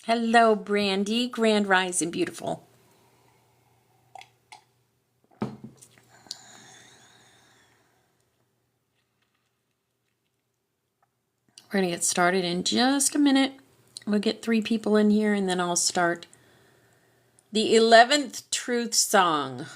Hello, Brandy. Grand Rising, beautiful. We're going to get started in just a minute. We'll get 3 people in here, and then I'll start the 11th Truth Song.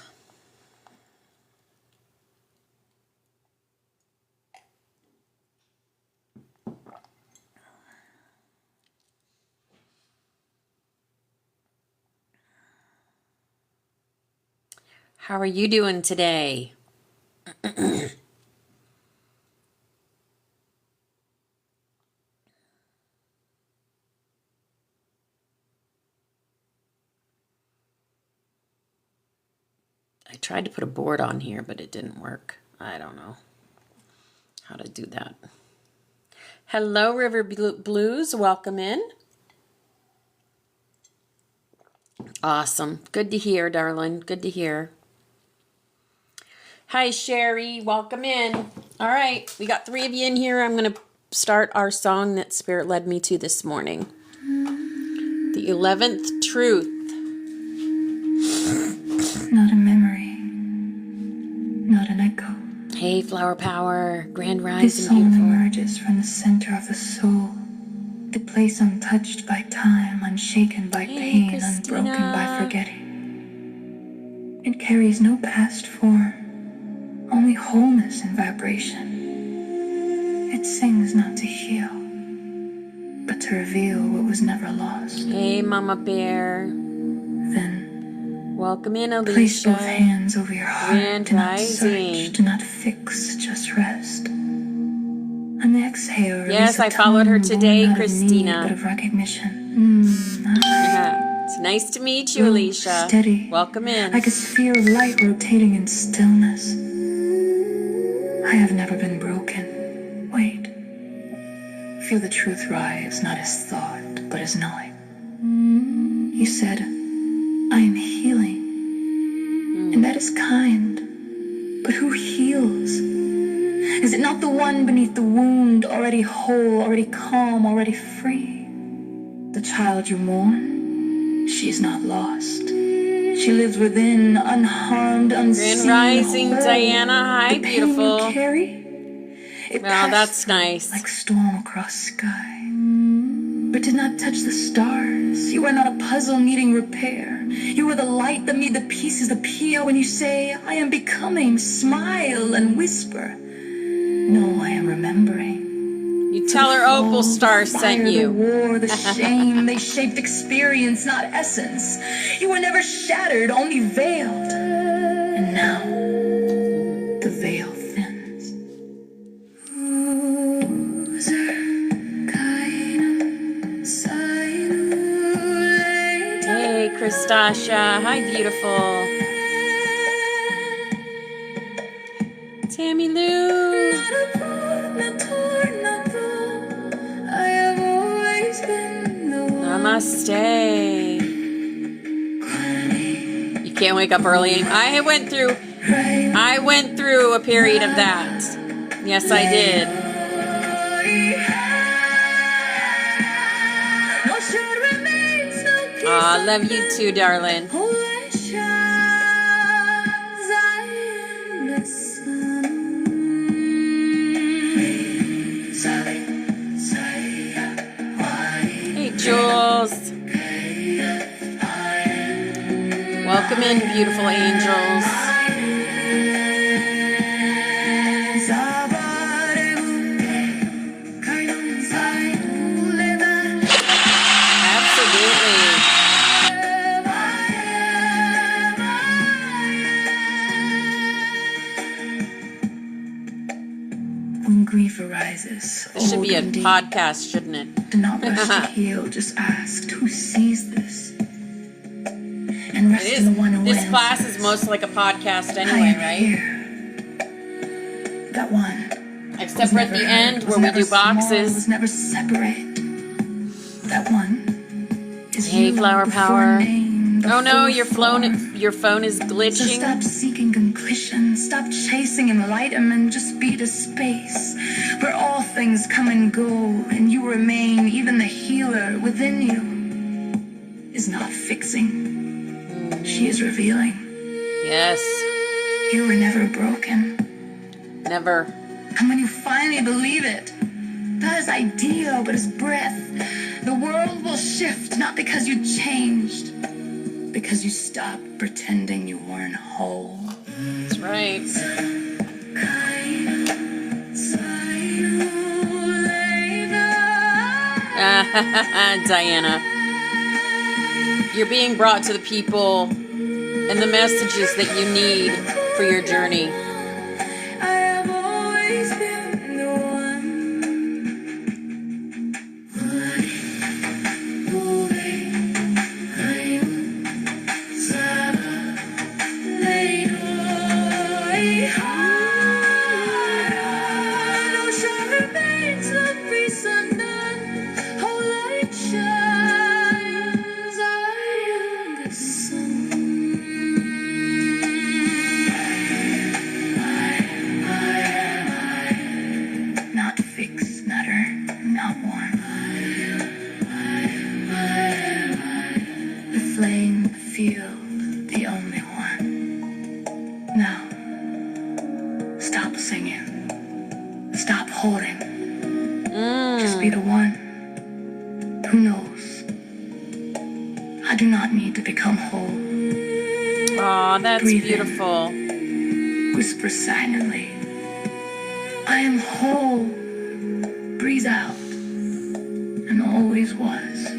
How are you doing today? I tried to put a board on here, but it didn't work. I don't know how to do that. Hello, River Blues. Welcome in. Awesome. Good to hear, darling. Good to hear. Hi, Sherry. Welcome in. All right. We got 3 of you in here. I'm going to start our song that Spirit led me to this morning. The 11th Truth. Not a memory, not an echo. Hey, Flower Power, Grand Rising, This song beautiful. emerges from the center of the soul, the place untouched by time, unshaken by pain, Christina. unbroken by forgetting. It carries no past form, only wholeness and vibration. It sings not to heal, but to reveal what was never lost. Hey, Mama Bear. Then welcome in, Alicia. place both hands over your heart. Grand Do not Rising. search, do not fix, just rest. On the exhale, Yes, release a I followed her tone today, born not of Christina. need, but of recognition. It's nice to meet you, Alicia. Steady, Welcome in. like a sphere of light rotating in stillness. I have never been broken. Wait. Feel the truth rise, not as thought, but as knowing. You said, I am healing. And that is kind. But who heals? Is it not the one beneath the wound, already whole, already calm, already free? The child you mourn, she is not lost. She lives within, unharmed, unseen. Grand Rising, whole. Diana. Hi, The pain beautiful. you carry, it Well, passed that's through nice. like storm across sky, but did not touch the stars. You are not a puzzle needing repair. You are the light that made the pieces appear. When you say, I am becoming, smile and whisper, no, I am remembering. You tell her Opal Star sent The you. war, the shame, they shaped experience, not essence. You were never shattered, only veiled. And now, the veil thins. Hey, Christasha. Hi, beautiful. Tammy Lou. Namaste. You can't wake up early. I went through a period of that. Yes, I did. Aw, love you too, darling. Hey, Jules. Welcome in, beautiful angels. When grief arises, This should be a old and deep, podcast, shouldn't it? do not rush to heal, just ask who sees this. And rest in the one who This answers. class is most like a podcast I anyway, am right? here. That one. Except for at the end where we do Was boxes. never separate. That one is Hey, you Flower before Power. name, Oh no, before your form. phone is So glitching. stop seeking completion, stop chasing enlightenment, just be the space where all things come and go, and you remain, even the healer within you. fixing. She is revealing. Yes. You were never broken. Never. And when you finally believe it, not as ideal, but as breath, the world will shift, not because you changed, because you stopped pretending you weren't whole. That's right. Diana, you're being brought to the people and the messages that you need for your journey. I have always been the one. Not fixed, nutter, not one. The flame, the field, the only one. Now, stop singing. Stop holding. Just be the one. Who knows? I do not need to become whole. Aw, that's Breathe in. beautiful. Whisper silently. I am whole. Breathe out. And always was.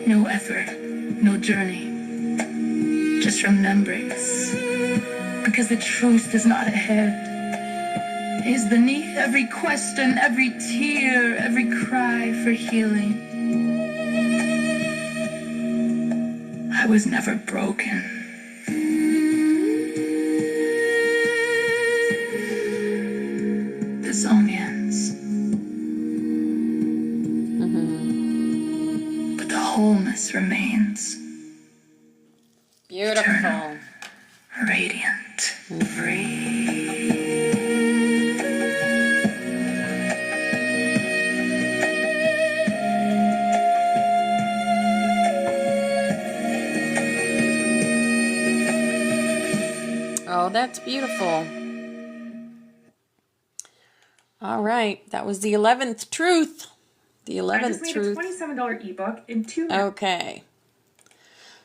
No effort, no journey. Just remembrance. Because the truth is not ahead. It is beneath every question, every tear, every cry for healing. I was never broken. The song ends. But the wholeness remains. Beautiful. Eternal, radiant, free. Oh, that's beautiful. All right, that was the 11th truth. The 11th I just made truth. a $27 ebook in 2 minutes. Okay.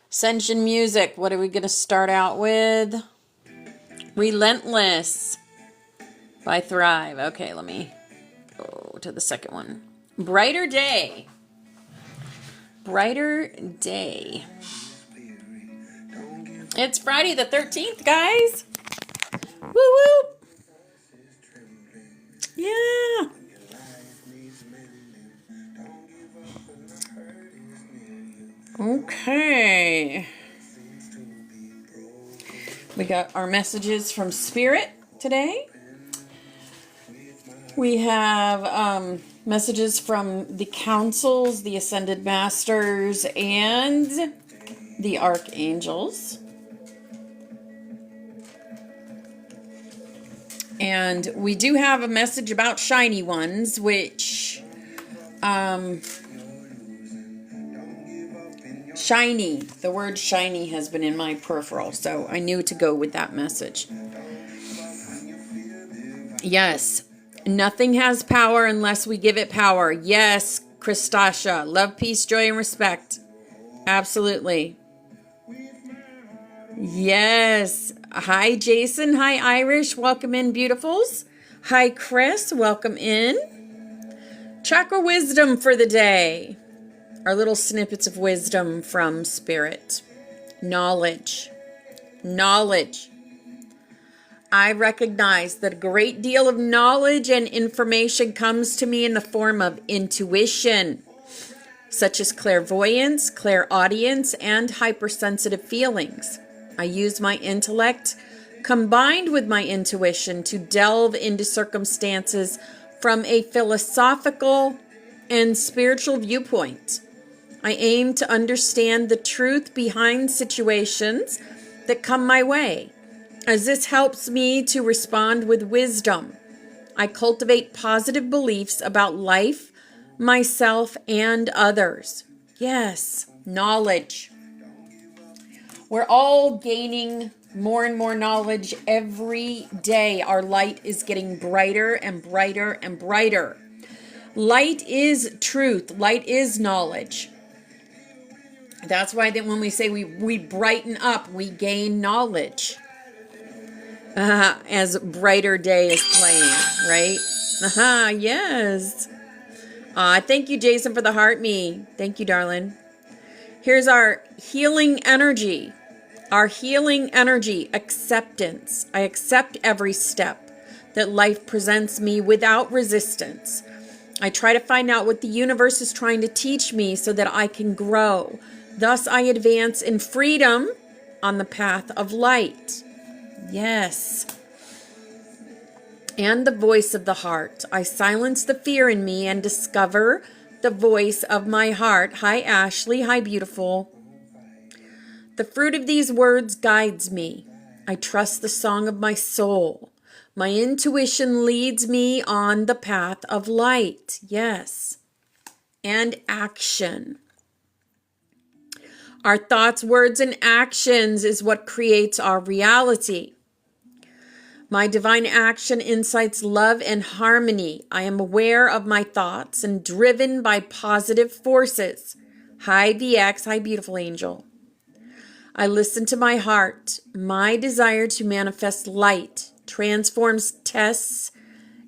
Ascension music. What are we going to start out with? Relentless by Thrive. Okay, let me go to the second one. Brighter Day. Brighter Day. It's Friday the 13th, guys. Woo woo. Yeah. Okay. We got our messages from Spirit today. We have messages from the councils, the Ascended Masters, and the Archangels. And we do have a message about shiny ones, which shiny, the word shiny has been in my peripheral, so I knew to go with that message. Yes, nothing has power unless we give it power. Yes, Christasha, love, peace, joy, and respect. Absolutely. Yes. Hi, Jason. Hi, Irish. Welcome in, beautifuls. Hi, Chris. Welcome in. Chakra wisdom for the day. Our little snippets of wisdom from Spirit. Knowledge. Knowledge. I recognize that a great deal of knowledge and information comes to me in the form of intuition, such as clairvoyance, clairaudience, and hypersensitive feelings. I use my intellect combined with my intuition to delve into circumstances from a philosophical and spiritual viewpoint. I aim to understand the truth behind situations that come my way, as this helps me to respond with wisdom. I cultivate positive beliefs about life, myself, and others. Yes, knowledge. We're all gaining more and more knowledge every day. Our light is getting brighter and brighter and brighter. Light is truth. Light is knowledge. That's why that when we say we brighten up, we gain knowledge. As brighter day is playing, right? Yes. Thank you, Jason, for the heart me. Thank you, darling. Here's our healing energy. Our healing energy, acceptance. I accept every step that life presents me without resistance. I try to find out what the universe is trying to teach me so that I can grow. Thus, I advance in freedom on the path of light. Yes. And the voice of the heart. I silence the fear in me and discover the voice of my heart. Hi, Ashley. Hi, beautiful. The fruit of these words guides me. I trust the song of my soul. My intuition leads me on the path of light. Yes. And action. Our thoughts, words, and actions is what creates our reality. My divine action incites love and harmony. I am aware of my thoughts and driven by positive forces. Hi, VX. Hi, beautiful angel. I listen to my heart. My desire to manifest light transforms tests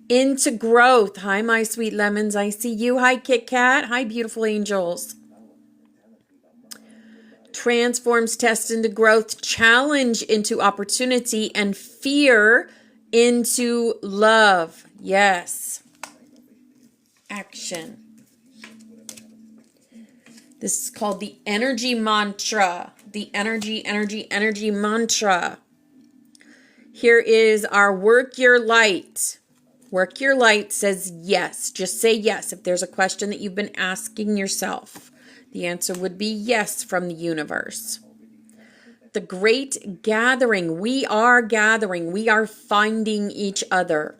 into growth. Hi, my sweet lemons. I see you. Hi, Kit Kat. Hi, beautiful angels. Transforms tests into growth, challenge into opportunity, and fear into love. Yes. Action. This is called the energy mantra. The energy mantra. Here is our work your light. Work your light says yes. Just say yes. If there's a question that you've been asking yourself, the answer would be yes from the universe. The great gathering. We are gathering. We are finding each other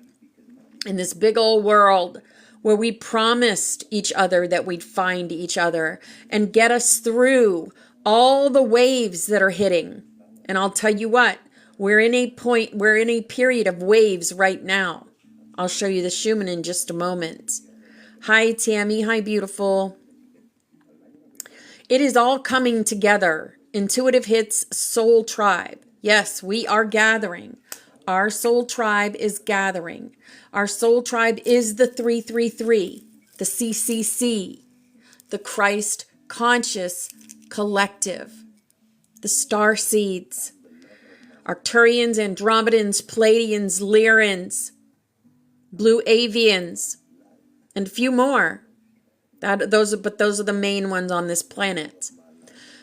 in this big old world where we promised each other that we'd find each other and get us through all the waves that are hitting. And I'll tell you what, we're in a period of waves right now. I'll show you the Schumann in just a moment. Hi, Tammy. Hi, beautiful. It is all coming together. Intuitive Hits Soul Tribe. Yes, we are gathering. Our soul tribe is gathering. Our soul tribe is the 333, the CCC, the Christ Conscious Collective, the star seeds, Arcturians, Andromedans, Pleiadians, Lyrians, Blue Avians, and a few more. Those are the main ones on this planet.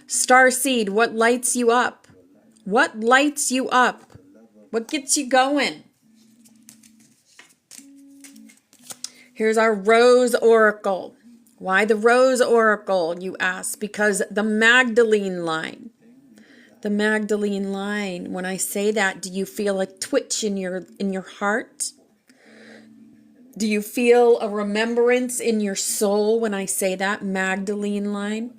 Starseed, what lights you up? What lights you up? What gets you going? Here's our Rose Oracle. Why the Rose Oracle, you ask? Because the Magdalene line. The Magdalene line. When I say that, do you feel a twitch in your heart? Do you feel a remembrance in your soul when I say that Magdalene line?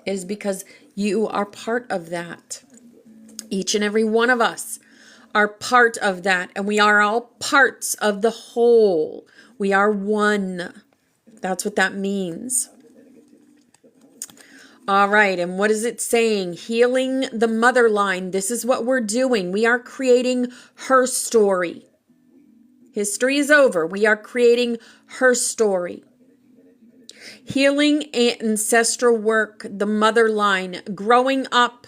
It is because you are part of that. Each and every one of us are part of that, and we are all parts of the whole. We are one. That's what that means. All right, and what is it saying? Healing the mother line. This is what we're doing. We are creating her story. History is over. We are creating her story. Healing ancestral work, the mother line, growing up.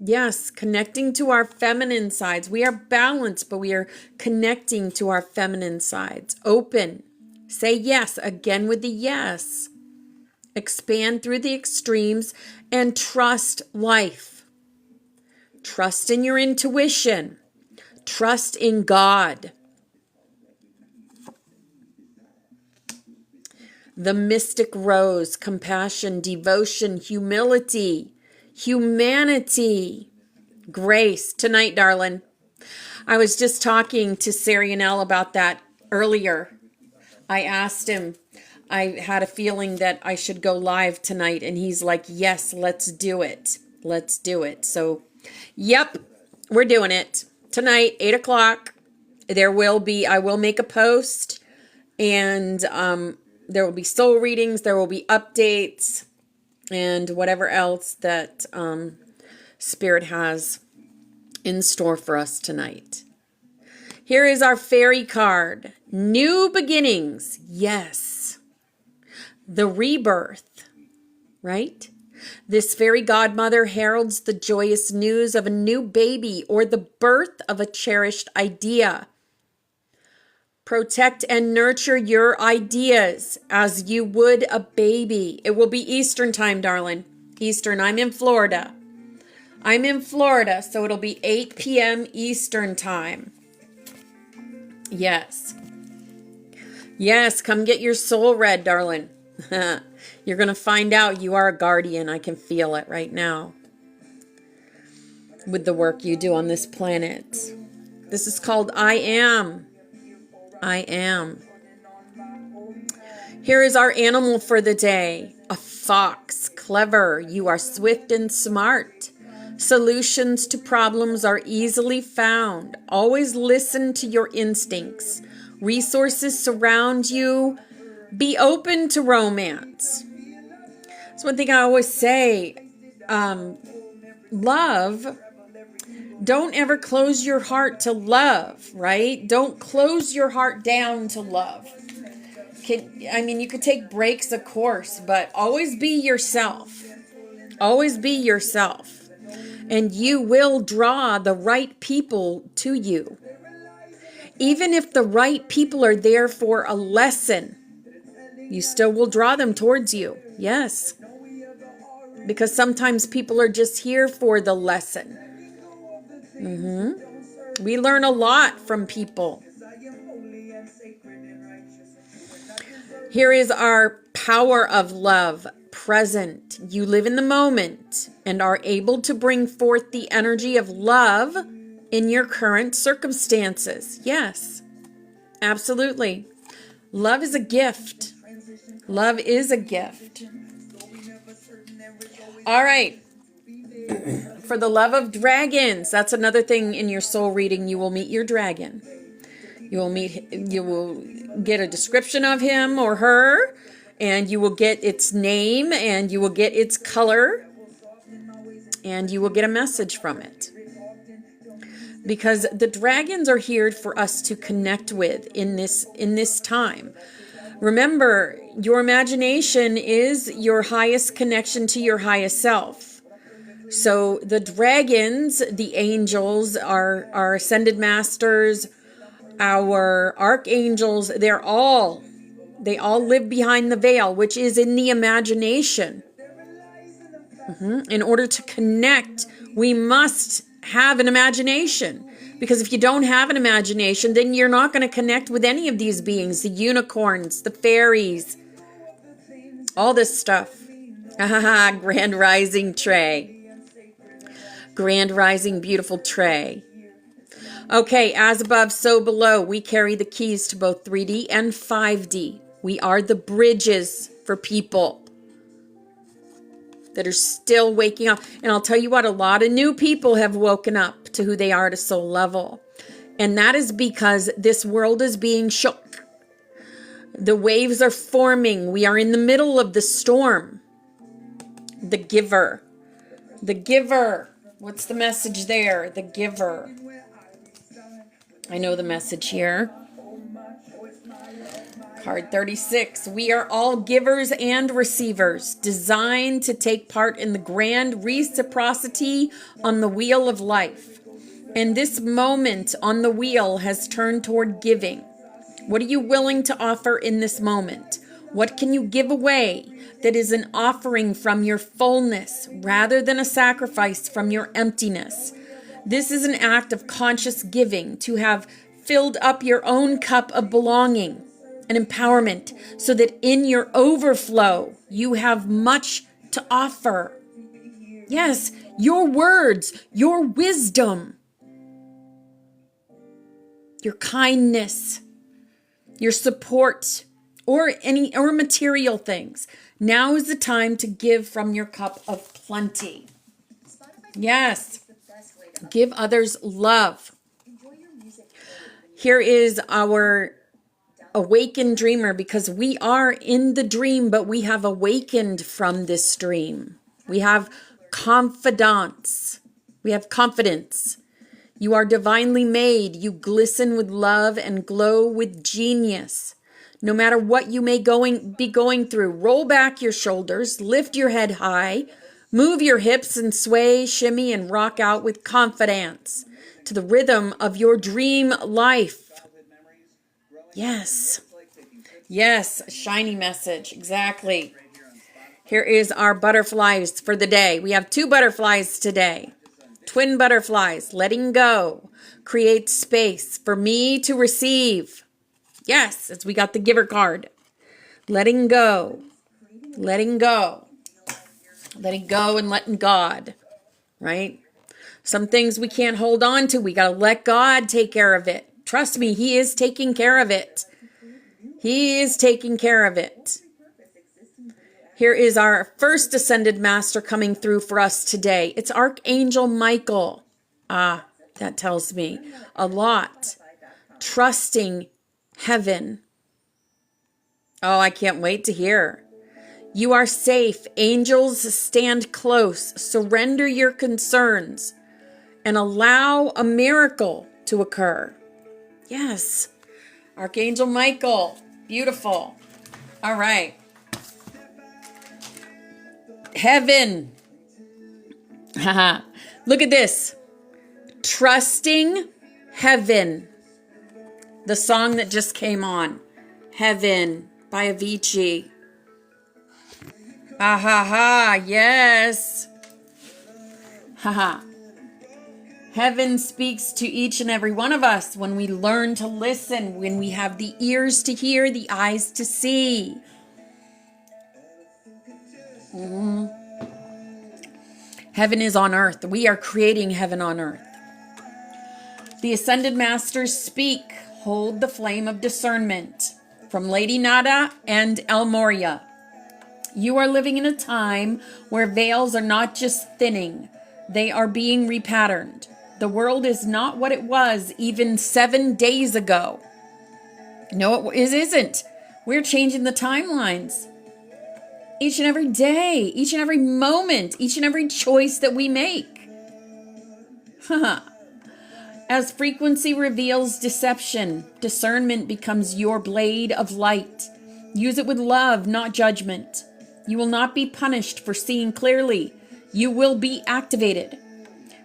Yes, connecting to our feminine sides. We are balanced, but we are connecting to our feminine sides. Open. Say yes again with the yes. Expand through the extremes and trust life. Trust in your intuition. Trust in God. The mystic rose, compassion, devotion, humility, humanity, grace. Tonight, darling, I was just talking to Sarianelle about that earlier. I asked him, I had a feeling that I should go live tonight, and he's like, yes, let's do it. Let's do it. So, yep, we're doing it. Tonight, 8 o'clock, I will make a post, and there will be soul readings, there will be updates, and whatever else that Spirit has in store for us tonight. Here is our fairy card. New beginnings. Yes. The rebirth, right? This fairy godmother heralds the joyous news of a new baby or the birth of a cherished idea. Protect and nurture your ideas as you would a baby. It will be Eastern time, darling. Eastern. I'm in Florida. So it'll be 8 p.m. Eastern time. Yes. Yes, come get your soul read, darling. You're going to find out you are a guardian. I can feel it right now with the work you do on this planet. This is called I Am. I Am. Here is our animal for the day. A fox. Clever. You are swift and smart. Solutions to problems are easily found. Always listen to your instincts. Resources surround you. Be open to romance. That's one thing I always say. Love. Don't ever close your heart to love, right? Don't close your heart down to love. You could take breaks, of course, but always be yourself. Always be yourself. And you will draw the right people to you. Even if the right people are there for a lesson, you still will draw them towards you. Yes. Because sometimes people are just here for the lesson. We learn a lot from people. Here is our power of love. Present. You live in the moment and are able to bring forth the energy of love in your current circumstances. Yes, absolutely. Love is a gift. Love is a gift. All right. For the love of dragons, that's another thing in your soul reading. You will meet your dragon. You will get a description of him or her, and you will get its name, and you will get its color, and you will get a message from it. Because the dragons are here for us to connect with in this time. Remember, your imagination is your highest connection to your highest self. So the dragons, the angels, our ascended masters, our archangels, they all live behind the veil, which is in the imagination. In order to connect, we must have an imagination. Because if you don't have an imagination, then you're not going to connect with any of these beings, the unicorns, the fairies, all this stuff. Grand Rising Trey. Grand Rising, beautiful Trey. Okay, as above, so below. We carry the keys to both 3D and 5D. We are the bridges for people that are still waking up. And I'll tell you what, a lot of new people have woken up to who they are at a soul level. And that is because this world is being shook. The waves are forming. We are in the middle of the storm. The giver. The giver. What's the message there? The giver. I know the message here. Card 36. We are all givers and receivers, designed to take part in the grand reciprocity on the wheel of life. And this moment on the wheel has turned toward giving. What are you willing to offer in this moment? What can you give away that is an offering from your fullness rather than a sacrifice from your emptiness? This is an act of conscious giving, to have filled up your own cup of belonging and empowerment so that in your overflow, you have much to offer. Yes, your words, your wisdom, your kindness, your support, or material things. Now is the time to give from your cup of plenty. Yes. Give others love. Here is our awakened dreamer, because we are in the dream, but we have awakened from this dream. We have confidence. We have confidence. You are divinely made. You glisten with love and glow with genius. No matter what you may be going through, roll back your shoulders, lift your head high, move your hips and sway, shimmy, and rock out with confidence to the rhythm of your dream life. Yes. Yes, shiny message. Exactly. Here is our butterflies for the day. We have 2 butterflies today. Twin butterflies. Letting go. Create space for me to receive. Yes, as we got the giver card. Letting go. Letting go. Letting go and letting God. Right? Some things we can't hold on to. We got to let God take care of it. Trust me, He is taking care of it. He is taking care of it. Here is our first ascended master coming through for us today. It's Archangel Michael. Ah, that tells me a lot. Trusting heaven. Oh, I can't wait to hear. You are safe. Angels stand close. Surrender your concerns and allow a miracle to occur. Yes. Archangel Michael. Beautiful. All right. Heaven. Haha. Look at this. Trusting heaven. The song that just came on. Heaven by Avicii. Ah ha ha. Yes. Haha. Heaven speaks to each and every one of us when we learn to listen, when we have the ears to hear, the eyes to see. Heaven is on earth. We are creating heaven on earth. The Ascended Masters speak. Hold the flame of discernment. From Lady Nada and El Moria. You are living in a time where veils are not just thinning. They are being repatterned. The world is not what it was even 7 days ago. No, it isn't. We're changing the timelines. Each and every day, each and every moment, each and every choice that we make. As frequency reveals deception, discernment becomes your blade of light. Use it with love, not judgment. You will not be punished for seeing clearly. You will be activated.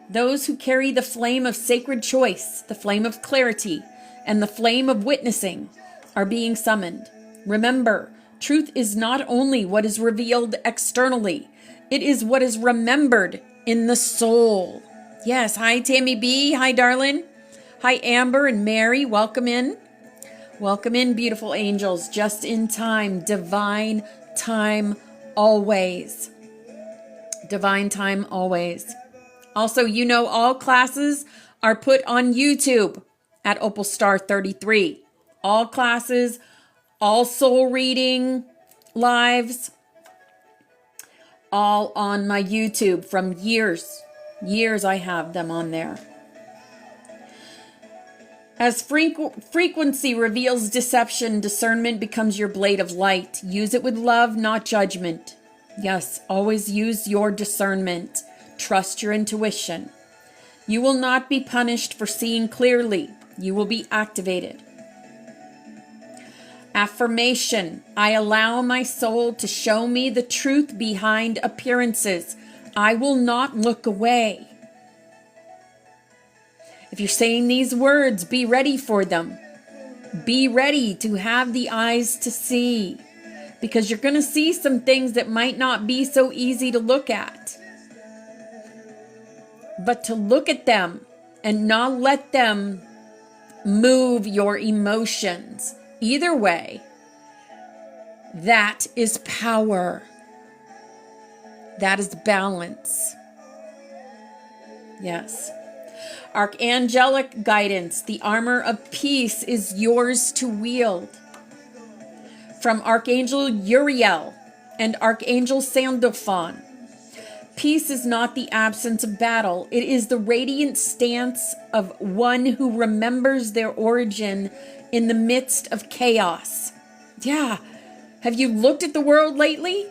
Those who carry the flame of sacred choice, the flame of clarity, and the flame of witnessing are being summoned. Remember, truth is not only what is revealed externally, it is what is remembered in the soul. Yes, hi Tammy B, hi darling. Hi Amber and Mary, welcome in. Welcome in, beautiful angels, just in time, divine time always. Divine time always. Also, you know, all classes are put on YouTube at Opal Star 33. All classes, all soul reading lives, all on my YouTube from years. Years I have them on there. As frequency reveals deception, discernment becomes your blade of light. Use it with love, not judgment. Yes, always use your discernment. Trust your intuition. You will not be punished for seeing clearly. You will be activated. Affirmation. I allow my soul to show me the truth behind appearances. I will not look away. If you're saying these words, be ready for them. Be ready to have the eyes to see, because you're going to see some things that might not be so easy to look at. But to look at them and not let them move your emotions. Either way, that is power. That is balance. Yes. Archangelic guidance, the armor of peace is yours to wield. from Archangel Uriel and Archangel Sandalphon. Peace is not the absence of battle. It is the radiant stance of one who remembers their origin in the midst of chaos. Yeah. Have you looked at the world lately?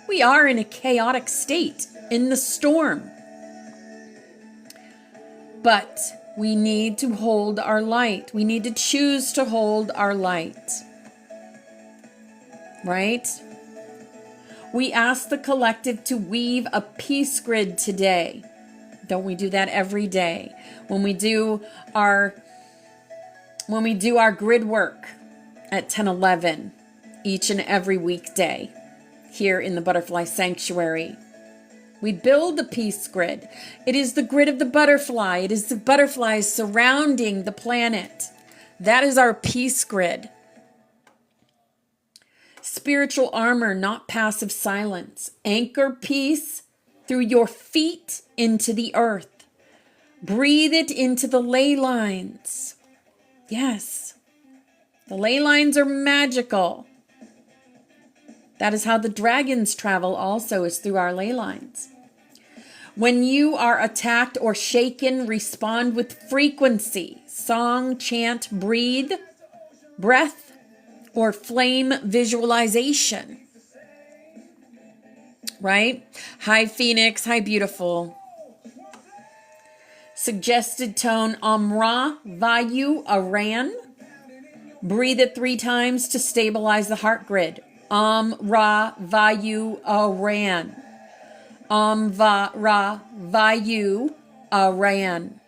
We are in a chaotic state, in the storm. But we need to hold our light. We need to choose to hold our light. Right? We ask the collective to weave a peace grid today. Don't we do that every day? When we do our grid work at 10:11 each and every weekday here in the Butterfly Sanctuary. We build the peace grid. It is the grid of the butterfly. It is the butterflies surrounding the planet. That is our peace grid. Spiritual armor, not passive silence. Anchor peace through your feet into the earth. Breathe it into the ley lines. Yes, the ley lines are magical. That is how the dragons travel also, is through our ley lines. When you are attacked or shaken, respond with frequency. Song, chant, breathe, breath, or flame visualization. Right? Hi, Phoenix. Hi, beautiful. Suggested tone, Ra, Vayu, Aran. Breathe it 3 times to stabilize the heart grid. Ra, Vayu, Aran. Ra, Vayu, Aran.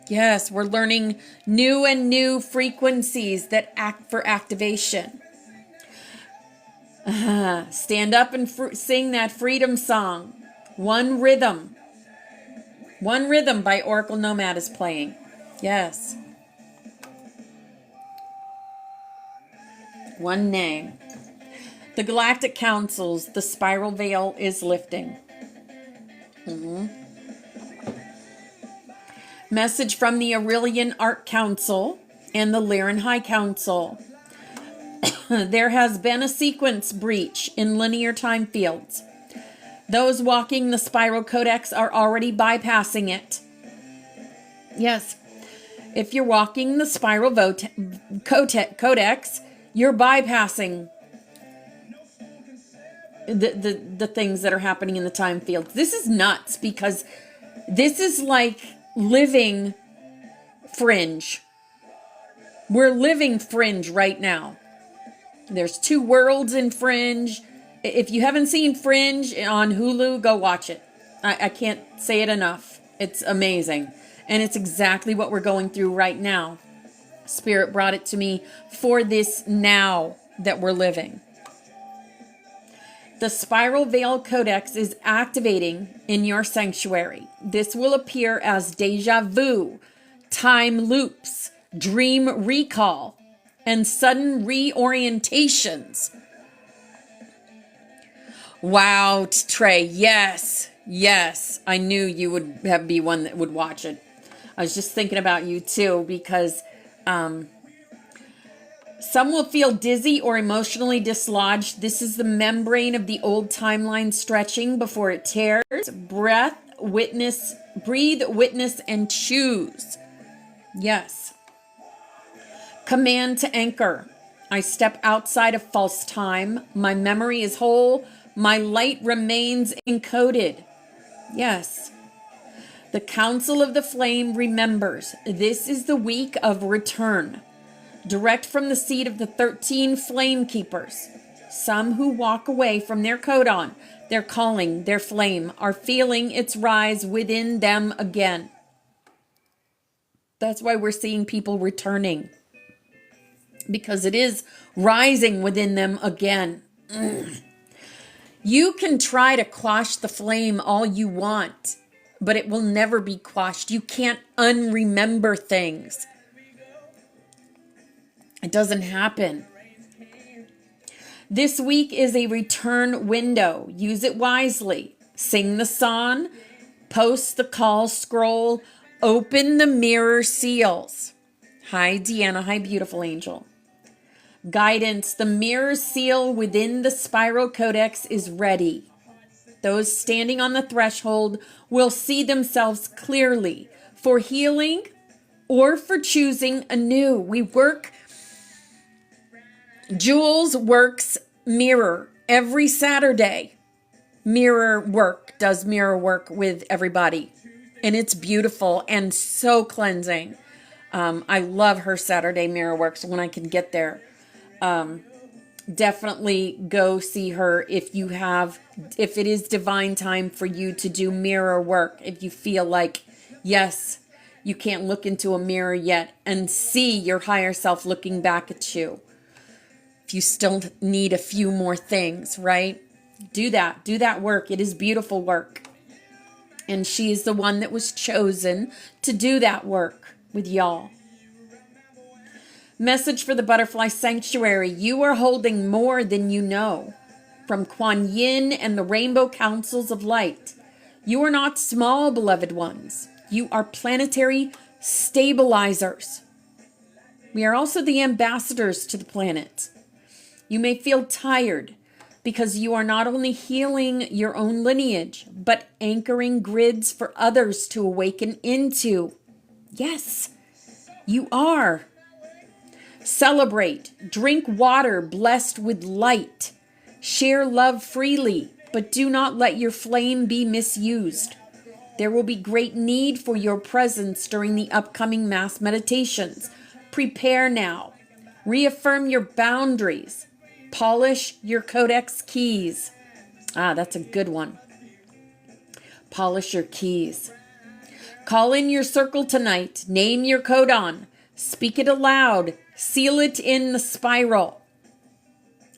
Yes, we're learning new frequencies that act for activation. Stand up and sing that freedom song. One Rhythm. One Rhythm by Oracle Nomad is playing. Yes. One name. The Galactic Councils, the spiral veil is lifting. Message from the Aurelian Art Council and the Lyran High Council. There has been a sequence breach in linear time fields. Those walking the spiral codex are already bypassing it. Yes, if you're walking the spiral codex, you're bypassing the things that are happening in the time fields. This is nuts, because this is like living Fringe. We're living Fringe right now. There's 2 worlds in Fringe. If you haven't seen Fringe on Hulu, go watch it. I can't say it enough. It's amazing. And it's exactly what we're going through right now. Spirit brought it to me for this now that we're living. The Spiral Veil Codex is activating in your sanctuary. This will appear as deja vu, time loops, dream recall, and sudden reorientations. Wow, Trey, yes. I knew you would be one that would watch it. I was just thinking about you too, because some will feel dizzy or emotionally dislodged. This is the membrane of the old timeline stretching before it tears. Breathe, witness, and choose. Yes. Command to anchor. I step outside of false time. My memory is whole. My light remains encoded. Yes. The Council of the Flame remembers. This is the week of return. Direct from the seat of the 13 flame keepers. Some who walk away from their codon, their calling, their flame, are feeling its rise within them again. That's why we're seeing people returning. Because it is rising within them again. You can try to quash the flame all you want, but it will never be quashed. You can't unremember things. It doesn't happen. This week is a return window. Use it wisely. Sing the song, post the call scroll, open the mirror seals. Hi, Deanna. Hi, beautiful angel. Guidance. The mirror seal within the spiral codex is ready. Those standing on the threshold will see themselves clearly for healing or for choosing anew. We work, Jules works mirror every Saturday. Does mirror work with everybody. And it's beautiful and so cleansing. I love her Saturday mirror works when I can get there. Definitely go see her if it is divine time for you to do mirror work. If you feel like, yes, you can't look into a mirror yet and see your higher self looking back at you. If you still need a few more things, right? Do that work. It is beautiful work. And she is the one that was chosen to do that work with y'all. Message for the Butterfly Sanctuary. You are holding more than you know. From Kuan Yin and the Rainbow Councils of Light. You are not small, beloved ones. You are planetary stabilizers. We are also the ambassadors to the planet. You may feel tired because you are not only healing your own lineage, but anchoring grids for others to awaken into. Yes, you are. Celebrate, drink water blessed with light. Share love freely, but do not let your flame be misused. There will be great need for your presence during the upcoming mass meditations. Prepare now. Reaffirm your boundaries. Polish your codex keys. That's a good one. Polish your keys. Call in your circle tonight. Name your codon. Speak it aloud. Seal it in the spiral.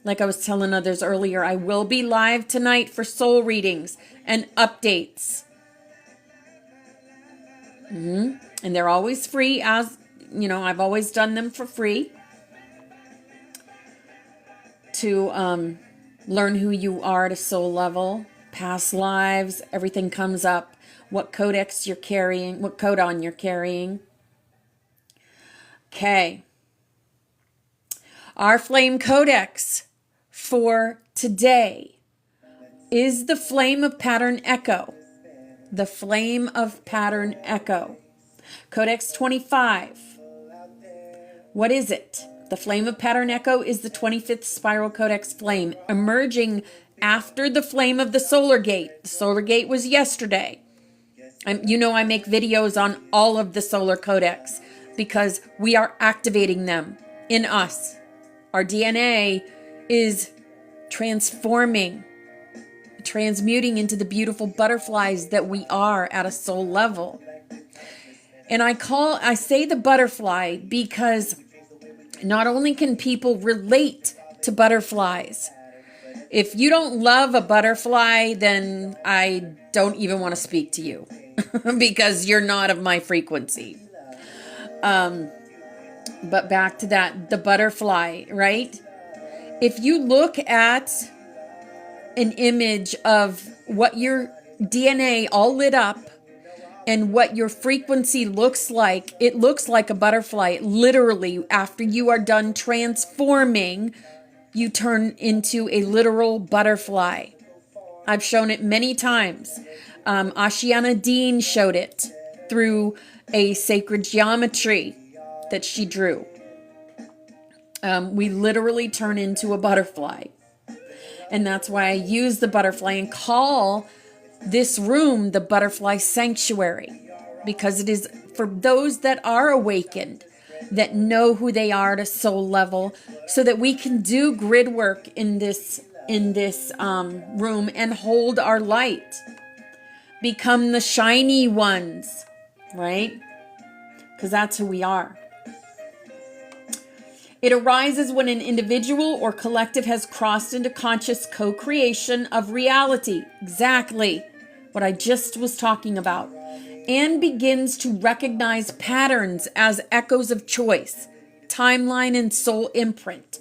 Like I was telling others earlier, I will be live tonight for soul readings and updates. And they're always free, as you know, I've always done them for free. To learn who you are at a soul level, past lives, everything comes up. What codex you're carrying, what codon you're carrying. Okay. Our flame codex for today is the flame of pattern echo. The flame of pattern echo. Codex 25. What is it? The flame of pattern echo is the 25th spiral codex flame, emerging after the flame of the solar gate. The solar gate was yesterday. You know I make videos on all of the solar codex because we are activating them in us. Our DNA is transforming, transmuting into the beautiful butterflies that we are at a soul level. And I say the butterfly because not only can people relate to butterflies. If you don't love a butterfly, then I don't even want to speak to you because you're not of my frequency. But back to that, the butterfly, right? If you look at an image of what your DNA all lit up and what your frequency looks like, it looks like a butterfly. Literally, after you are done transforming, you turn into a literal butterfly. I've shown it many times. Ashiana Dean showed it through a sacred geometry that she drew. We literally turn into a butterfly. And that's why I use the butterfly and call this room the Butterfly Sanctuary, because it is for those that are awakened, that know who they are at a soul level, so that we can do grid work in this room and hold our light. Become the shiny ones, right? Because that's who we are. It arises when an individual or collective has crossed into conscious co-creation of reality. Exactly what I just was talking about. And begins to recognize patterns as echoes of choice, timeline and soul imprint,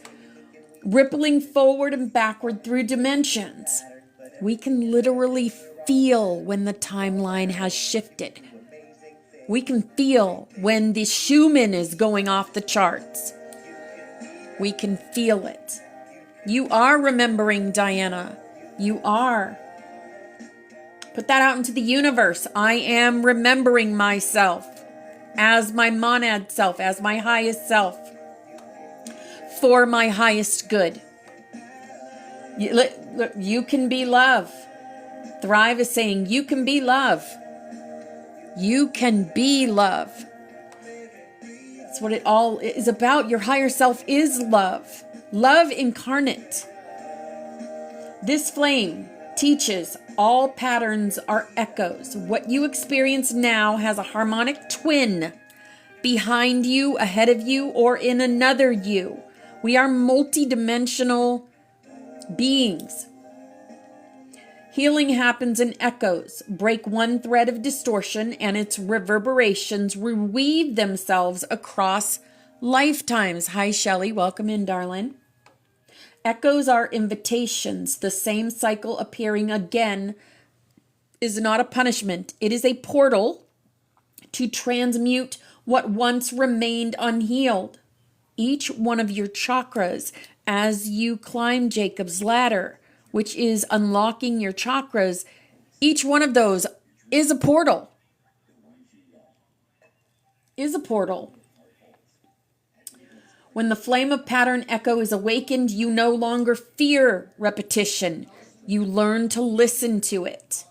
rippling forward and backward through dimensions. We can literally feel when the timeline has shifted. We can feel when the Schumann is going off the charts. We can feel it. You are remembering, Diana. You are. Put that out into the universe. I am remembering myself as my monad self, as my highest self, for my highest good. You can be love. Thrive is saying you can be love. You can be love. That's what it all is about. Your higher self is love. Love incarnate. This flame teaches all patterns are echoes. What you experience now has a harmonic twin behind you, ahead of you, or in another you. We are multidimensional beings. Healing happens in echoes. Break one thread of distortion and its reverberations reweave themselves across lifetimes. Hi, Shelley. Welcome in, darling. Echoes are invitations. The same cycle appearing again is not a punishment. It is a portal to transmute what once remained unhealed. Each one of your chakras, as you climb Jacob's ladder, which is unlocking your chakras, each one of those is a portal. Is a portal. When the flame of pattern echo is awakened, you no longer fear repetition. You learn to listen to it.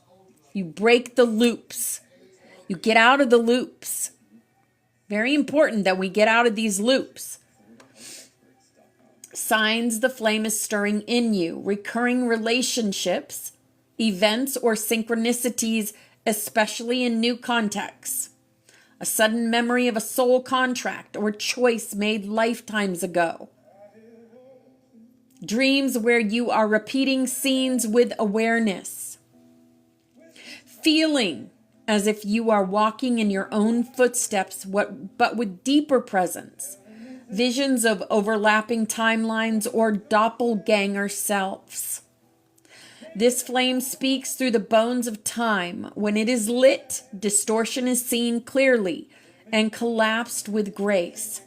You break the loops. You get out of the loops. Very important that we get out of these loops. Signs the flame is stirring in you. Recurring relationships, events, or synchronicities, especially in new contexts. A sudden memory of a soul contract or choice made lifetimes ago. Dreams where you are repeating scenes with awareness. Feeling as if you are walking in your own footsteps, but with deeper presence. Visions of overlapping timelines or doppelganger selves. This flame speaks through the bones of time. When it is lit, distortion is seen clearly and collapsed with grace.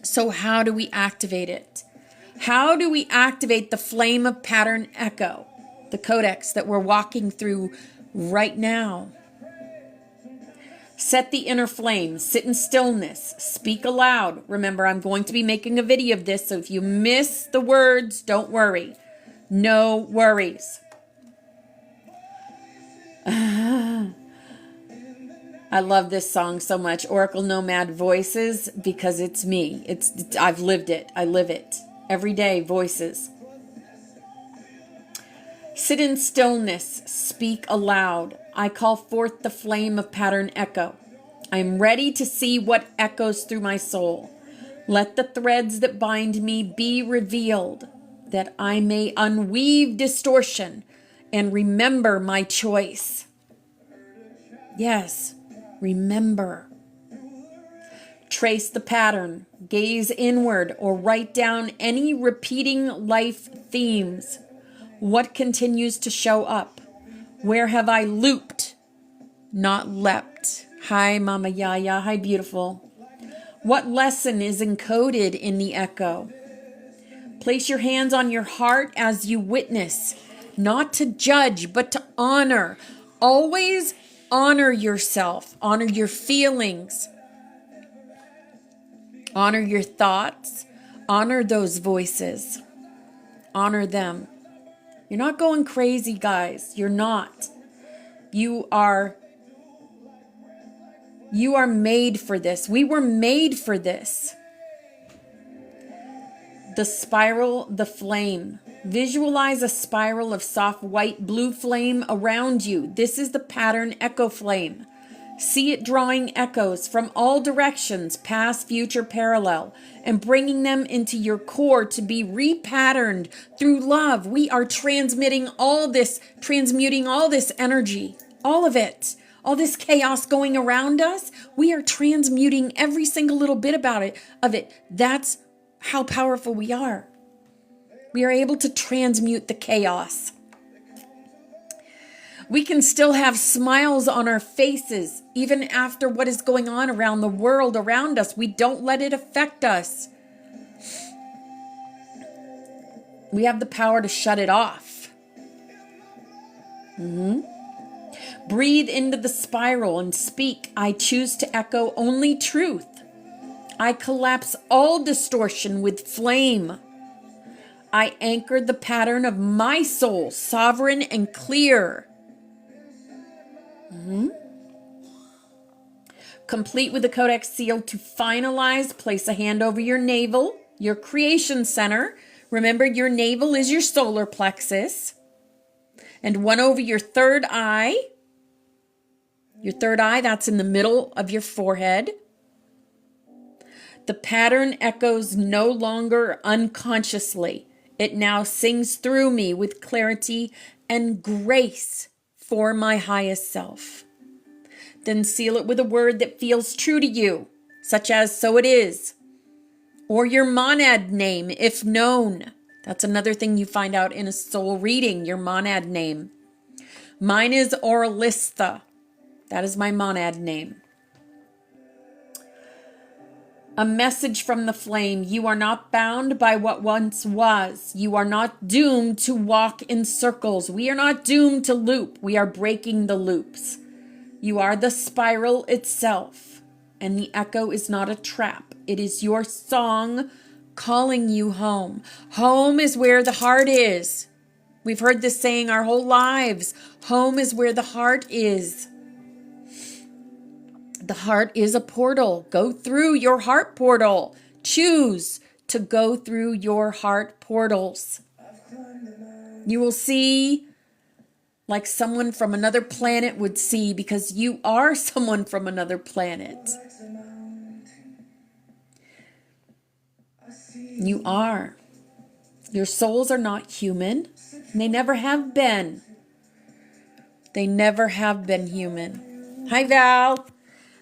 So how do we activate it? How do we activate the flame of pattern echo, the codex that we're walking through right now? Set the inner flame, sit in stillness, speak aloud. Remember, I'm going to be making a video of this, so if you miss the words, don't worry. No worries. I love this song so much, Oracle Nomad Voices, because it's me. I've lived it. I live it. Every day, voices. Sit in stillness, speak aloud. I call forth the flame of pattern echo. I am ready to see what echoes through my soul. Let the threads that bind me be revealed, that I may unweave distortion and remember my choice. Yes, remember. Trace the pattern, gaze inward, or write down any repeating life themes. What continues to show up? Where have I looped, not leapt? Hi, Mama Yaya. Hi, beautiful. What lesson is encoded in the echo? Place your hands on your heart as you witness, not to judge, but to honor. Always honor yourself. Honor your feelings. Honor your thoughts. Honor those voices. Honor them. You're not going crazy, guys. You're not. You are made for this. We were made for this. The spiral, the flame. Visualize a spiral of soft white blue flame around you. This is the pattern echo flame. See it drawing echoes from all directions, past, future, parallel, and bringing them into your core to be repatterned through love. We are transmuting all this energy, all of it, all this chaos going around us. We are transmuting every single little bit of it. That's how powerful we are. We are able to transmute the chaos. We can still have smiles on our faces, even after what is going on around the world around us. We don't let it affect us. We have the power to shut it off. Breathe into the spiral and speak. I choose to echo only truth. I collapse all distortion with flame. I anchored the pattern of my soul, sovereign and clear. Complete with the codex seal to finalize. Place a hand over your navel, your creation center. Remember, your navel is your solar plexus. And one over your third eye. Your third eye, that's in the middle of your forehead. The pattern echoes no longer unconsciously. It now sings through me with clarity and grace for my highest self. Then seal it with a word that feels true to you, such as "so it is," or your monad name, if known. That's another thing you find out in a soul reading, your monad name. Mine is Orlistha. That is my monad name. A message from the flame. You are not bound by what once was. You are not doomed to walk in circles. We are not doomed to loop. We are breaking the loops. You are the spiral itself. And the echo is not a trap. It is your song calling you home. Home is where the heart is. We've heard this saying our whole lives. Home is where the heart is. The heart is a portal. Go through your heart portal. Choose to go through your heart portals. You will see like someone from another planet would see, because you are someone from another planet. You are. Your souls are not human. And they never have been. They never have been human. Hi, Val.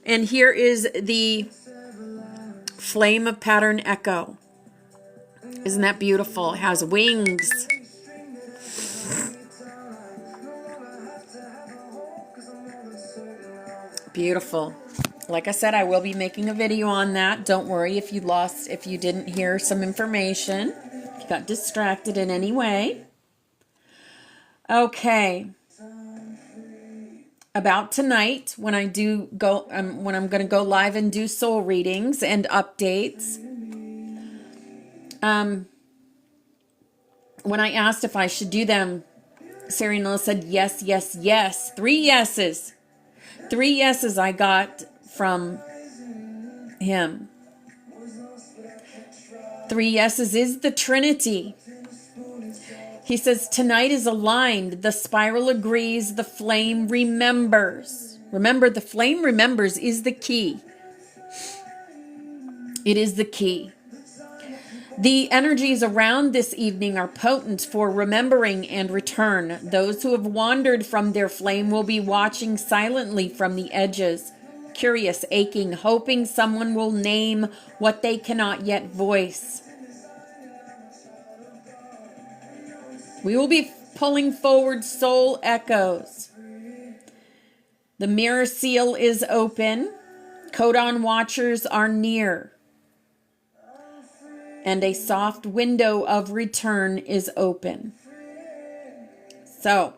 And here is the flame of pattern echo. Isn't that beautiful? It has wings. Beautiful. Like I said, I will be making a video on that. Don't worry if you didn't hear some information, if you got distracted in any way. Okay. About tonight, when I'm going to go live and do soul readings and updates. When I asked if I should do them, Serenilla said yes, yes, yes. 3 yeses. 3 yeses I got from him. 3 yeses is the Trinity. He says, tonight is aligned. The spiral agrees. The flame remembers. Remember, the flame remembers is the key. It is the key. The energies around this evening are potent for remembering and return. Those who have wandered from their flame will be watching silently from the edges, curious, aching, hoping someone will name what they cannot yet voice. We will be pulling forward soul echoes. The mirror seal is open. Codon watchers are near. And a soft window of return is open. So,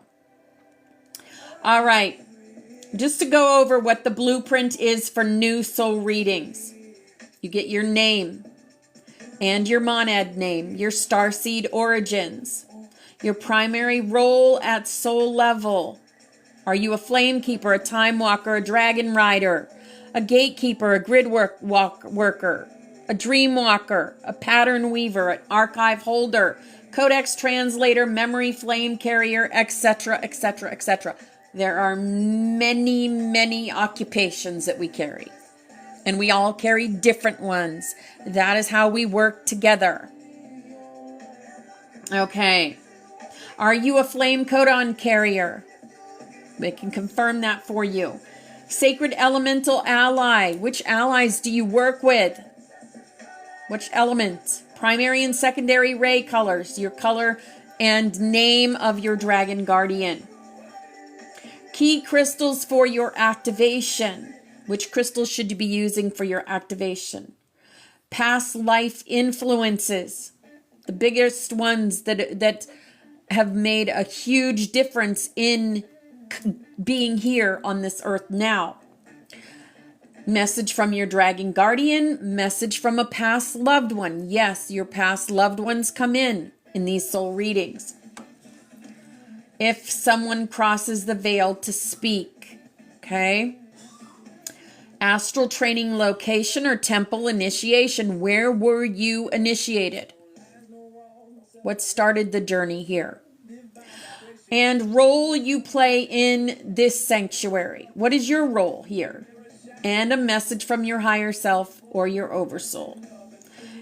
all right. Just to go over what the blueprint is for new soul readings. You get your name and your monad name, your starseed origins, your primary role at soul level. Are you a flame keeper, a time walker, a dragon rider, a gatekeeper, a grid worker, a dream walker, a pattern weaver, an archive holder, codex translator, memory flame carrier, etc., etc., etc. There are many, many occupations that we carry. And we all carry different ones. That is how we work together. Okay. Are you a flame codon carrier? We can confirm that for you. Sacred elemental ally. Which allies do you work with? Which element? Primary and secondary ray colors. Your color and name of your dragon guardian. Key crystals for your activation. Which crystals should you be using for your activation? past life influences, the biggest ones that have made a huge difference in being here on this earth now. Message from your dragon guardian, message from a past loved one. Yes, your past loved ones come in these soul readings. If someone crosses the veil to speak, okay? Astral training location or temple initiation. Where were you initiated? What started the journey here? And role you play in this sanctuary. What is your role here? And a message from your higher self or your oversoul.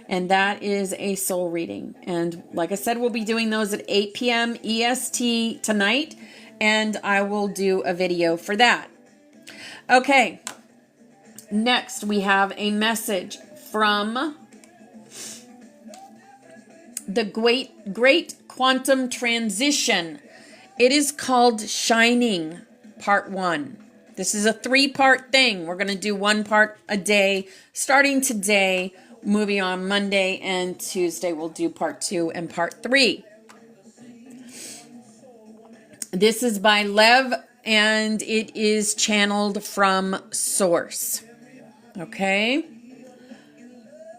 And that is a soul reading. And like I said, we'll be doing those at 8 p.m. EST tonight. And I will do a video for that. Okay. Next, we have a message from the Great Quantum Transition. It is called Shining, Part 1. This is a 3-part thing. We're going to do 1 part a day, starting today, moving on Monday and Tuesday. We'll do Part 2 and Part 3. This is by Lev, and it is channeled from Source. Okay?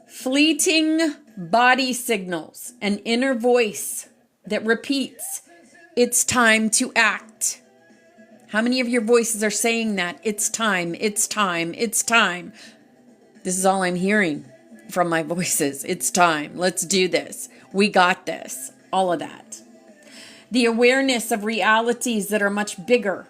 Fleeting body signals, an inner voice that repeats, "It's time to act." How many of your voices are saying that? It's time, it's time, it's time. This is all I'm hearing from my voices. It's time. Let's do this. We got this. All of that. The awareness of realities that are much bigger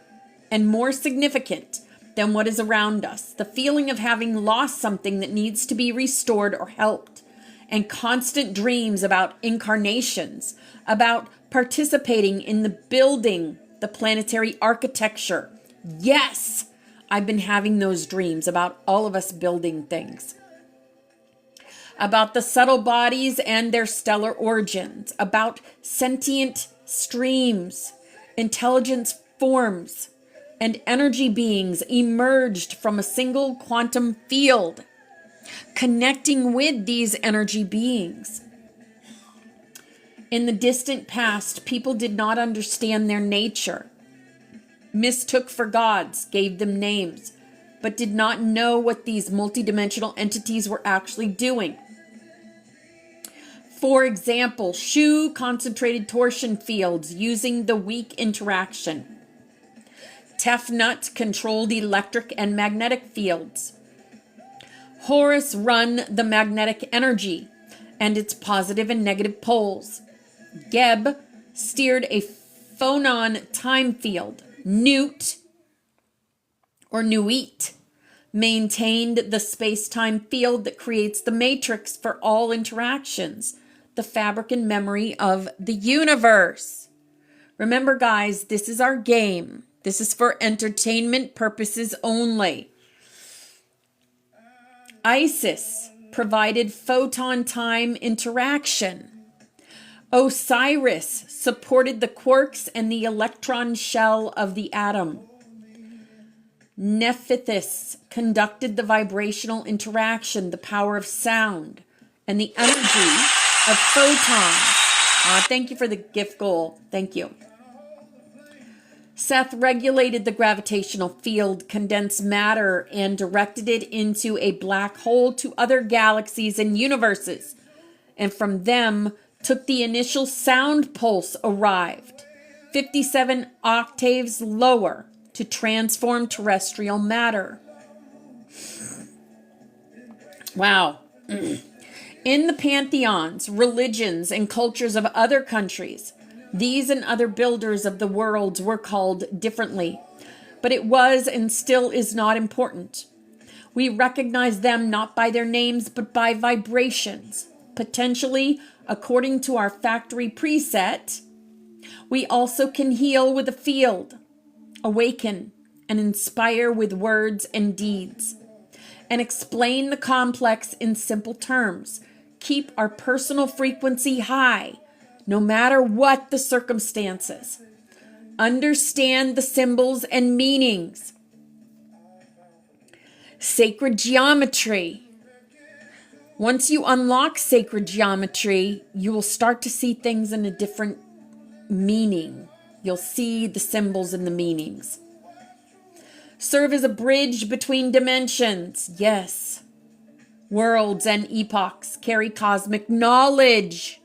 and more significant than what is around us. The feeling of having lost something that needs to be restored or helped. And constant dreams about incarnations, about participating in the building, the planetary architecture. Yes, I've been having those dreams about all of us building things. About the subtle bodies and their stellar origins. About sentient streams, intelligence forms, and energy beings emerged from a single quantum field, connecting with these energy beings. In the distant past, people did not understand their nature, mistook for gods, gave them names, but did not know what these multidimensional entities were actually doing. For example, Shu concentrated torsion fields using the weak interaction. Tefnut controlled electric and magnetic fields. Horus run the magnetic energy and its positive and negative poles. Geb steered a phonon time field. Newt, or Nuit, maintained the space-time field that creates the matrix for all interactions, the fabric and memory of the universe. Remember, guys, this is our game. This is for entertainment purposes only. Isis provided photon time interaction. Osiris supported the quarks and the electron shell of the atom. Nephthys conducted the vibrational interaction, the power of sound, and the energy of photons. Thank you for the gift goal. Thank you. Seth regulated the gravitational field, condensed matter, and directed it into a black hole to other galaxies and universes. And from them took the initial sound pulse arrived, 57 octaves lower, to transform terrestrial matter. Wow. In the pantheons, religions, and cultures of other countries, these and other builders of the worlds were called differently, but it was and still is not important. We recognize them not by their names, but by vibrations. Potentially, according to our factory preset, we also can heal with a field, awaken, and inspire with words and deeds, and explain the complex in simple terms. Keep our personal frequency high, no matter what the circumstances. Understand the symbols and meanings. Sacred geometry. Once you unlock sacred geometry, you will start to see things in a different meaning. You'll see the symbols and the meanings. Serve as a bridge between dimensions. Yes. Worlds and epochs carry cosmic knowledge.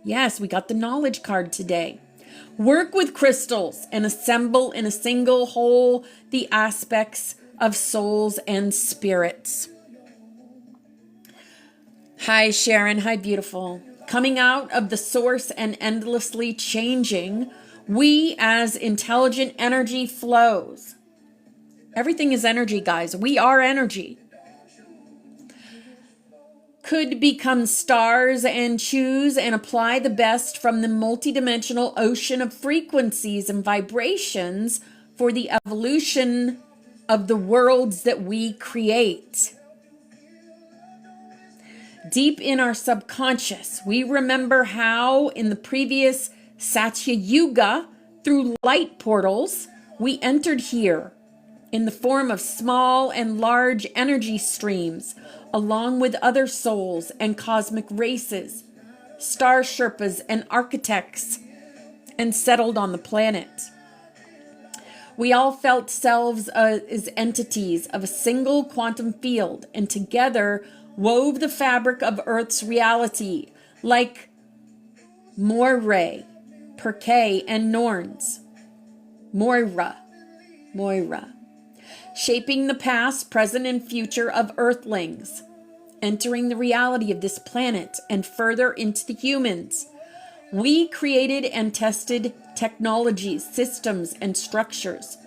Yes, we got the knowledge card today. Work with crystals and assemble in a single whole the aspects of souls and spirits. Hi, Sharon. Hi, beautiful. Coming out of the source and endlessly changing, we as intelligent energy flows. Everything is energy, guys. We are energy. Could become stars and choose and apply the best from the multidimensional ocean of frequencies and vibrations for the evolution of the worlds that we create. Deep in our subconscious, we remember how in the previous Satya Yuga, through light portals, we entered here in the form of small and large energy streams, along with other souls and cosmic races, star Sherpas and architects, and settled on the planet. We all felt selves as entities of a single quantum field, and together wove the fabric of Earth's reality, like Moire, Perkay, and Norns. Moira, shaping the past, present, and future of Earthlings, entering the reality of this planet and further into the humans. We created and tested technologies, systems, and structures,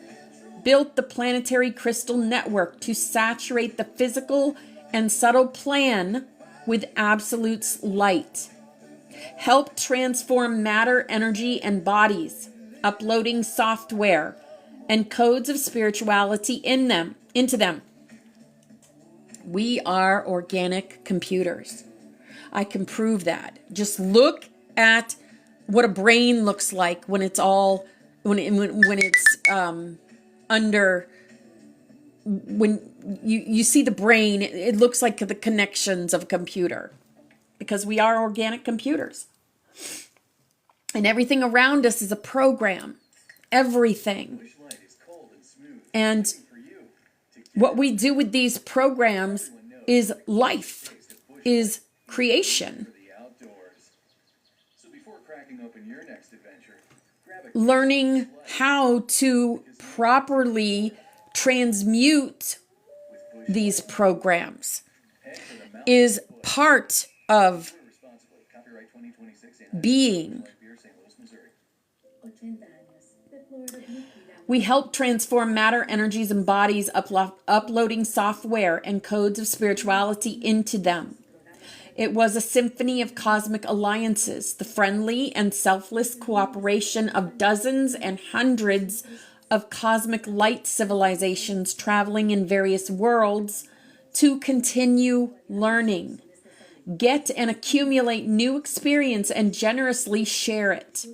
built the planetary crystal network to saturate the physical and subtle plan with absolute light, helped transform matter, energy, and bodies, uploading software and codes of spirituality into them. We are organic computers. I can prove that. Just look at what a brain looks like when it's all when it's under. When you see the brain, it looks like the connections of a computer, because we are organic computers. And everything around us is a program. Everything. And what we do with these programs is life, is creation. Learning how to properly transmute these programs is part of being. We help transform matter, energies, and bodies, uploading software and codes of spirituality into them. It was a symphony of cosmic alliances, the friendly and selfless cooperation of dozens and hundreds of cosmic light civilizations traveling in various worlds to continue learning, get and accumulate new experience, and generously share it.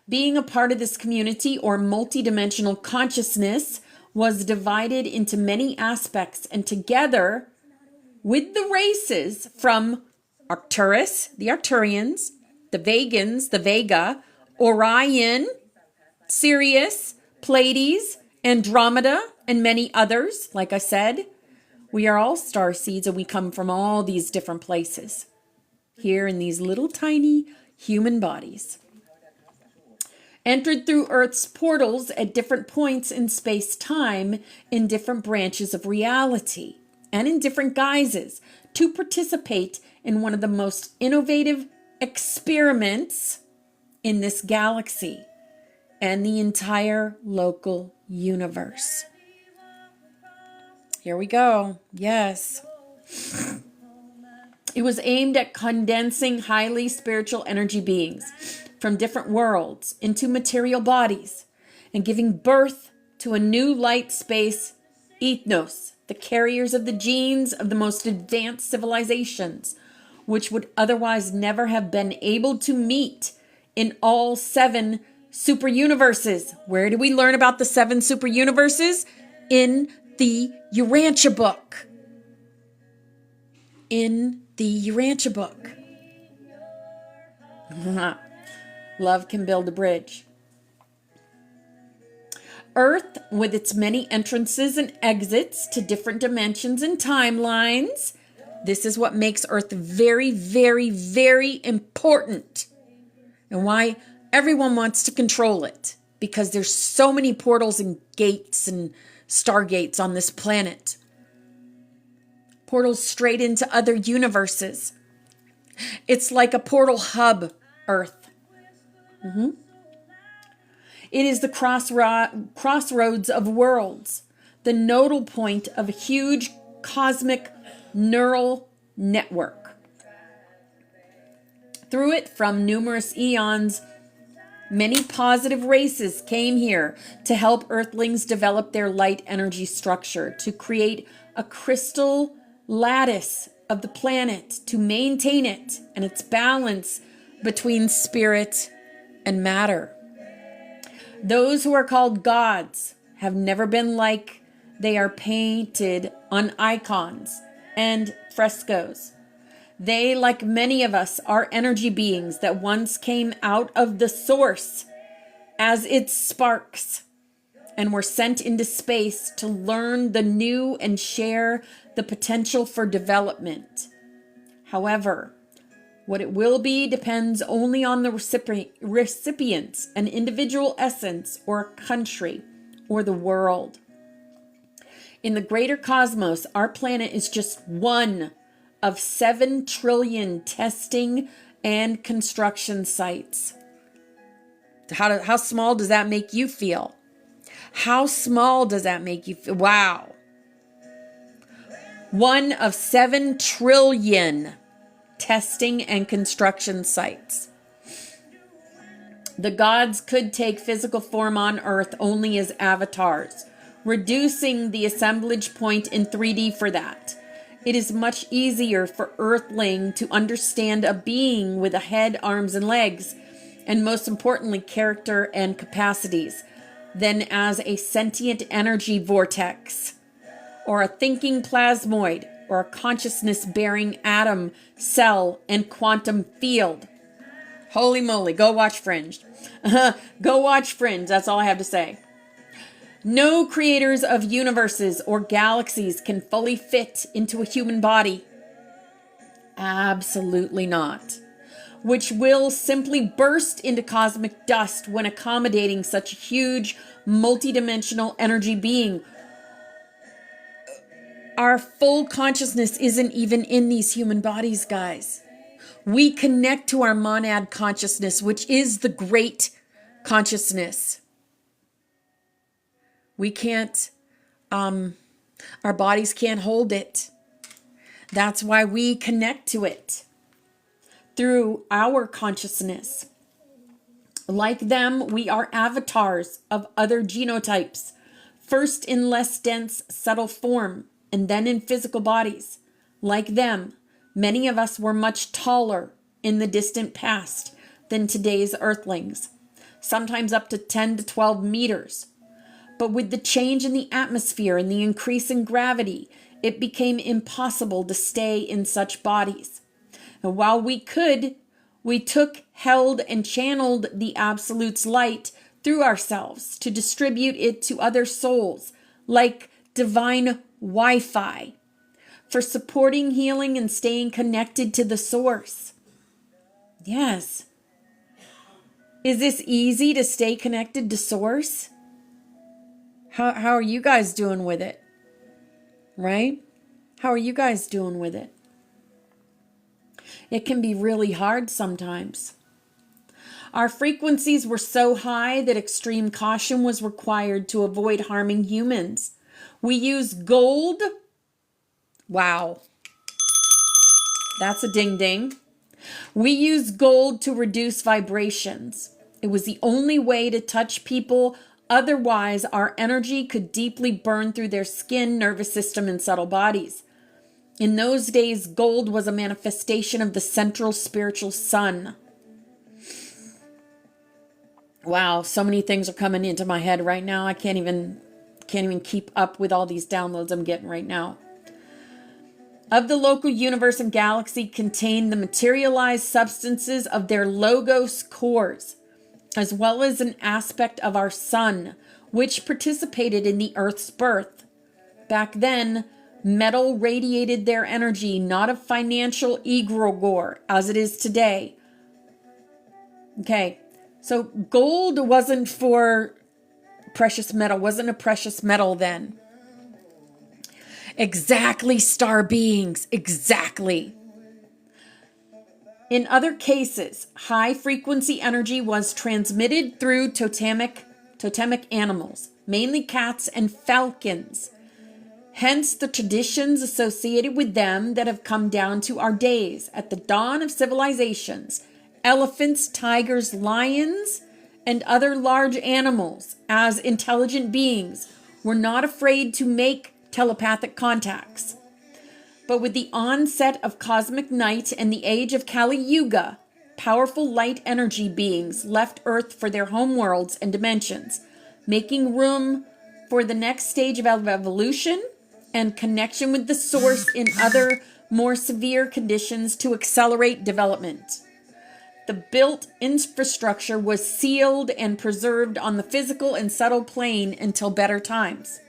Being a part of this community or multidimensional consciousness was divided into many aspects, and together with the races from Arcturus, the Arcturians, the Vegans, the Vega, Orion, Sirius, Pleiades, Andromeda, and many others, like I said, we are all star seeds, and we come from all these different places here in these little tiny human bodies. Entered through Earth's portals at different points in space-time, in different branches of reality, and in different guises, to participate in one of the most innovative experiments in this galaxy and the entire local universe. Here we go. Yes. It was aimed at condensing highly spiritual energy beings from different worlds into material bodies and giving birth to a new light space ethnos, the carriers of the genes of the most advanced civilizations, which would otherwise never have been able to meet in all 7 super universes. Where do we learn about the 7 super universes? In the Urantia book. in the Urantia book. Love can build a bridge. Earth, with its many entrances and exits to different dimensions and timelines, this is what makes Earth very, very, very important, and why everyone wants to control it, because there's so many portals and gates and stargates on this planet. Portals straight into other universes. It's like a portal hub, Earth. It is the crossroads of worlds, the nodal point of a huge cosmic neural network. Through it, from numerous eons, many positive races came here to help Earthlings develop their light energy structure, to create a crystal lattice of the planet, to maintain it and its balance between spirit and matter. Those who are called gods have never been like they are painted on icons and frescoes. They, like many of us, are energy beings that once came out of the source as its sparks and were sent into space to learn the new and share the potential for development. However, what it will be depends only on the recipients, an individual essence, or a country, or the world. In the greater cosmos, our planet is just one of 7 trillion testing and construction sites. How small does that make you feel? How small does that make you feel? Wow. 1 of 7 trillion testing and construction sites. The gods could take physical form on Earth only as avatars, reducing the assemblage point in 3D for that. It is much easier for Earthling to understand a being with a head, arms, and legs, and most importantly, character and capacities, than as a sentient energy vortex, or a thinking plasmoid, or a consciousness-bearing atom, cell, and quantum field. Holy moly, go watch Fringe. Go watch Fringe, that's all I have to say. No creators of universes or galaxies can fully fit into a human body. Absolutely not. Which will simply burst into cosmic dust when accommodating such a huge, multidimensional energy being. Our full consciousness isn't even in these human bodies, guys. We connect to our monad consciousness, which is the great consciousness. We can't, our bodies can't hold it. That's why we connect to it through our consciousness. Like them, we are avatars of other genotypes, first in less dense, subtle form, and then in physical bodies. Like them, many of us were much taller in the distant past than today's Earthlings, sometimes up to 10 to 12 meters. But with the change in the atmosphere and the increase in gravity, it became impossible to stay in such bodies. And while we could, we took, held, and channeled the Absolute's light through ourselves to distribute it to other souls, like divine Wi-Fi, for supporting healing and staying connected to the source. Yes. Is this easy to stay connected to source? How are you guys doing with it? Right? How are you guys doing with it? It can be really hard sometimes. Our frequencies were so high that extreme caution was required to avoid harming humans. We use gold. Wow. That's a ding ding. We use gold to reduce vibrations. It was the only way to touch people. Otherwise, our energy could deeply burn through their skin, nervous system, and subtle bodies. In those days, gold was a manifestation of the central spiritual sun. Wow, so many things are coming into my head right now. I can't even keep up with all these downloads I'm getting right now. of the local universe and galaxy contain the materialized substances of their logos cores, as well as an aspect of our sun, which participated in the Earth's birth. Back then, metal radiated their energy, not a financial egregore as it is today. Okay, so gold wasn't for precious metal, wasn't a precious metal then. Exactly, star beings, exactly. In other cases, high frequency energy was transmitted through totemic animals, mainly cats and falcons. Hence the traditions associated with them that have come down to our days. At the dawn of civilizations, elephants, tigers, lions, and other large animals, as intelligent beings, were not afraid to make telepathic contacts. But with the onset of cosmic night and the age of Kali Yuga, powerful light energy beings left Earth for their homeworlds and dimensions, making room for the next stage of evolution and connection with the source in other more severe conditions to accelerate development. The built infrastructure was sealed and preserved on the physical and subtle plane until better times.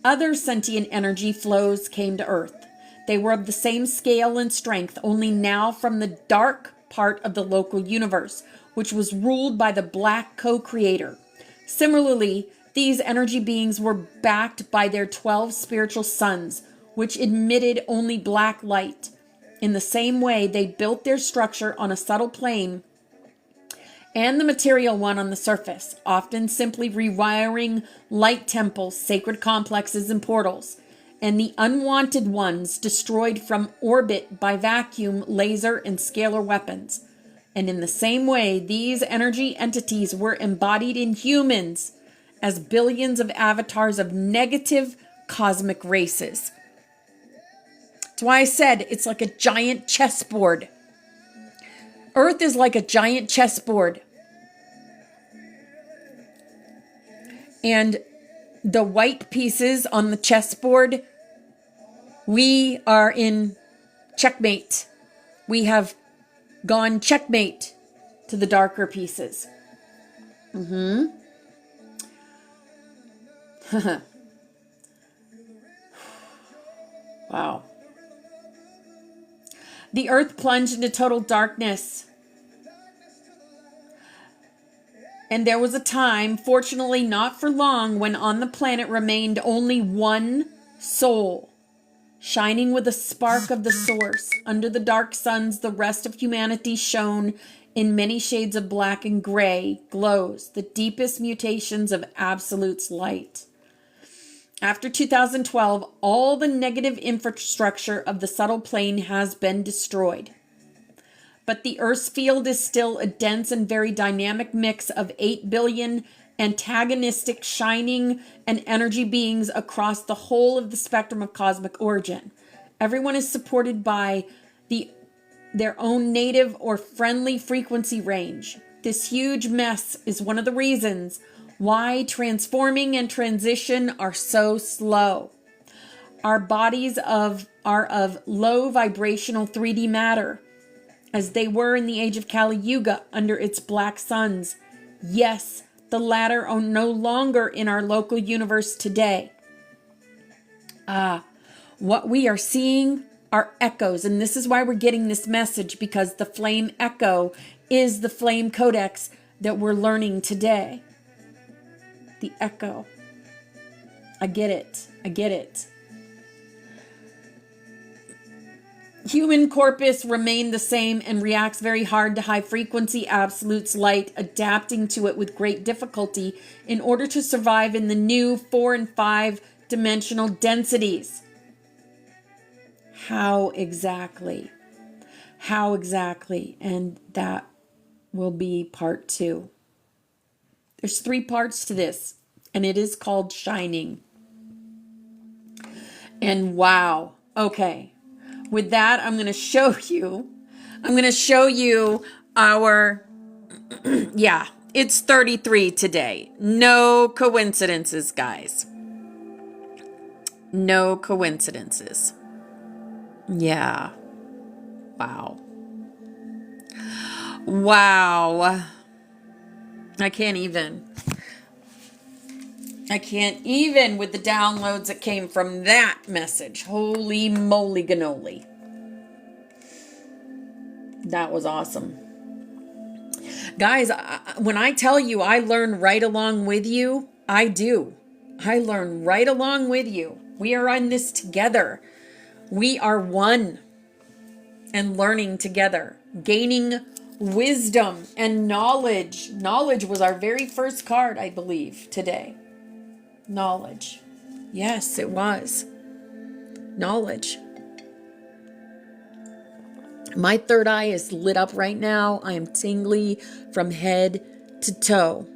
Other sentient energy flows came to Earth. They were of the same scale and strength, only now from the dark part of the local universe, which was ruled by the Black Co-Creator. Similarly, these energy beings were backed by their 12 spiritual suns, which emitted only black light. In the same way, they built their structure on a subtle plane and the material one on the surface, often simply rewiring light temples, sacred complexes, and portals, and the unwanted ones destroyed from orbit by vacuum, laser, and scalar weapons. And in the same way, these energy entities were embodied in humans as billions of avatars of negative cosmic races. That's why I said it's like a giant chessboard. Earth is like a giant chessboard. And the white pieces on the chessboard, we are in checkmate. We have gone checkmate to the darker pieces. Wow. The Earth plunged into total darkness. And there was a time, fortunately not for long, when on the planet remained only one soul, shining with a spark of the source. Under the dark suns, the rest of humanity shone in many shades of black and gray, glows, the deepest mutations of Absolute's light. After 2012, all the negative infrastructure of the subtle plane has been destroyed. But the Earth's field is still a dense and very dynamic mix of 8 billion antagonistic, shining, and energy beings across the whole of the spectrum of cosmic origin. Everyone is supported by their own native or friendly frequency range. This huge mess is one of the reasons why transforming and transition are so slow. Our bodies are of low vibrational 3D matter, as they were in the age of Kali Yuga under its black suns. Yes, the latter are no longer in our local universe today. What we are seeing are echoes, and this is why we're getting this message, because the flame echo is the flame codex that we're learning today. The echo. I get it. I get it. Human corpus remained the same and reacts very hard to high frequency absolute's light, adapting to it with great difficulty in order to survive in the new 4 and 5 dimensional densities. How exactly? How exactly? And that will be part 2. There's 3 parts to this, and it is called Shining. And wow. Okay. With that, I'm going to show you our, yeah, it's 33 today. No coincidences, guys. No coincidences. Yeah. Wow. Wow. I can't even with the downloads that came from that message. Holy moly cannoli. That was awesome. Guys, when I tell you I learn right along with you, I do. I learn right along with you. We are on this together. We are one and learning together, gaining wisdom and knowledge. Knowledge was our very first card, I believe, today. Knowledge. Yes, it was. Knowledge. My third eye is lit up right now. I am tingly from head to toe.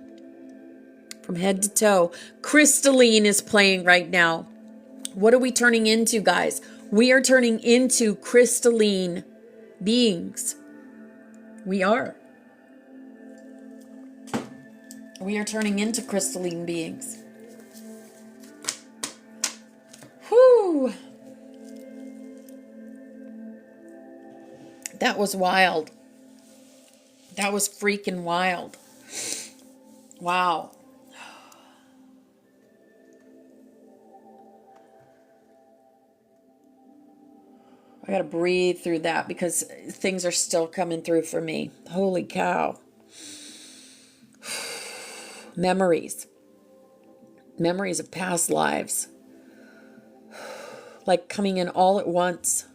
From head to toe. Crystalline is playing right now. What are we turning into, guys? We are turning into crystalline beings. We are. We are turning into crystalline beings. Whew. That was wild. That was freaking wild. Wow. I gotta breathe through that because things are still coming through for me. Holy cow. Memories. Memories of past lives. Like coming in all at once.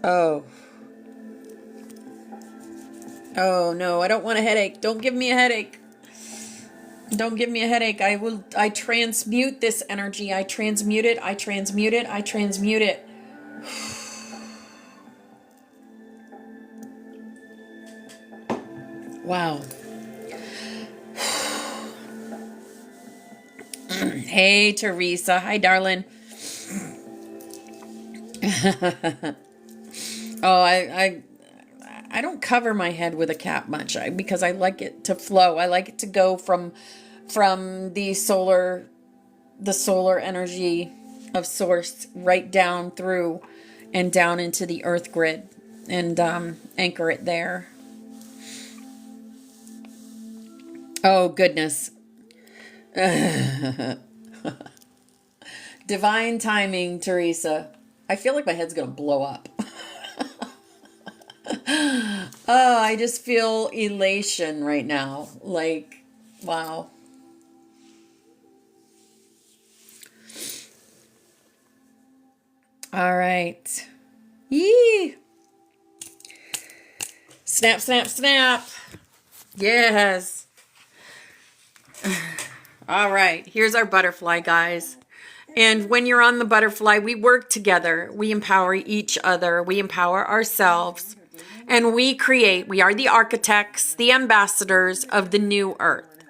Oh. Oh no, I don't want a headache. Don't give me a headache. Don't give me a headache. I transmute this energy. I transmute it. I transmute it. I transmute it. Wow. Hey, Teresa. Hi, darling. Oh, I don't cover my head with a cap much because I like it to flow. I like it to go from the solar energy of source right down through and down into the earth grid and anchor it there. Oh, goodness. Divine timing, Teresa. I feel like my head's going to blow up. Oh, I just feel elation right now. Like, wow. All right. Yee. Snap, snap, snap. Yes. All right. Here's our butterfly, guys. And when you're on the butterfly, we work together. We empower each other. We empower ourselves. And we create. We are the architects, the ambassadors of the new earth.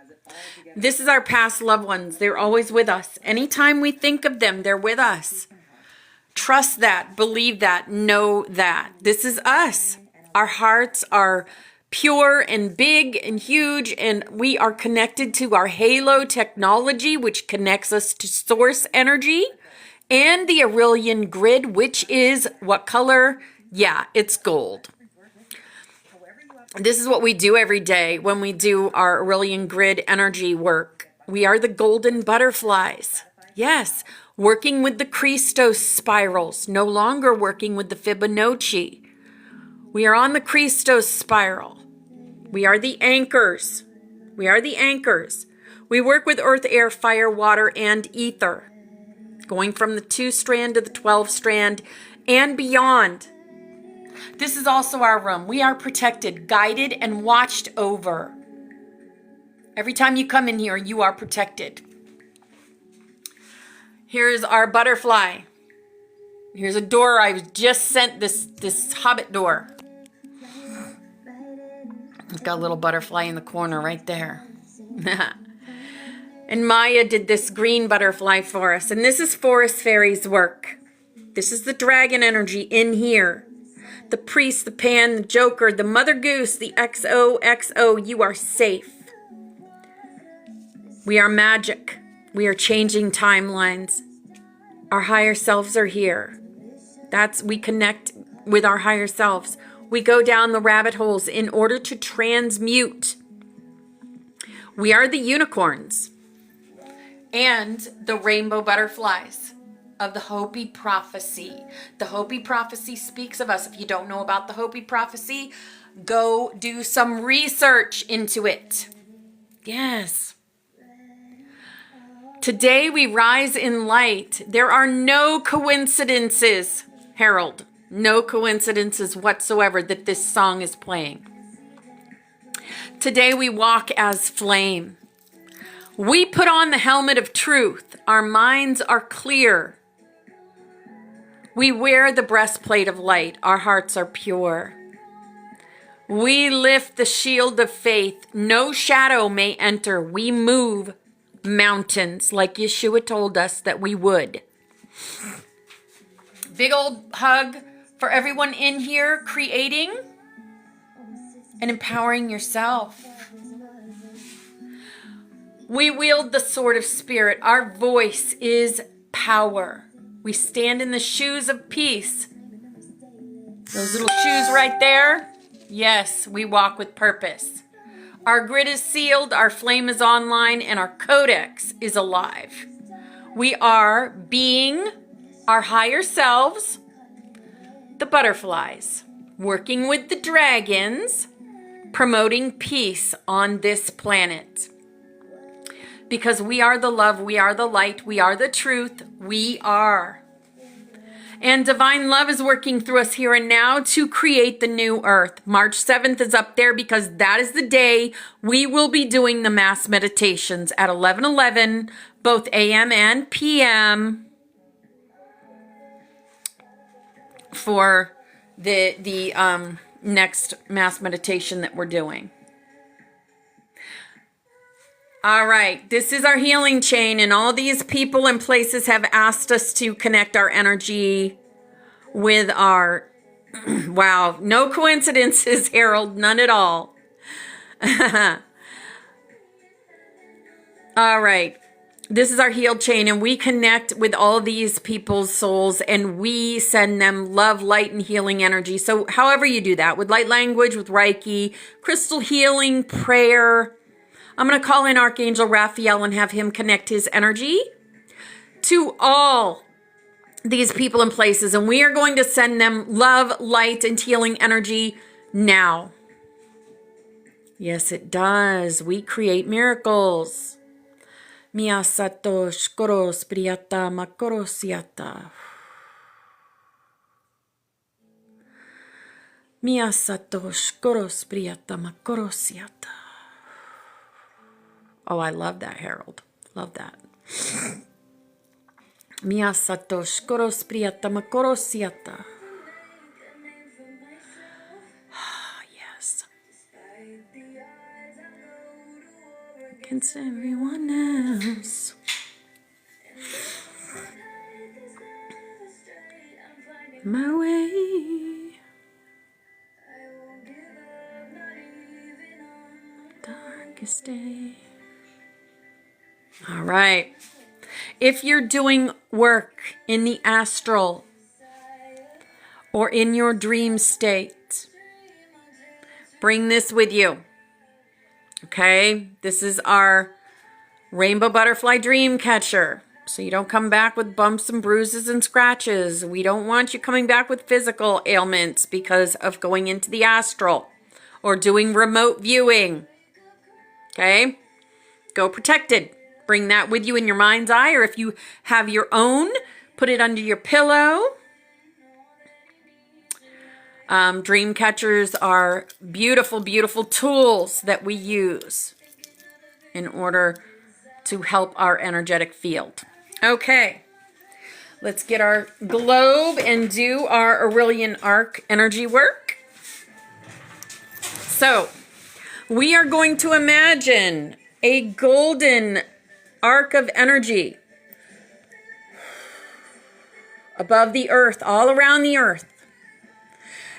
This is our past loved ones. They're always with us. Anytime we think of them, they're with us. Trust that. Believe that. Know that. This is us. Our hearts are pure and big and huge, and we are connected to our halo technology, which connects us to source energy, and the Aurelian grid, which is what color? Yeah, it's gold. This is what we do every day when we do our Aurelian grid energy work. We are the golden butterflies. Yes, working with the Christos spirals, no longer working with the Fibonacci. We are on the Christos spiral. We are the anchors. We are the anchors. We work with earth, air, fire, water, and ether, going from the 2-strand to the 12-strand and beyond. This is also our room. We are protected, guided, and watched over. Every time you come in here, you are protected. Here's our butterfly. Here's a door. I was just sent this hobbit door. It's got a little butterfly in the corner right there. And Maya did this green butterfly for us. And this is Forest Fairy's work. This is the dragon energy in here. The priest, the pan, the joker, the mother goose, the XOXO. You are safe. We are magic. We are changing timelines. Our higher selves are here. We connect with our higher selves. We go down the rabbit holes in order to transmute. We are the unicorns and the rainbow butterflies of the Hopi prophecy. The Hopi prophecy speaks of us. If you don't know about the Hopi prophecy, go do some research into it. Yes. Today we rise in light. There are no coincidences, Harold. No coincidences whatsoever that this song is playing. Today we walk as flame. We put on the helmet of truth. Our minds are clear. We wear the breastplate of light. Our hearts are pure. We lift the shield of faith. No shadow may enter. We move mountains like Yeshua told us that we would. Big old hug for everyone in here creating and empowering yourself. We wield the sword of spirit. Our voice is power. We stand in the shoes of peace. Those little shoes right there. Yes, we walk with purpose. Our grid is sealed, our flame is online, and our codex is alive. We are being our higher selves, the butterflies, working with the dragons, promoting peace on this planet. Because we are the love, we are the light, we are the truth, we are. And divine love is working through us here and now to create the new earth. March 7th is up there because that is the day we will be doing the mass meditations at 11:11, both AM and PM, for the next mass meditation that we're doing. All right, this is our healing chain, and all these people and places have asked us to connect our energy with our, wow, no coincidences, Harold, none at all. All right, this is our healed chain, and we connect with all these people's souls, and we send them love, light, and healing energy. So however you do that, with light language, with Reiki, crystal healing, prayer, I'm going to call in Archangel Raphael and have him connect his energy to all these people and places. And we are going to send them love, light, and healing energy now. Yes, it does. We create miracles. Miyasato shkoros priyata makorosiata. Miyasato shkoros priyata makorosiata. Oh, I love that, Harold. Love that. Miyasato shkoros priyata makorosiata. Yes. Against everyone else. My way. Darkest day. All right. If you're doing work in the astral or in your dream state, bring this with you. Okay? This is our rainbow butterfly dream catcher. So you don't come back with bumps and bruises and scratches. We don't want you coming back with physical ailments because of going into the astral or doing remote viewing. Okay? Go protected. Bring that with you in your mind's eye, or if you have your own, put it under your pillow. Dream catchers are beautiful, beautiful tools that we use in order to help our energetic field. Okay, let's get our globe and do our Aurelian arc energy work. So, we are going to imagine a golden arc of energy above the earth, all around the earth.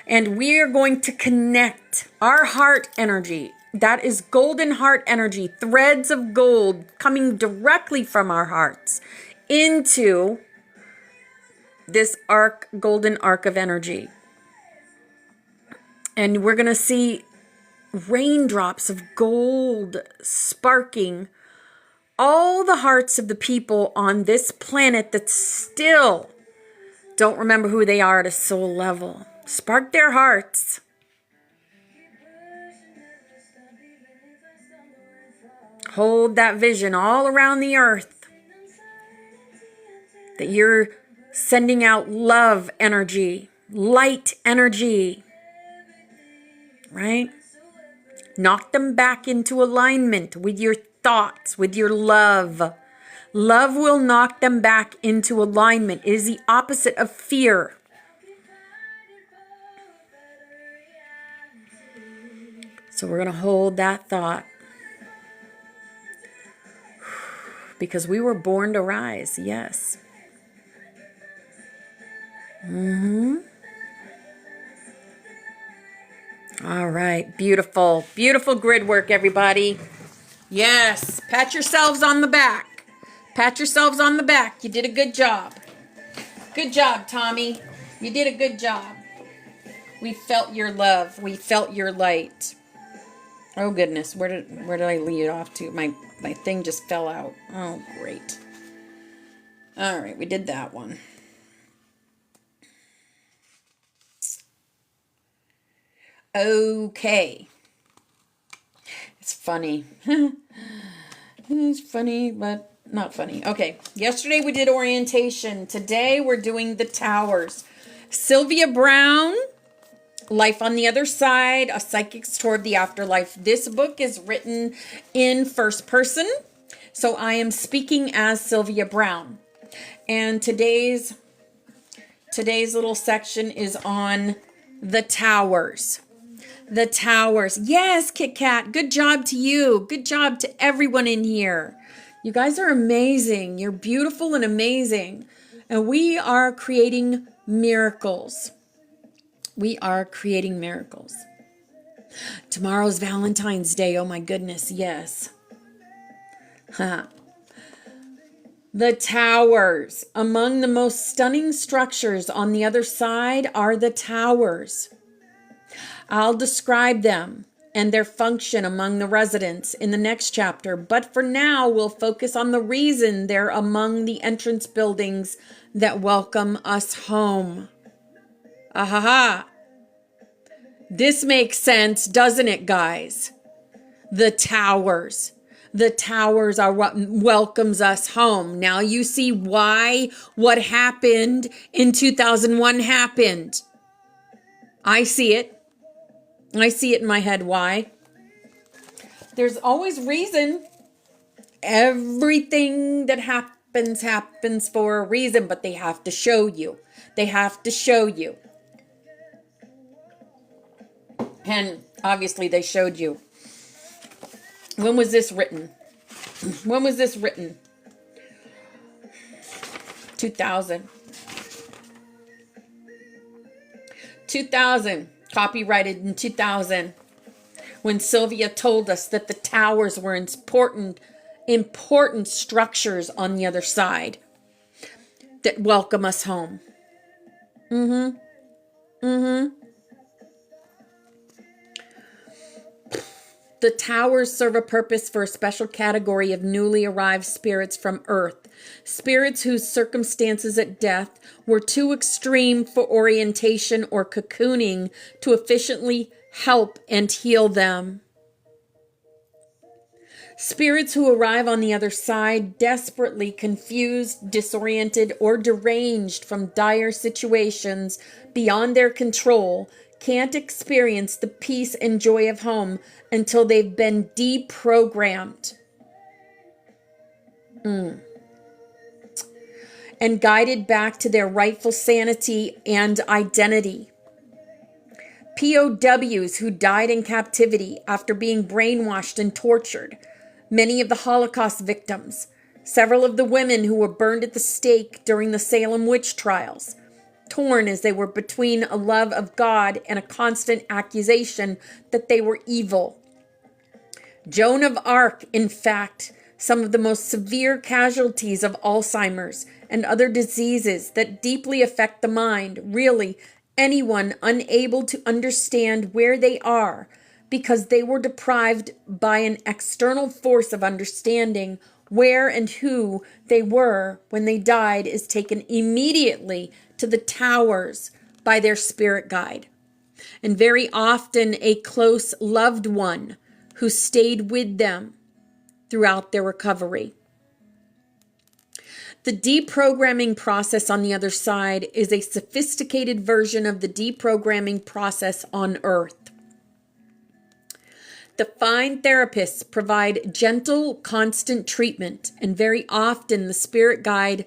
And we are going to connect our heart energy That is golden heart energy, threads of gold coming directly from our hearts into this arc, golden arc of energy. And we're going to see raindrops of gold sparking all the hearts of the people on this planet that still don't remember who they are at a soul level. Spark their hearts. Hold that vision all around the earth that you're sending out love energy, light energy, right? Knock them back into alignment with your thoughts, with your love. Love will knock them back into alignment. It is the opposite of fear. So we're going to hold that thought. Because we were born to rise, yes. All right, beautiful, beautiful grid work, everybody. Yes, pat yourselves on the back. Pat yourselves on the back. You did a good job. Good job, Tommy. You did a good job. We felt your love. We felt your light. Oh goodness, where did I lead it off to? My thing just fell out. Oh great. All right, we did that one. Okay. It's funny. It's funny, but not funny. Okay, yesterday we did orientation. Today we're doing the towers. Sylvia Brown, Life on the Other Side, A Psychic's Tour of the Afterlife. This book is written in first person, so I am speaking as Sylvia Brown. And today's little section is on the towers. The towers. Yes, Kit Kat, good job to you. Good job to everyone in here. You guys are amazing. You're beautiful and amazing. And we are creating miracles. We are creating miracles. Tomorrow's Valentine's Day. Oh my goodness, yes. The towers. Among the most stunning structures on the other side are the towers. I'll describe them and their function among the residents in the next chapter, but for now we'll focus on the reason they're among the entrance buildings that welcome us home. Ahaha. This makes sense, doesn't it, guys? The towers. The towers are what welcomes us home. Now you see why what happened in 2001 happened. I see it. I see it in my head. Why? There's always reason. Everything that happens for a reason, but they have to show you. They have to show you. And obviously they showed you. When was this written? When was this written? 2000. 2000. Copyrighted in 2000. When Sylvia told us that the towers were important structures on the other side that welcome us home. The towers serve a purpose for a special category of newly arrived spirits from Earth. Spirits whose circumstances at death were too extreme for orientation or cocooning to efficiently help and heal them. Spirits who arrive on the other side desperately confused, disoriented, or deranged from dire situations beyond their control can't experience the peace and joy of home until they've been deprogrammed and guided back to their rightful sanity and identity. POWs who died in captivity after being brainwashed and tortured, many of the Holocaust victims, several of the women who were burned at the stake during the Salem witch trials, torn as they were between a love of God and a constant accusation that they were evil. Joan of Arc, in fact, some of the most severe casualties of Alzheimer's and other diseases that deeply affect the mind, really anyone unable to understand where they are because they were deprived by an external force of understanding where and who they were when they died is taken immediately to the towers by their spirit guide. And very often a close loved one who stayed with them throughout their recovery. The deprogramming process on the other side is a sophisticated version of the deprogramming process on Earth. The fine therapists provide gentle, constant treatment, and very often the spirit guide,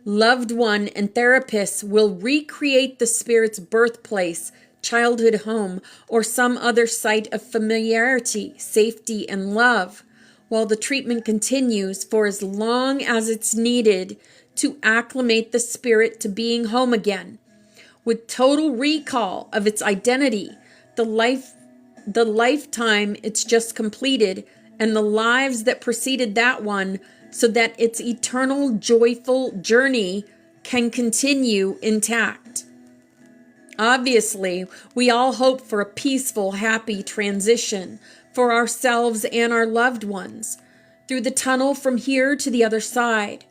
loved one, and therapists will recreate the spirit's birthplace, childhood home, or some other site of familiarity, safety, and love, while the treatment continues for as long as it's needed to acclimate the spirit to being home again, with total recall of its identity, the lifetime it's just completed, and the lives that preceded that one, so that its eternal joyful journey can continue intact. Obviously, we all hope for a peaceful, happy transition for ourselves and our loved ones through the tunnel from here to the other side.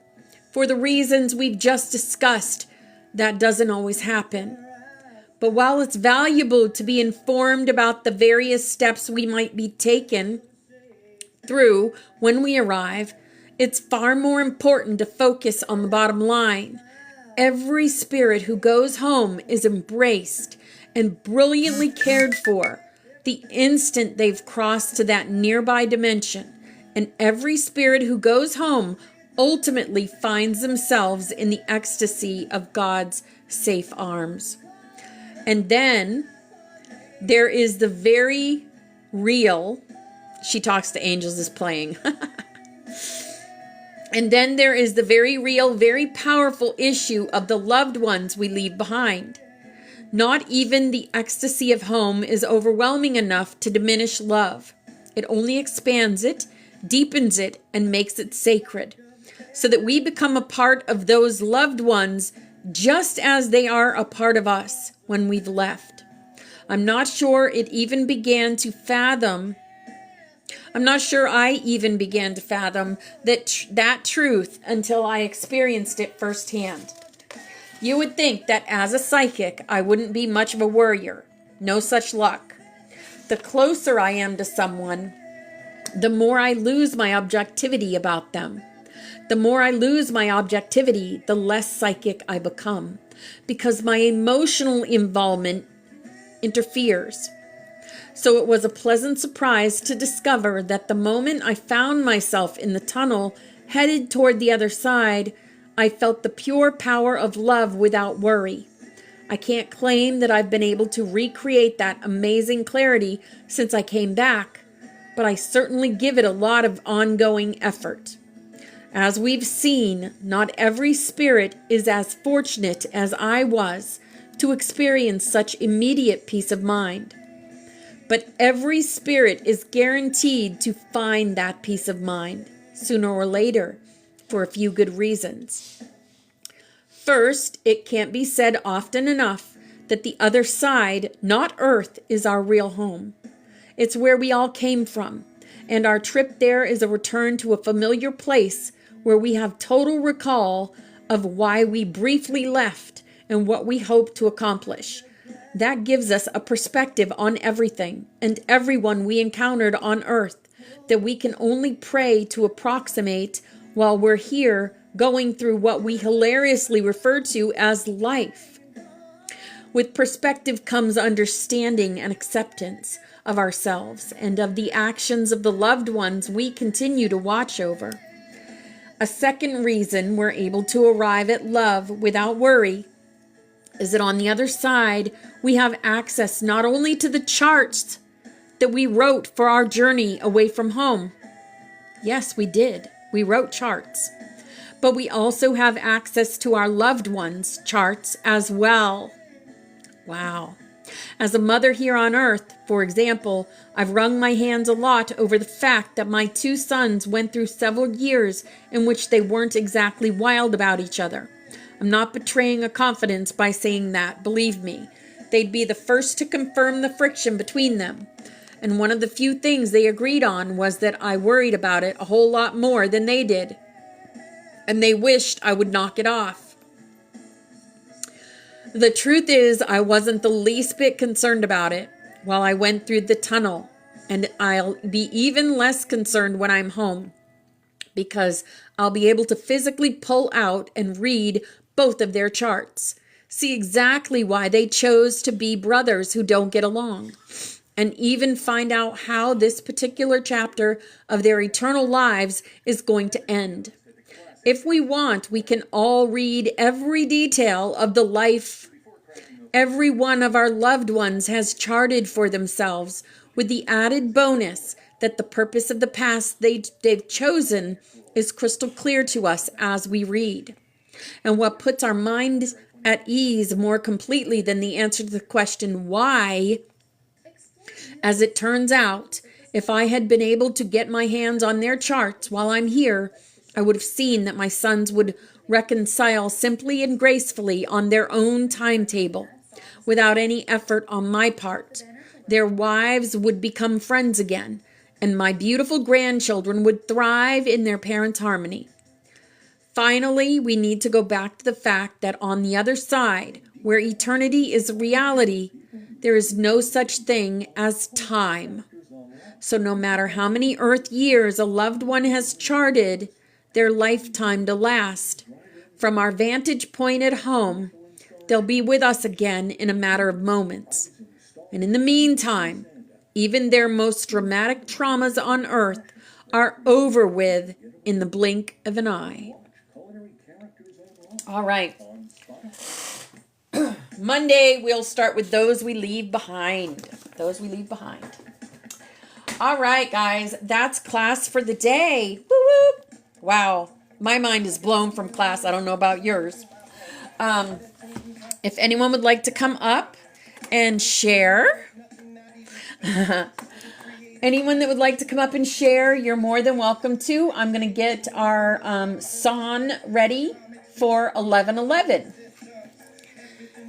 For the reasons we've just discussed, that doesn't always happen. But while it's valuable to be informed about the various steps we might be taken through when we arrive, it's far more important to focus on the bottom line. Every spirit who goes home is embraced and brilliantly cared for the instant they've crossed to that nearby dimension. And every spirit who goes home ultimately finds themselves in the ecstasy of God's safe arms. And then there is the very real, she talks to angels is playing. And then there is the very real, very powerful issue of the loved ones we leave behind. Not even the ecstasy of home is overwhelming enough to diminish love. It only expands it, deepens it, and makes it sacred, so that we become a part of those loved ones just as they are a part of us when we've left. I'm not sure I even began to fathom that truth until I experienced it firsthand. You would think that as a psychic, I wouldn't be much of a worrier. No such luck. The closer I am to someone, the more I lose my objectivity about them. The more I lose my objectivity, the less psychic I become, because my emotional involvement interferes. So it was a pleasant surprise to discover that the moment I found myself in the tunnel headed toward the other side, I felt the pure power of love without worry. I can't claim that I've been able to recreate that amazing clarity since I came back, but I certainly give it a lot of ongoing effort. As we've seen, not every spirit is as fortunate as I was to experience such immediate peace of mind. But every spirit is guaranteed to find that peace of mind, sooner or later, for a few good reasons. First, it can't be said often enough that the other side, not Earth, is our real home. It's where we all came from, and our trip there is a return to a familiar place where we have total recall of why we briefly left and what we hope to accomplish. That gives us a perspective on everything and everyone we encountered on Earth that we can only pray to approximate while we're here going through what we hilariously refer to as life. With perspective comes understanding and acceptance of ourselves and of the actions of the loved ones we continue to watch over. A second reason we're able to arrive at love without worry is that on the other side, we have access not only to the charts that we wrote for our journey away from home. Yes, we did. We wrote charts. But we also have access to our loved ones' charts as well. Wow. As a mother here on earth, for example, I've wrung my hands a lot over the fact that my 2 sons went through several years in which they weren't exactly wild about each other. I'm not betraying a confidence by saying that, believe me. They'd be the first to confirm the friction between them. And one of the few things they agreed on was that I worried about it a whole lot more than they did. And they wished I would knock it off. The truth is, I wasn't the least bit concerned about it while I went through the tunnel. And I'll be even less concerned when I'm home, because I'll be able to physically pull out and read both of their charts. See exactly why they chose to be brothers who don't get along. And even find out how this particular chapter of their eternal lives is going to end. If we want, we can all read every detail of the life every one of our loved ones has charted for themselves, with the added bonus that the purpose of the path they've chosen is crystal clear to us as we read. And what puts our minds at ease more completely than the answer to the question, why? As it turns out, if I had been able to get my hands on their charts while I'm here, I would have seen that my sons would reconcile simply and gracefully on their own timetable, without any effort on my part. Their wives would become friends again, and my beautiful grandchildren would thrive in their parents' harmony. Finally, we need to go back to the fact that on the other side, where eternity is reality, there is no such thing as time. So no matter how many Earth years a loved one has charted their lifetime to last, from our vantage point at home, they'll be with us again in a matter of moments. And in the meantime, even their most dramatic traumas on Earth are over with in the blink of an eye. All right. Monday, we'll start with those we leave behind. Those we leave behind. All right, guys, that's class for the day. Woo woo! Wow, my mind is blown from class. I don't know about yours. If anyone would like to come up and share, anyone that would like to come up and share, you're more than welcome to. I'm going to get our son ready for 11:11.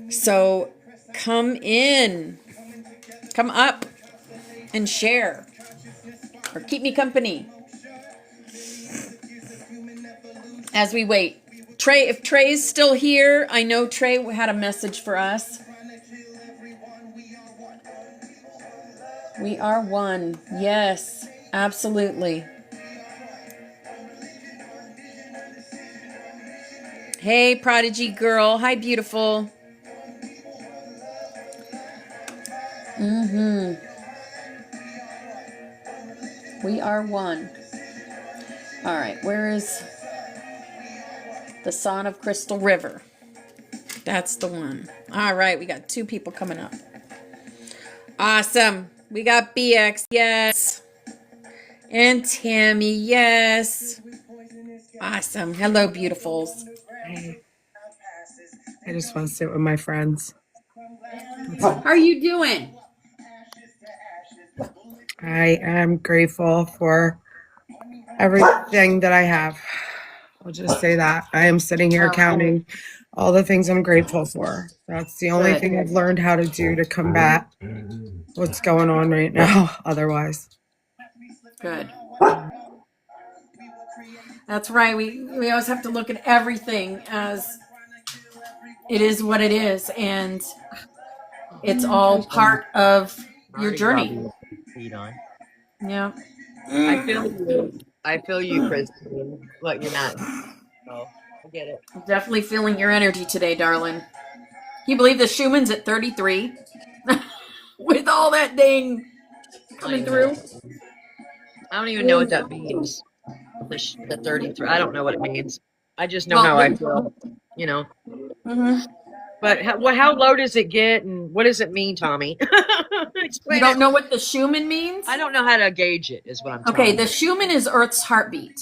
So come in, come up and share, or keep me company as we wait. Trey, if Trey's still here, I know Trey had a message for us. We are one. Yes, absolutely. Hey, Prodigy girl. Hi, beautiful. We are one. All right, where is the Son of Crystal River? That's the one. All right, we got 2 people coming up. Awesome. We got BX, yes. And Tammy, yes. Awesome. Hello, beautifuls. Hey, I just want to sit with my friends. How are you doing? I am grateful for everything that I have. I'll just say that. I am sitting here counting all the things I'm grateful for. That's the only thing I've learned how to do to combat what's going on right now. Otherwise. Good. That's right. We always have to look at everything as it is what it is, and it's all part of your journey. Yeah. I feel you, Christine. What you're not. So I get it. I'm definitely feeling your energy today, darling. Can you believe the Schumann's at 33? With all that dang coming through. I don't even know what that means. The 33. I don't know what it means. I just know how I feel. You know. Mm-hmm. But how low does it get, and what does it mean, Tommy? You don't know what the Schumann means? I don't know how to gauge it, is what I'm talking Okay, the Schumann is Earth's heartbeat.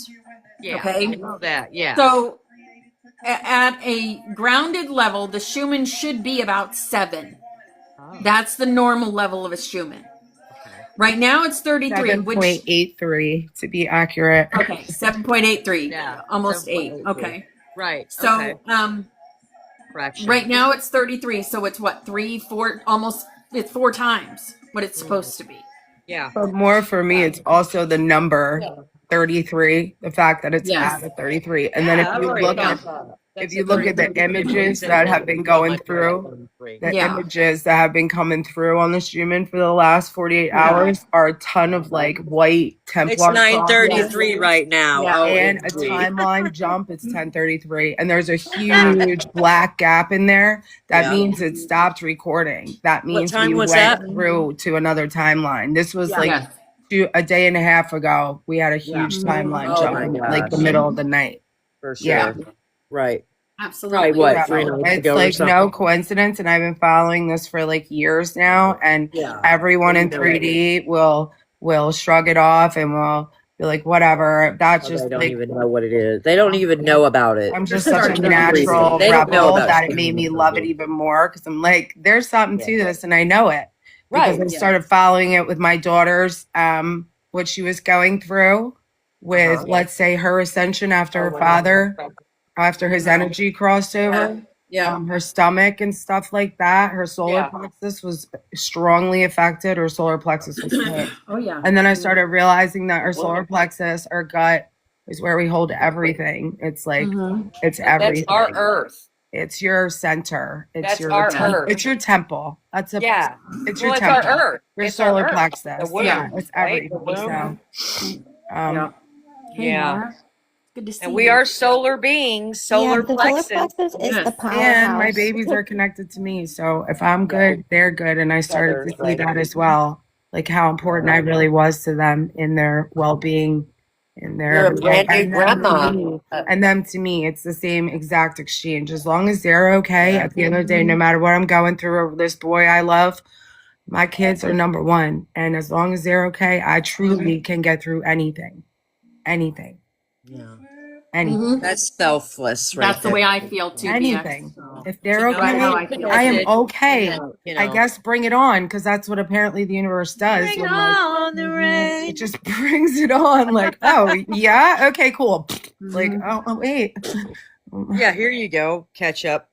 Yeah, okay? I know that, yeah. So at a grounded level, the Schumann should be about 7. That's the normal level of eschewment. Right now it's 33. 7.83 to be accurate. Okay, 7.83. Yeah, Almost 8. 7.83. Okay. Right. So okay. Fraction. right now it's 33. So it's what, 3, 4, almost, it's 4 times what it's supposed to be. Yeah. But more for me, it's also the number 33, the fact that it's at a 33. And then if you look at the images that have been going through, the images that have been coming through on the streaming for the last 48 hours are a ton of like white Templar. It's 9:33 right now. Yeah. And a timeline jump, it's 10:33. And there's a huge black gap in there. That means it stopped recording. That means we went through to another timeline. This was like a day and a half ago. We had a huge timeline jump in like the middle of the night. For sure. Right. Absolutely. Probably what, 3 nights It's ago or like something? no coincidence, and I've been following this for like years now. And everyone in 3D will shrug it off and will be like, whatever. That's just They don't like, even know what it is. They don't even know about it. I'm just such a natural They don't know rebel about that it it. made me love it even more because I'm like, there's something to this, and I know it because Right. I started following it with my daughters, what she was going through with, let's say, her ascension after her father, after his energy crossed over. Her stomach and stuff like that. Her solar plexus was strongly affected. Her solar plexus was hit. And then I started realizing that our solar plexus, our gut, is where we hold everything. It's like it's everything. That's our earth. It's your center. It's That's your our earth. It's your temple. It's your It's temple. our earth. Your It's solar our earth. plexus. The womb, It's right? everything. The So, Yeah. Good to see And we you. are solar beings, solar the plexus. solar plexus is the powerhouse. and my babies are connected to me. So if I'm good, they're good. And I started to see that as well. Like how important I really was to them in their well-being, in their You're a brand new grandma. and them to me. It's the same exact exchange. As long as they're okay at the end of the day, no matter what I'm going through or this boy I love, my kids are number one. And as long as they're okay, I truly can get through anything. Anything. Yeah. Anything. That's selfless, right? That's the way I feel too. Anything. BX. If they're You know okay, how I feel. I am okay. You know. I guess bring it on, because that's what apparently the universe does. Bring I'm like, on the rain. it just brings it on. Like, oh yeah, okay, cool. Like, oh wait. Yeah, here you go. Catch up.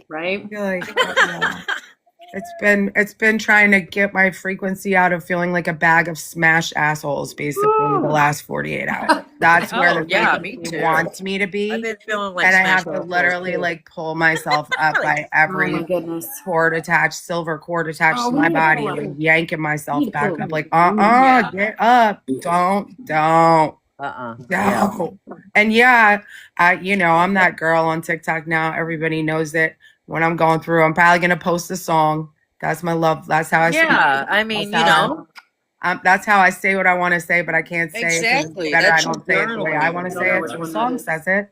Right? I feel like it's been trying to get my frequency out of feeling like a bag of smashed assholes basically the last 48 hours. That's where the frequency wants me to be. I've been feeling like And I have smashed to assholes, literally too. like pull myself up by every Oh my goodness. cord attached, silver cord attached Oh, to we my need to body, pull up. like yanking myself Need to back pull up, up. like Yeah. get up, don't. No. And I'm that girl on TikTok now. Everybody knows it. When I'm going through, I'm probably gonna post a song. That's my love. That's how I say it. I mean, That's how I say what I want to say, but I can't say Exactly. it. Better I That's don't your say it the way I journaling. want to Don't say know it. which The one song that is. says it.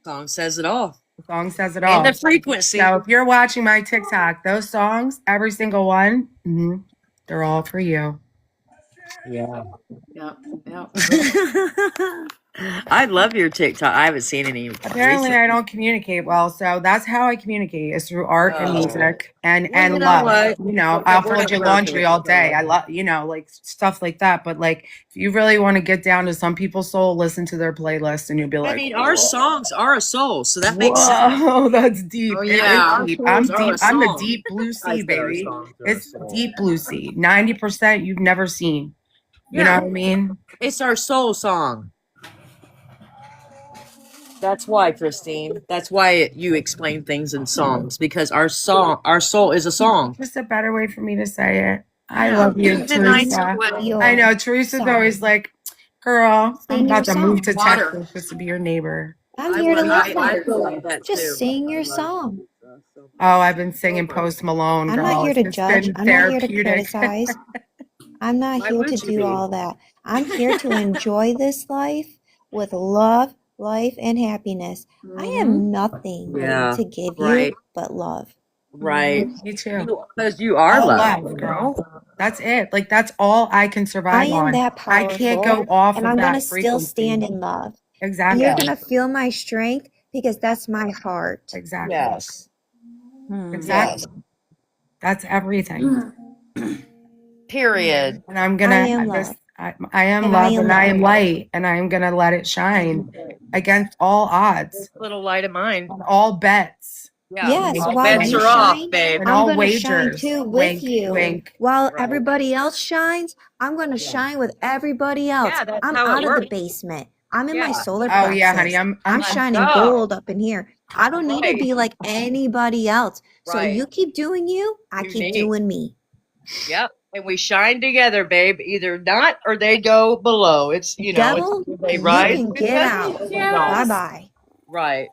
Song says it all. The song says it all. And the frequency. So if you're watching my TikTok, those songs, every single one, they're all for you. Yeah. Yep. I love your TikTok. I haven't seen any. Apparently, I don't communicate well, so that's how I communicate is through art and music and Well, you know love. what? I'll We're fold your not laundry all working day. I love, like stuff like that. But like, if you really want to get down to some people's soul, listen to their playlist, and you'll be like, I mean, our songs are a soul, so that makes sense. whoa, that's deep. Oh, It is yeah. deep. Our I'm songs are deep. a I'm the song. deep blue sea, I said our baby. songs are a It's soul. deep blue sea. 90% you've never seen. You know what I mean? It's our soul song. That's why, Christine. That's why you explain things in songs, because our soul is a song. Just a better way for me to say it. I Yeah. love you, It's a nice Teresa. way. I know Teresa's always like, girl, I'm Sing about your to move to song. Texas just to be your neighbor. I'm here to I listen. feel like that too. Just sing your song. Oh, I've been singing Post Malone, I'm girl. not here to It's judge. been I'm not here to therapeutic. criticize. I'm not Why here would to you do be? all that. I'm here to enjoy this life with love, life, and happiness. I am nothing Yeah, to give right. you but love. Right. Me too. Because you are All love. love, girl. That's it. Like that's all I can I survive am on. that I powerful, can't go off and of I'm going that to still stand frequency. in love. And Exactly. you're going to feel my strength because that's my heart. Exactly. Yes. Exactly. That's everything. Period. And I'm gonna I am love. I am And I love am and I am light. light and I am gonna let it shine against all odds, Little light of mine. on all bets, Yeah. Yes, All while bets you are off, shine, babe. and I'm all going to shine wagers. too with Wink, you. wink. While Right. everybody else shines, I'm going to shine with everybody else. Yeah, that's I'm how it out of the works. basement. I'm in my Yeah. solar Oh plexus. yeah, honey. I'm Let's shining go. gold up in here. I don't need to Right. be like anybody else. So Right. you keep doing you, I Do keep me. doing me. Yep. And we shine together, babe. Either not or they go below. It's, you know, Devil, it's, they you rise can with get us out. or they don't. Bye-bye. Right.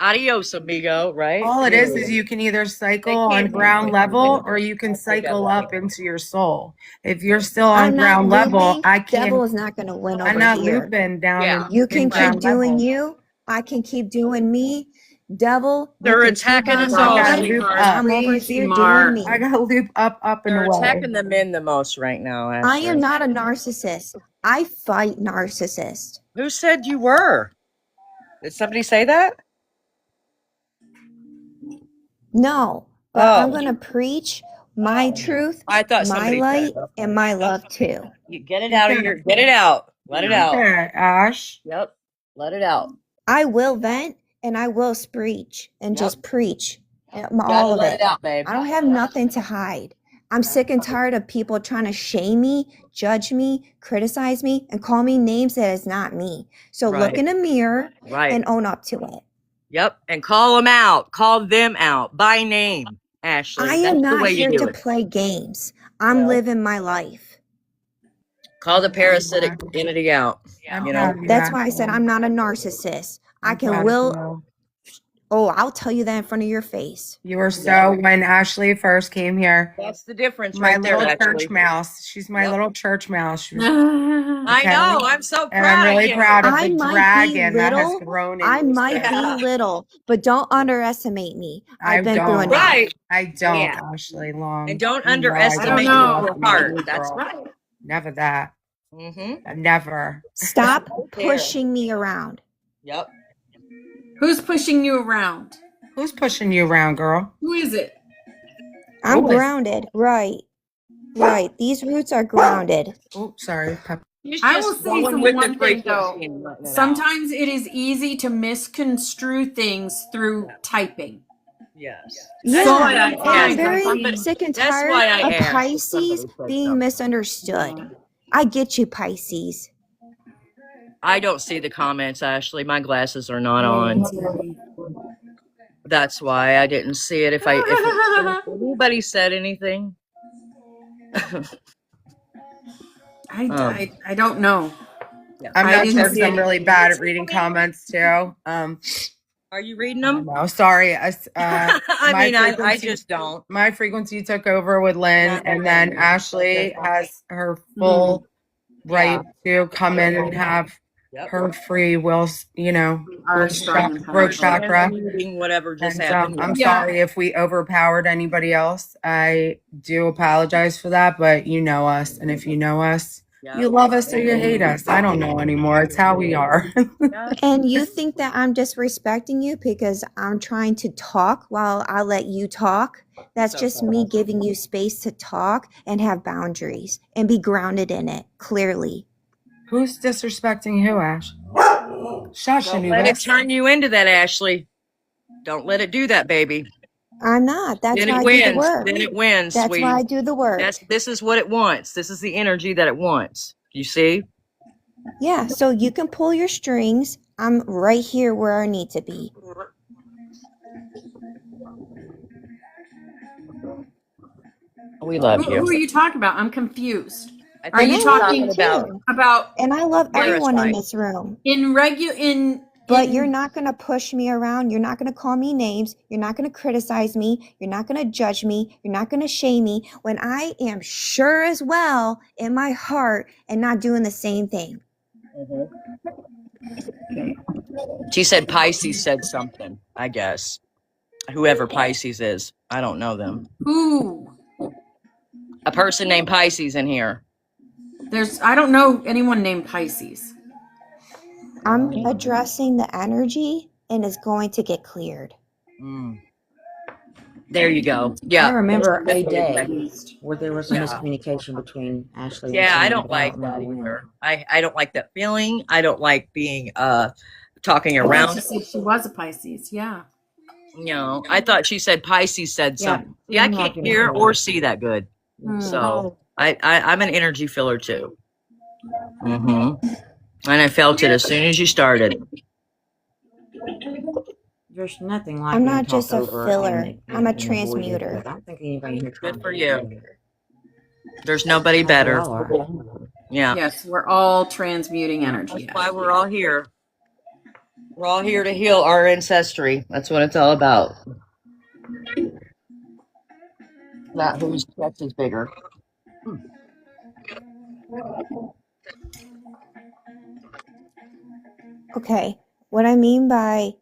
Adios, amigo, right? all it is you can either cycle on ground level or you can cycle up into your soul. If you're still on I'm not ground level, looping. I Devil can't is not going to win I'm over not here. looping down Yeah. You in can keep ground doing level. you. I can keep doing me. Devil, you They're can keep attacking on us all, I gotta going. loop sweetheart. up. I'm over Please, here Mark. doing me. I gotta loop up and They're away. attacking the men the most right now, I Ashley. am not a narcissist. I fight narcissists. Who said you were? Did somebody say that? No, but I'm Oh, going to preach my truth, I thought my somebody light, said. and my love too. You get it out of your, get it out. Let it out. Okay, Ash. Yep. Let it out. I will vent and I will screech and Yep. just preach. Gotta All of let it. it out, babe. I don't have nothing to hide. I'm sick and tired of people trying to shame me, judge me, criticize me, and call me names that is not me. So look Right. in a mirror Right. and own up to it. Yep. And call them out. Call them out by name, Ashley. I That's am the not way you here do to it. play games. I'm Well. living my life. Call the parasitic entity out. I'm You proud know? of you, That's why I said Ashley. I'm not a narcissist. I I'm can proud of will. you. Oh, I'll tell you that in front of your face. You were so when Ashley first came here. That's the difference My right there, little Ashley. church mouse. She's my Yep. little church mouse. She was, I okay? know. I'm so And I'm proud really of you. proud of I the might be dragon that has little. grown in I you. might sis. be little, but don't underestimate me. I I've been through don't. enough. Right. I don't, Yeah. Ashley Long. And don't You know I underestimate don't know. your underestimate heart. you, That's girl. right. Never that. Mm-hmm. Never. Stop There. pushing me around. Yep. Who's pushing you around? Who's pushing you around, girl? Who is it? I'm Who is- grounded. Right. Right. These roots are grounded. Oh, sorry. He's I just will say going some with one the thing frequency though. and letting it out. Sometimes it is easy to misconstrue things through typing. Yes. Yeah. So I And I'm asked. very Somebody- sick and that's why I tired of asked if Pisces somebody said being something. misunderstood. I get you, Pisces. I don't see the comments, Ashley. My glasses are not on. That's why I didn't see it. If anybody said anything, I don't know. I'm I not didn't sure because see I'm it. really bad at reading comments too. are you reading them? No, sorry. I my mean, I frequency- just don't. My frequency took over with Lynn, and then Ashley has her full right to come in and have Yep. her free will, Are strong and throat powerful. chakra. Reading whatever just And happened. I'm Yeah. sorry if we overpowered anybody else. I do apologize for that, but you know us. And if you know us, Yep. you love us or you hate us. I don't know anymore. It's how we are. And you think that I'm disrespecting you because I'm trying to talk while I let you talk? That's So just funny. me giving you space to talk and have boundaries and be grounded in it, clearly. Who's disrespecting who, Ash? Shush, Don't let it Anubis. turn you into that, Ashley. Don't let it do that, baby. I'm not. That's Then why it I do the wins. work. Then it wins, That's sweetie. why I do the work. This is what it wants. This is the energy that it wants. You see? Yeah, so you can pull your strings. I'm right here where I need to be. We love Who you. are you talking about? I'm confused. I Are think you And he's I love talking you about too. about And I love everyone in Parasite. this room. But you're not going to push me around. You're not going to call me names. You're not going to criticize me. You're not going to judge me. You're not going to shame me when I am sure as well in my heart and not doing the same thing. She said Pisces said something, I guess. Whoever Pisces is. I don't know them. who? A person named Pisces in here. I don't know anyone named Pisces. I'm addressing the energy and it's going to get cleared. Mm. There you go. I Yeah. remember a That's day confused. where there was a Yeah. miscommunication between Ashley and Yeah, I Sam, don't but I like don't that remember when. either. I don't like that feeling. I don't like being talking I thought around. she said she was a Pisces. Yeah. I thought she said Pisces said Yeah, something. See, I I'm not can't gonna hear go or there. see that good. Hmm. So I'm an energy filler too. And I felt it as soon as you started. There's nothing like I'm being not just talked a over filler. and I'm a and avoided, transmuter. but I don't think anybody here Good for tries to you. do it. There's nobody Like we better. all are. Yeah. Yes, we're all transmuting energy. That's why we're all here. We're all here to heal our ancestry. That's what it's all about. Not whose chest is bigger. Okay. What I mean by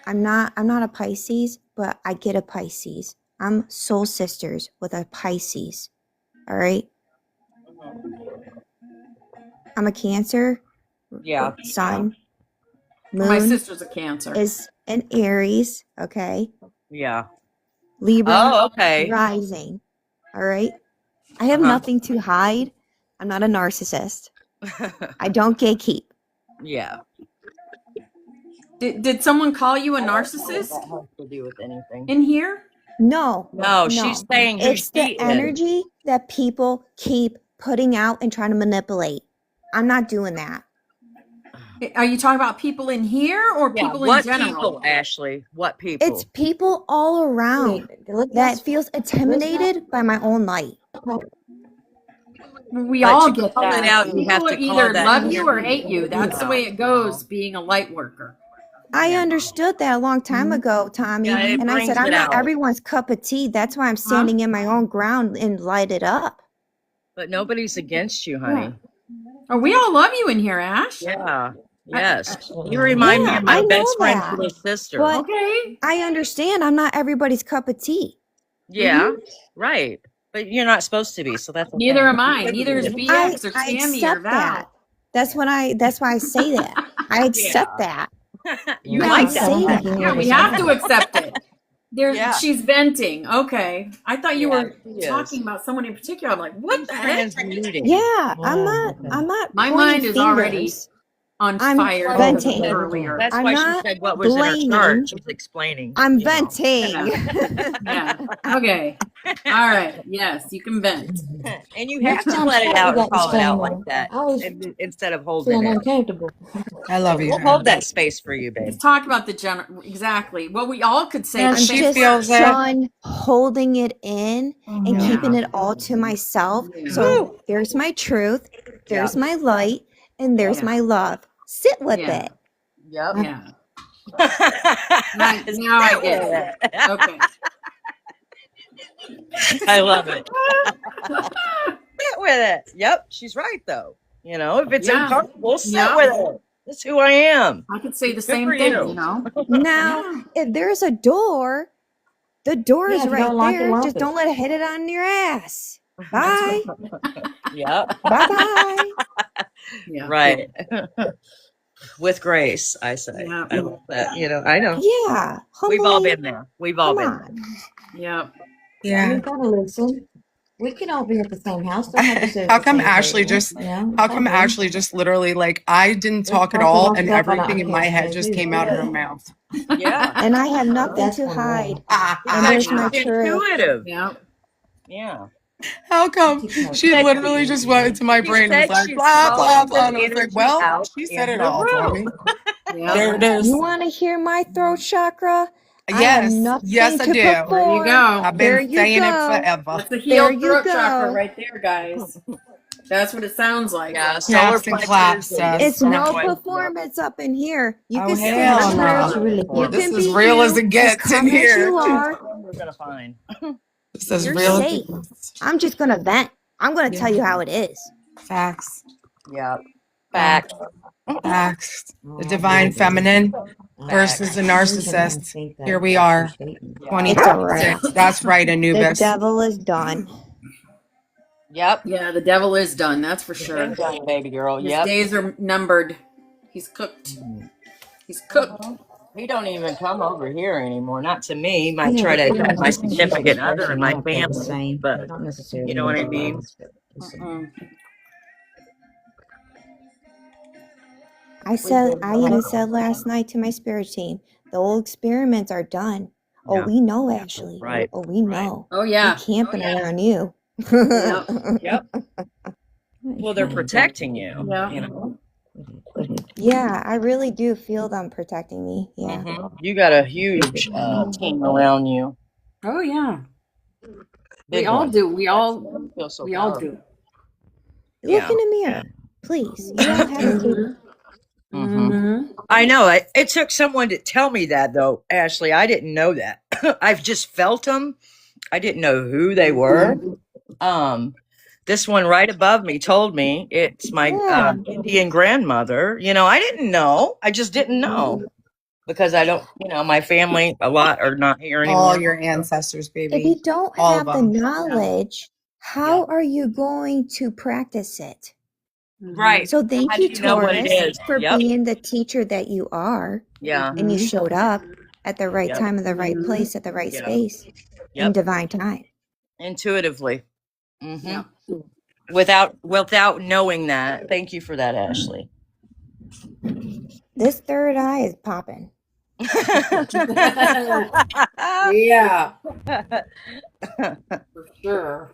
I'm not a Pisces, but I get a Pisces. I'm soul sisters with a Pisces. All right? I'm a Cancer. Yeah. Sun. My Moon sister's a Cancer. is an Aries, okay? Yeah. Libra Oh, okay. rising. All right? I have Uh-huh. nothing to hide. I'm not a narcissist. I don't gatekeep. Yeah. Did someone call you a That narcissist has to do with anything. in here? No. No, she's saying who It's the she is. energy that people keep putting out and trying to manipulate. I'm not doing that. Are you talking about people in here or Yeah, people in what general? people, Ashley? What people? It's people all around that feels intimidated by my own light. We But all to get call it that. out, you have People to call either that love you or energy. hate you. That's the way it goes being a light worker. I understood that a long time ago, Tommy. Yeah, it and I brings said, I'm it not out. everyone's cup of tea. That's why I'm standing in my own ground and light it up. But nobody's against you, honey. Oh, we all love you in here, Ash. Yeah. Yes. You remind me Yeah, of my I know best friend's that. little sister. But Okay. I understand I'm not everybody's cup of tea. Yeah. Right. But you're not supposed to be, so that's okay. Neither am I. Neither is BX or I Tammy or accept Val. that. That's why I say that. I accept that. You I like say that. that. Yeah, we have to accept it. Yeah. She's venting. Okay. I thought you Yeah, were she is. talking about someone in particular. I'm like, what the heck? Transmuting. Yeah, I'm okay. not My pointing mind is already fingers. on I'm fire venting. earlier. That's I'm why she not said what was in her blaming. chart. She's explaining. I'm you know. venting. Yeah. Okay. All right. Yes, you can vent. And you have to let it out and call it out like that I was instead of holding feeling it. uncomfortable. I love you. We'll hold that space for you, babe. Let's talk about the general. Exactly. Well, we all could say And the I'm she same just feels it. done holding it in and Yeah. keeping it all to myself. Yeah. So there's my truth, there's my light, and there's Yeah. my love. Sit with Yeah. it. Yep. Yeah. Now I get it. Okay. I love it. Sit with it. Yep, she's right though. You know, if it's Yeah. uncomfortable, sit Yeah. with it. That's who I am. I could say the Good same for thing, you. you know. Now, Yeah. if there's a door, the door Yeah, is if you right don't like it, there. lock Just it. don't let it hit it on your ass. Bye. Yep. Bye-bye. Yeah. Right. With grace, I say. Yeah. I love that. You know, I know. Yeah. We've all humbly, been there. We've all Come been there. on. Yeah. Yeah. You gotta listen. We can all be at the same house. Don't have to sit at How the come same Ashley table, just you know? how come Okay. Ashley just literally like I didn't talk at That's all what and stuff I everything in my can't head say just too. came out of her mouth. Yeah. And I have nothing That's to one way. hide. Ah, And ah, there's She's my ah. truth. intuitive. Yeah. Yeah. How come she literally just went into my She brain and was said like she's blah blah calling blah, the and I was like, energy well, out she said in it the all for me. room. Yeah. There it is. You want to hear my throat chakra? I Yes, have nothing yes, I to do. There you perform. go. I've There been you saying it go. forever. That's the There healed you throat go. chakra right there, guys. That's what it sounds like. Yeah, solar Snaps and claps, plexus and sis. It's no Yep. performance up in here. You Oh can speak hell truth. no! really You cool. This can is be real as you. it gets in Come as here. you are. We're gonna find. This is You're real as it safe. gets. I'm just gonna vent. I'm gonna tell you how it is. Facts. Yeah. Fact. Facts. Oh, The I divine believe it. feminine I versus the sometimes narcissist. think that Here we that's your are. statement. Yeah. 2026. That's right, The Anubis. devil is done. Yep. Yeah, the devil is done. That's for Been sure. done, baby girl. His Yep. days are numbered. He's cooked. He's cooked. He don't even come over here anymore. Not to me. He might try to attack my significant other and my family, but not necessarily. you know what I mean? I even said last night to my spirit team, the old experiments are done. Oh, Yeah. we know, Ashley. Right. Oh, we know. Oh, yeah. We camping around you. Yep. Well, they're protecting you. Yeah. You know. Yeah, I really do feel them protecting me. Yeah. You got a huge team around you. Oh, yeah. Big We all one. do. We all Feel so we all powerful. do. Look in the mirror, please. You don't have to. I know. It took someone to tell me that, though, Ashley. I didn't know that. I've just felt them. I didn't know who they were. This one right above me told me it's my Indian grandmother. You know, I didn't know. I just didn't know because I don't, my family a lot are not here anymore. All your ancestors, baby. If you don't All have of the them. knowledge, how are you going to practice it? Right. So thank How do you, you know what it Taurus, is? for Yep. being the teacher that you are. Yeah. And you showed up at the right Yep. time, in the right place, at the right Yep. space, in Yep. divine time. Intuitively. Without knowing that. Thank you for that, Ashley. This third eye is popping. Yeah. For sure.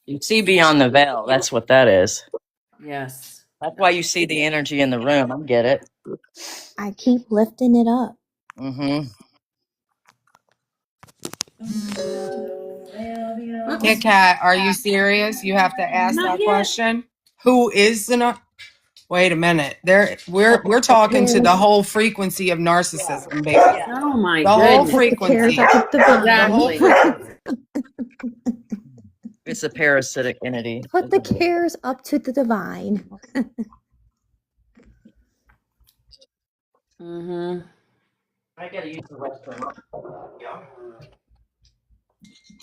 You see beyond the veil. That's what that is. Yes. That's why you see the energy in the room. I get it. I keep lifting it up. Kit Kat, are you serious? You have to ask Not that yet. question. Who is the Wait a minute. We're talking to the whole frequency of narcissism, baby. Oh my The whole goodness. frequency. Exactly. It's a parasitic entity. Put the cares up to the divine. I gotta use the restroom.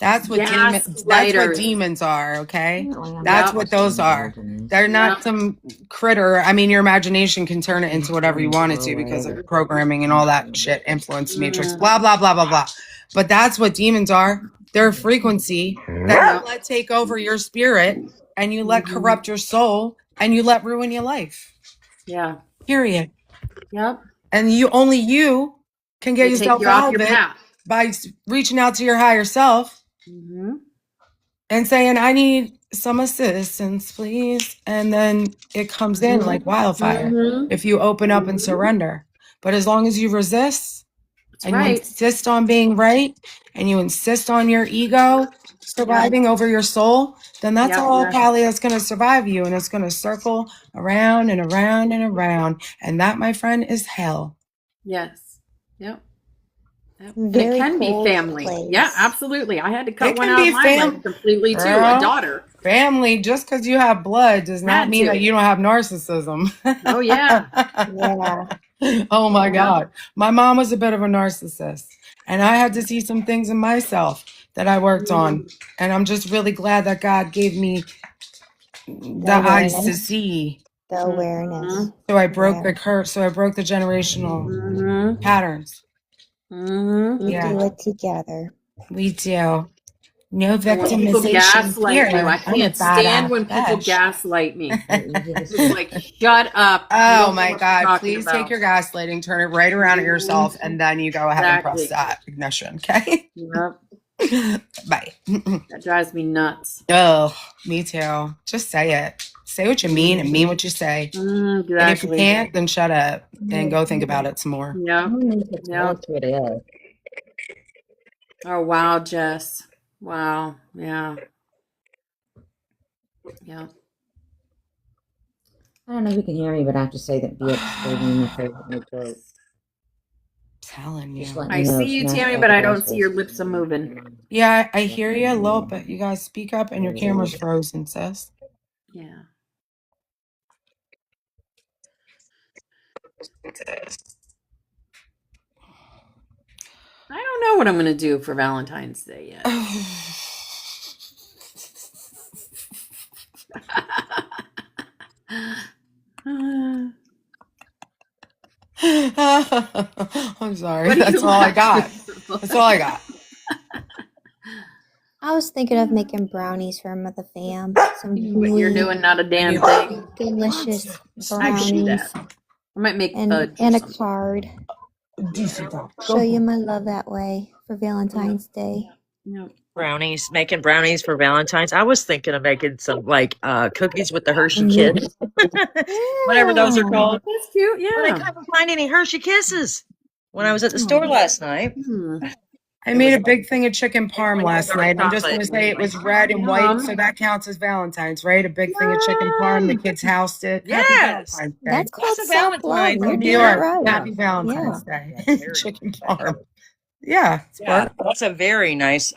That's what demons are, okay? That's what those are. They're not some critter. I mean, your imagination can turn it into whatever you want it to because of programming and all that shit, influence matrix, blah, blah, blah, blah, blah. But that's what demons are. They're a frequency that you let take over your spirit and you let corrupt your soul and you let ruin your life. Yeah. Period. Yep. And you can get yourself out of it by reaching out to your higher self and saying, I need some assistance, please. And then it comes in like wildfire if you open up and surrender. But as long as you resist you insist on being right and you insist on your ego surviving over your soul, then that's all Pally is going to survive you. And it's going to circle around and around and around. And that, my friend, is hell. Yes. Yep. Very and it can be family. place. Yeah, absolutely. I had to cut It one can out be of my life completely too. A daughter. Family, just because you have blood does not mean that you don't have narcissism. Oh yeah. Yeah. Oh my God. My mom was a bit of a narcissist. And I had to see some things in myself that I worked on. And I'm just really glad that God gave me the eyes to see. The awareness. So I broke the curse. So I broke the generational patterns. We do it together. We do. No When people victimization gaslight here. you, I can't stand when people gaslight me. It's like, shut up. Oh my God. Please take your gaslighting, turn it right around at yourself, and then you go ahead and press that ignition. Okay? Yep. Bye. That drives me nuts. Oh, me too. Just say it. Say what you mean and mean what you say. Exactly. And if you can't, then shut up and go think about it some more. Yeah. Oh, wow, Jess. Wow. Yeah. Yeah. I don't know if you can hear me, but I have to say that BX gave me my favorite throat. Telling you. I see you, Tammy, but I don't see your lips are moving. Yeah, I hear you a little bit. You guys speak up and your camera's frozen, sis. Yeah. I don't know what I'm going to do for Valentine's Day yet. I'm sorry. That's all I got. That's all I got. I was thinking of making brownies for the fam. Some But you're really doing not a damn thing. delicious I could do brownies that. I might make and fudge or a something. card. Decent dog. Show you my love that way for Valentine's Day. Yep. Brownies, making brownies for Valentine's. I was thinking of making some like cookies with the Hershey Yeah. Kiss, whatever those are called. That's cute. But I Yeah. couldn't find any Hershey Kisses when I was at the store last night. I made a big thing of chicken parm last night. I'm just going to say it was red and white, Yum. so that counts as Valentine's, right? A big thing of chicken parm. The kids housed it. Happy Yes. Valentine's Day. That's called a self-love. Valentine's You're in New doing it York. right. Happy Valentine's Day. Yeah, very Chicken nice. parm. Yeah. It's Yeah, perfect. that's a very nice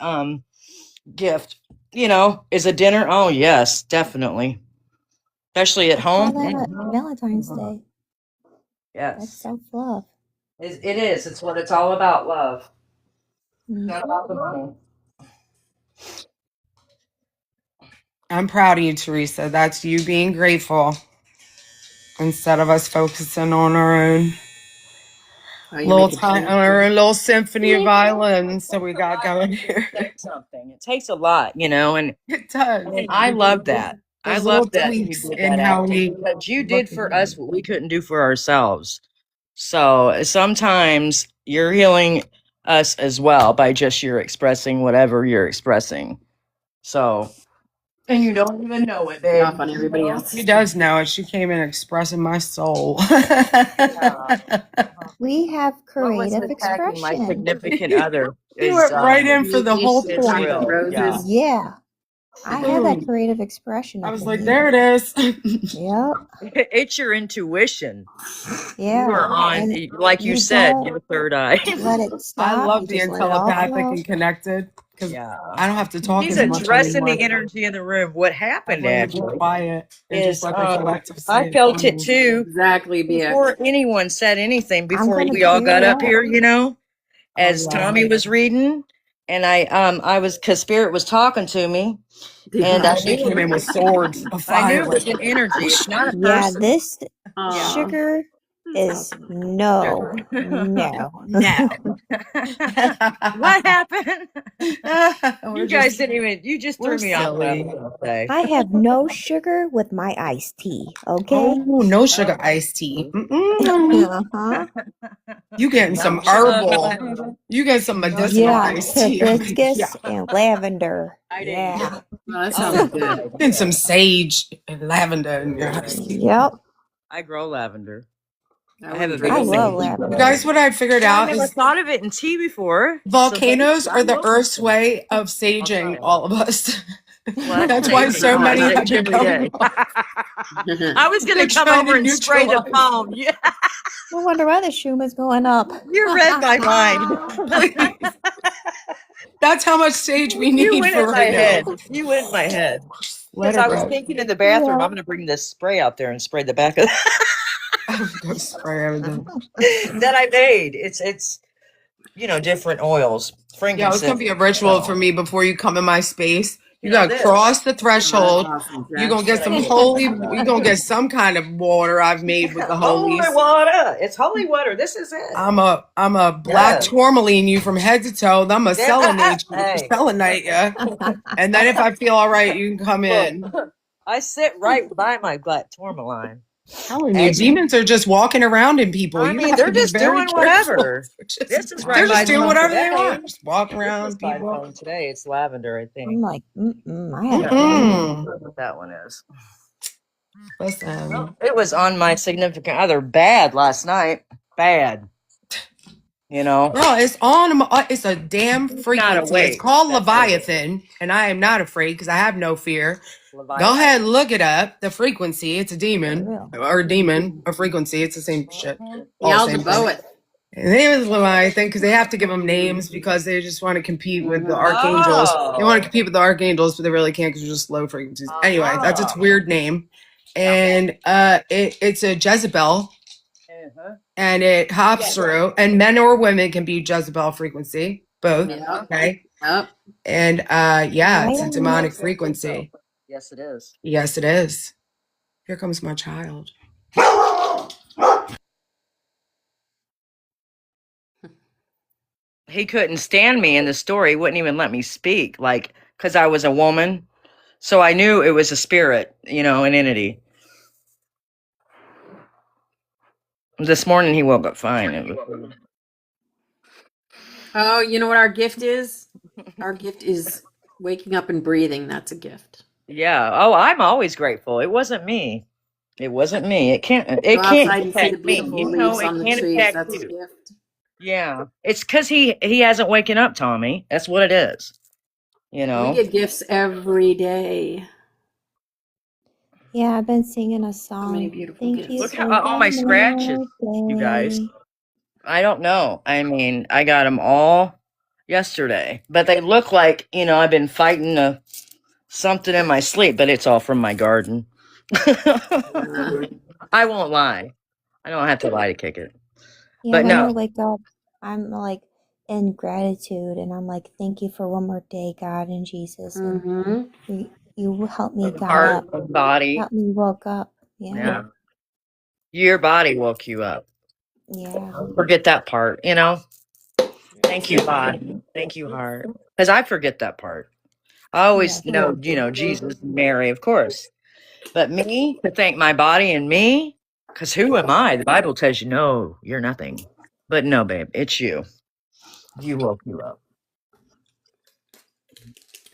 gift. You know, is a dinner? Oh yes, definitely. Especially at Call home. that Valentine's Day. That's Yes. self-love. It is. It's what it's all about, love. Mhm. Not about the money. I'm proud of you, Teresa. That's you being grateful instead of us focusing on our own little time, on our own little symphony of violins that we got going here. Something. It takes a lot, you know, and It does. I love that. I Those love little that you tweaks did in that how acting we because you look did at for them. us what we couldn't do for ourselves. So sometimes you're healing us as well by just your expressing whatever you're expressing. So, and you don't even know it, babe. Off on everybody else. She does know it. She came in expressing my soul. We have What was creative attacking my expression. significant other? You went right in for the whole is point. real. Roses. Yeah. I had that Boom. creative expression. I up was in like, here. there it is. Yep. It's your intuition. Yeah. You are on, And like you you said, don't your third eye. let it stop. I love You being just let it all telepathic flow. and connected because Yeah. I don't have to talk He's as much addressing anymore. the energy in the room. What I've happened learned to be actually quiet and is just let the collective say I felt for it me. too Exactly, Bia. before anyone said anything, before gonna we all clear got it up up. here, you know, as yeah. Tommy was reading. And I was, cause Spirit was talking to me, and I She knew came in with swords of I knew fire. it was an energy. It's not a Yeah, person. this Aw. sugar is no. No. What happened? We're You guys just, didn't even. You just we're threw me off. What I silly. was gonna say. I have no sugar with my iced tea. Okay. Oh, no sugar iced tea. Mm-mm. Uh-huh. You getting some herbal. You get some medicinal Yeah, iced tea. hibiscus and lavender. Yeah. Oh, that sounds good. And some sage and lavender in your iced tea. Yep. I grow lavender. I have a wouldn't big I drink love it. lavender. You guys, what I figured I out never is thought of it in tea before. volcanoes So are the Earth's way of saging all of us. That's why so many have been coming. I was going They're to come trying to over and spray the neutralize. foam. Yeah, No wonder why the Schuman's going up. you read my mind. Please. That's how much sage we You need went for in my right head. now. You went in my head. Let Because it I was rip. thinking in the bathroom, Yeah. I'm going to bring this spray out there and spray the back of Go spray everything. that I made. It's different oils. Yeah, it's gonna be a ritual for me before you come in my space. You You know gotta this. cross the threshold. Awesome, You're gonna get some Jack. holy. You're gonna get some kind of water I've made with the Holy holies. water. It's holy water. This is it. I'm a black Yes. tourmaline you from head to toe. I'm a selenite you, Hey. selenite you. And then if I feel all right, you can come in. I sit right by my black tourmaline. Telling you, demons are just walking around in people. I You mean, have they're to be just very doing careful. whatever. They're This is just, right they're by just doing phone whatever they today. want. Just walking This around is by people. phone today. It's lavender, I I'm think. like, I had Mm-mm. That's what that one is. Listen. It was on my significant other bad last night. Bad. Girl, it's on. It's a damn frequency. awake. It's called That's Leviathan, and I am not afraid because I have no fear. Leviathan. Go ahead, and look it up. The frequency. It's a demon real. or a demon. A frequency. It's the same shit. All Y'all the same the poet. thing. And the name is Leviathan because they have to give them names because they just want to compete with the archangels. They want to compete with the archangels, but they really can't because they're just low frequencies. Anyway, that's its weird name, and it's a Jezebel. And it hops through, and men or women can be Jezebel frequency, both. Yeah. Okay. Yep. And it's a demonic frequency. Yes, it is. Yes, it is. Here comes my child. he couldn't stand me in the story. He wouldn't even let me speak, like, because I was a woman. So I knew it was a spirit, an entity. This morning he woke up fine. It was, Oh, you know what our gift is? Our gift is waking up and breathing. That's a gift. yeah. Oh, I'm always grateful. It wasn't me. It wasn't me. It can't. Go It can't outside and see the affect me. beautiful leaves It on the can't trees. affect That's a you. gift. Yeah. It's because he hasn't waken up, Tommy. That's what it is. We get gifts every day. Yeah, I've been singing a song. many beautiful Thank gifts. you Look for how all my the scratches, you guys. birthday. I don't know. I mean, I got them all yesterday, but they look like I've been fighting something in my sleep, but it's all from my garden. I won't lie. I don't have to lie to kick it. Yeah, But when I no, wake up, I'm like in gratitude, and I'm like, thank you for one more day, God and Jesus, and Mm-hmm. you help me got heart, up, body, help me woke up. Yeah, yeah. Your body woke you up. yeah. Forget that part, Thank you, body. Thank you, heart. Because I forget that part. I always know, Jesus, Mary, of course. But me, to thank my body and me, because who am I? The Bible tells you, no, you're nothing. But no, babe, it's you. You woke you up.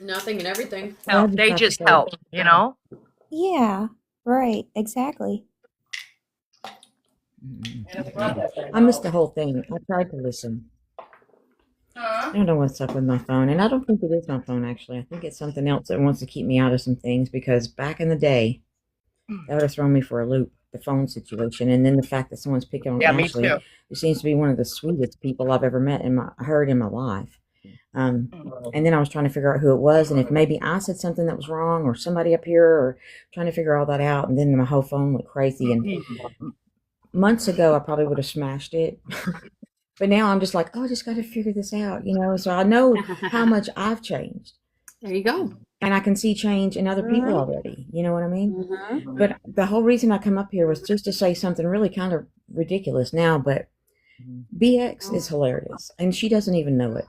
Nothing and everything. Help. They just help, Yeah, right, exactly. I missed the whole thing. I tried to listen. I don't know what's up with my phone, and I don't think it is my phone, actually. I think it's something else that wants to keep me out of some things, because back in the day, that would have thrown me for a loop, the phone situation, and then the fact that someone's picking on Yeah, me Ashley, too. who seems to be one of the sweetest people I've ever met heard in my life. And then I was trying to figure out who it was, and if maybe I said something that was wrong, or somebody up here, or trying to figure all that out, and then my whole phone went crazy. And months ago, I probably would have smashed it. But now I'm just like, oh, I just got to figure this out, So I know how much I've changed. There you go. And I can see change in other people already. You know what I mean? Mm-hmm. But the whole reason I come up here was just to say something really kind of ridiculous now. But BX is hilarious, and she doesn't even know it.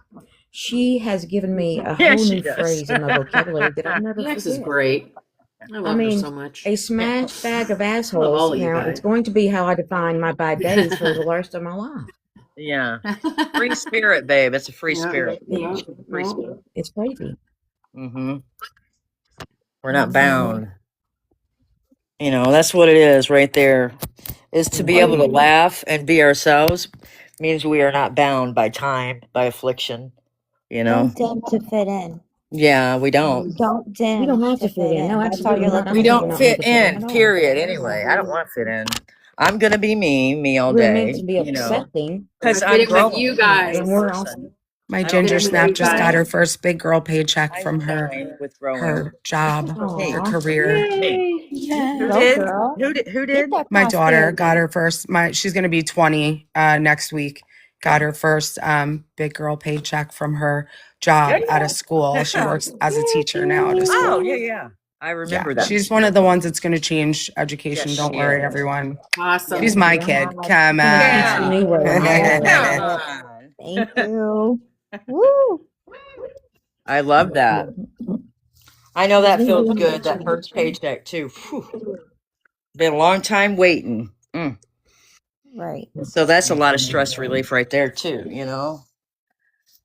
She has given me a whole new phrase in my vocabulary that I'll never Lex is forget. great. I love her so much. A smash bag of Love assholes. all of you Now, guys. it's going to be how I define my bad days for the rest of my life. Yeah. Free spirit, babe. It's a free spirit. Yeah. Free spirit. It's crazy. Mm-hmm. We're not bound. That's what it is right there. Is to be able to laugh and be ourselves means we are not bound by time, by affliction, Don't dim to fit in. Yeah, we don't. Don't dim. We don't have to fit in. No, That's all absolutely you're not. looking We I think for. we're don't not fit meant to fit in in, at all. period. Anyway, I don't want to fit in. I'm going to be me all We're day. meant to be accepting. Because I I'm fit in with growing. you guys. And we're also My I Ginger don't Snap you just got guys. her first big girl paycheck I'm from her fine with growing. her job, her Aw. career. Me. Yeah. Who Go, did? girl. Who did? Who Get did? that My daughter prosperity. got her first. She's going to be 20 next week. Got her first big girl paycheck from her job at a school. She works as a teacher now at a school. Oh, yeah. I remember that. She's one of the ones that's going to change education. Yes, Don't she worry, is. everyone. Awesome. She's my kid. Come Teach the on. new way. Come on. Thank you. Woo. I love that. I know that feels good. That first paycheck too. Whew. Been a long time waiting. Right. So that's a lot of stress relief right there too.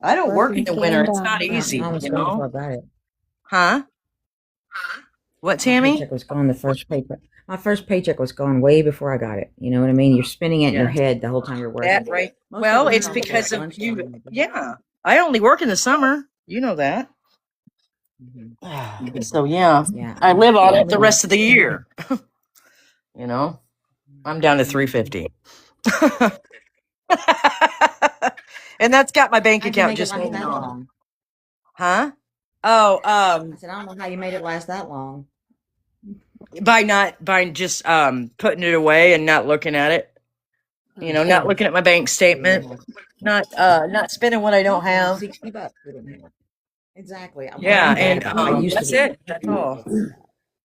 I don't work in the winter. It's not easy. I was gone before I got it. Huh? What, My Tammy? paycheck was gone. The first paycheck. My first paycheck was gone way before I got it. You know what I mean? You're spinning it in your head the whole time you're working. That right. Most Well, of the it's time because at of you. lunchtime. Yeah. I only work in the summer. You know that. So yeah, Yeah. I live on it the rest of the year. I'm down to 350. And that's got my bank How'd you account make it just last moving that on. long? Huh? Oh, I said, I don't know how you made it last that long. by just putting it away and not looking at it. Not looking at my bank statement, not spending what I don't have. $60 we didn't have. Exactly. Yeah, and I used that's to be. it. That's all.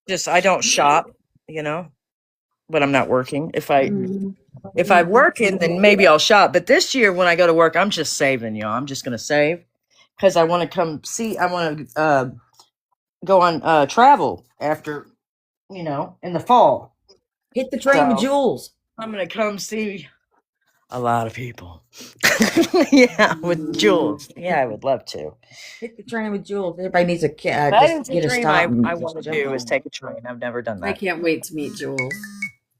Just I don't shop, when I'm not working. If I If I'm working, then maybe I'll shop. But this year, when I go to work, I'm just saving, y'all. I'm just gonna save because I want to come see. I want to go on travel after, in the fall. Hit the train with So Jules. I'm gonna come see a lot of people. Yeah, with Jules. Yeah, I would love to. Hit the train with Jules. Everybody needs a That just is a get a dream stop. And I just want to jump do is on. take a train. I've never done I that. can't wait to meet Jules.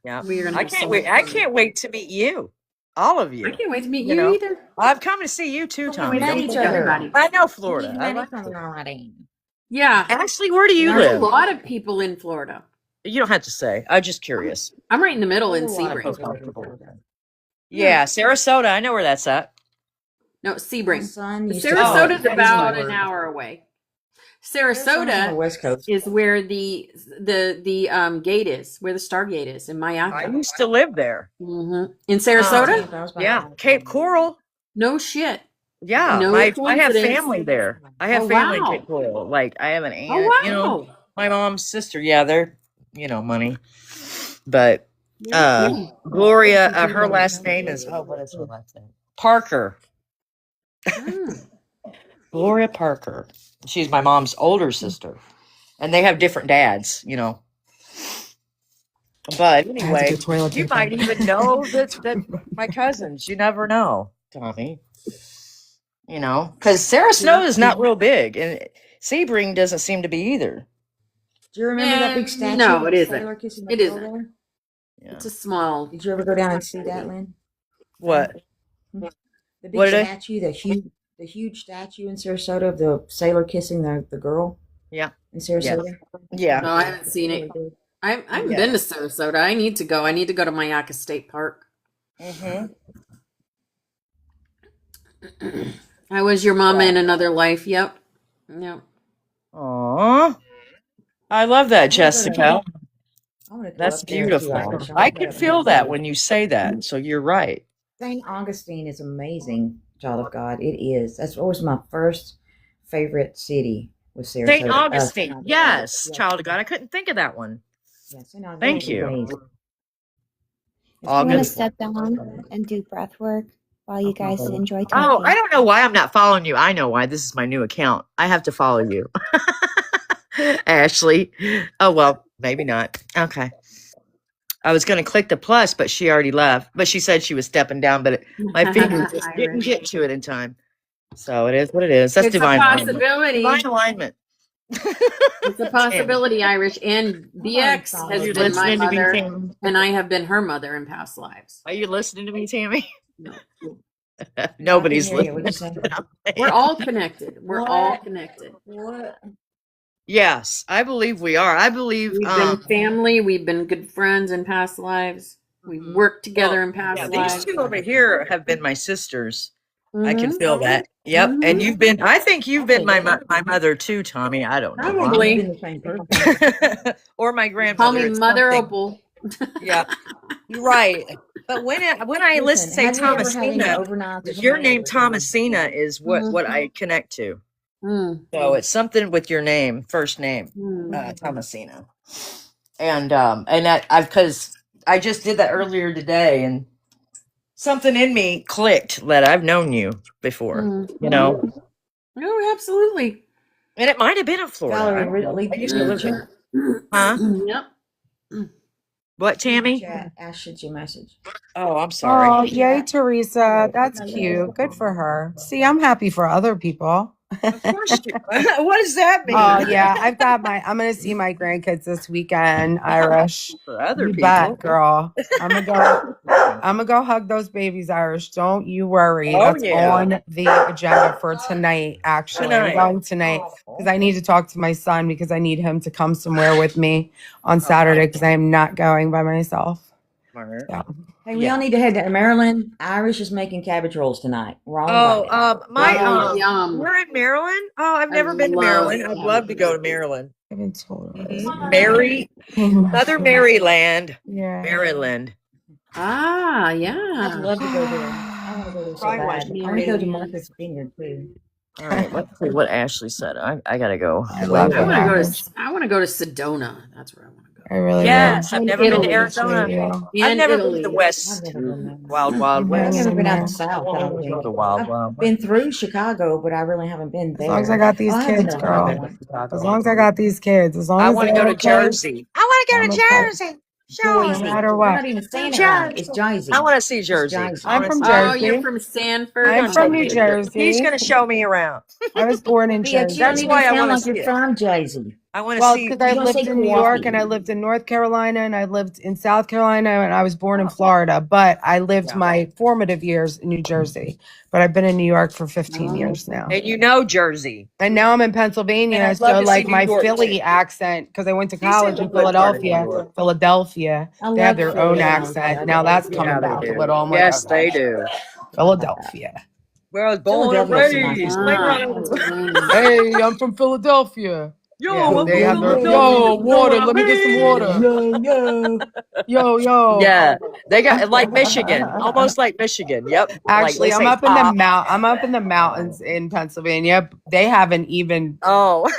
Yeah, We're gonna I have can't so wait. much I fun. can't wait to meet you, all of I you. can't wait to meet You you know, either. I've come to see you too, We Tommy. met Don't each forget. other. Everybody. I know We Florida. I met like each other already. Yeah. Ashley, where do you There's a live? lot of people in Florida. You don't have to say. I'm just curious. I'm right in the middle in There's a lot of Sebring. people in Florida. Yeah, Sarasota. I know where that's at. No, My Sebring. son used to Sarasota's Oh, about Hayward. an hour away. Sarasota's on the Sarasota West Coast. is where the gate is, where the Stargate is in I Mayaka. used to live there. In Sarasota? That was about Yeah, an hour Cape away. Coral. No shit. Yeah, No I have coincidence. family there. I have Oh, family in wow. Cape Coral. Like I have an Oh, aunt. wow. My mom's sister. Yeah, they're money. But Yeah. Gloria, her last name is what is her last name? Parker. Mm. Gloria Parker. She's my mom's older sister, and they have different dads. But I have to anyway, get toilet you paper. might even know that my cousins. You never know, Tommy. Because Sarasota is not real big, and Sebring doesn't seem to be either. Do you remember that big statue? No, of it the isn't. sailor kissing the It girl isn't. there? Yeah. It's a small. Did you ever go down and see that, Lynn? What? The big What did I- statue, the huge statue in Sarasota of the sailor kissing the girl Yeah. in Sarasota. Yeah. No, I haven't seen it. I haven't been to Sarasota. I need to go. I need to go to Mayaka State Park. Mm-hmm. I was your mama in another life. Yep. Aw. I love that, Jessica. I want to go That's up there too, beautiful. Irish. I can feel that when you say that. So you're right. St. Augustine is amazing, child of God. It is. That's always my first favorite city was Sarasota. St. Augustine. St. Yes, Yeah. child of God. I couldn't think of that one. Yeah, St. Augustine Thank is you. amazing. I'm going to August. step down and do breath work while you guys Okay. enjoy Oh, talking. I don't know why I'm not following you. I know why. This is my new account. I have to follow you. Ashley. Oh, well, maybe not. Okay. I was going to click the plus, but she already left. But she said she was stepping down, but my finger just didn't get to it in time. So it is what it is. That's It's a divine alignment. possibility. Divine alignment. It's a possibility, Irish. And BX Are has you been my listening to me, mother, Tammy? and I have been her mother in past lives. Are you listening to me, Tammy? No. Nobody's I can hear you. listening. What'd you say? We're all connected. We're all What? connected. What? Yes, I believe we are. I believe We've been family. We've been good friends in past lives. We've worked together in past these lives. two over here have been my sisters. I can Mhm. feel that. Yep. Mhm. And you've been, I think you've been my mother too, Tommy. I don't know. Probably. You've been the same person. Or my Call grandmother. me It's Mother something. Opal. Yeah. You're right. But when I listen say have you ever had any Thomasina, overnights or your something? name Thomasina is what I connect to. Mm. So it's something with your name, first name, Mm. Thomasina. And that because I just did that earlier today, and something in me clicked that I've known you before, Mm. Oh, absolutely. and it might have been in Florida. Valerie, I used to live there. Yep. Huh? What, Tammy? Chat, Ash sent you a message. Oh, I'm sorry. Oh, yay, Teresa. That's cute. Good for her. See, I'm happy for other people. Of course you. What does that mean? Oh, yeah. I'm going to see my grandkids this weekend, Irish. For other You people. bet, girl. I'm gonna go hug those babies, Irish. Don't you worry. Oh, That's yeah. on the agenda for tonight. Actually, I'm going tonight because I need to talk to my son because I need him to come somewhere with me on Saturday because I am not going by myself. Smart. Yeah. Hey, we all need to head to Maryland. Irish is making cabbage rolls tonight. We're all invited. Yum. We're in Maryland. Oh, I've never been to love Maryland. I'd Maryland. love to go to Maryland. I haven't told her. Mother Maryland. Yeah. Maryland. Ah, I'd yeah. love to go there. I want to go there so Probably bad. watch I want to go to Martha's Vineyard too. All right, let's see what Ashley said. I gotta go. I love I it. want to go to Sedona. That's where I want to go. I really Yes, do. I've In never been to Italy. Arizona. In I've never been to the Italy. West. I've never been there. Wild, Wild I'm I've West. hanging never in been out there. the South. I don't think. The Wild, I've Wild been West. through Chicago, but I really haven't been As long as there. I got these Oh, I have been kids, to I've girl. been Chicago. to Chicago. As long as I got these kids. As long I as want to they're go to okay. Jersey. I want to I'm go to okay. Jersey. No No Jersey. matter We're what. not even saying it right. It's Jersey. Jersey. I want to see It's Jersey. Jersey. I I'm want to from see Oh, Jersey. you're Jersey. from Sanford? I'm Gonna from take New me. He's Jersey. going to show me around. I was born in Bitch, you don't Jersey. even why I sound wanna like see you're it. from Jersey. I want to Well, see. because I You don't lived say in New York coffee. and I lived in North Carolina and I lived in South Carolina and I was born in Florida, but I lived Yeah. my formative years in New Jersey. But I've been in New York for 15 Oh. years now. And you know Jersey. And now I'm in And Pennsylvania, I'd love so to like see my New York, Philly too. accent, because I went to She's in college the in good part of New Philadelphia, I they have love their own Philadelphia. accent. Now that's coming Yeah, they back a do. little. I'm like, Yes, okay, they do. Philadelphia. Where I was born and Philadelphia is a nice raised. Ah, town. Pennsylvania. Hey, I'm from Philadelphia. Yo, Yeah, I'm they from have their Philadelphia. yo You know what water. I Let me get some mean? water. Yo. Yo. Yeah, they got like Michigan, almost like Michigan. Yep. Like they Actually, say, I'm up in the mountains in Pennsylvania. They have an even oh,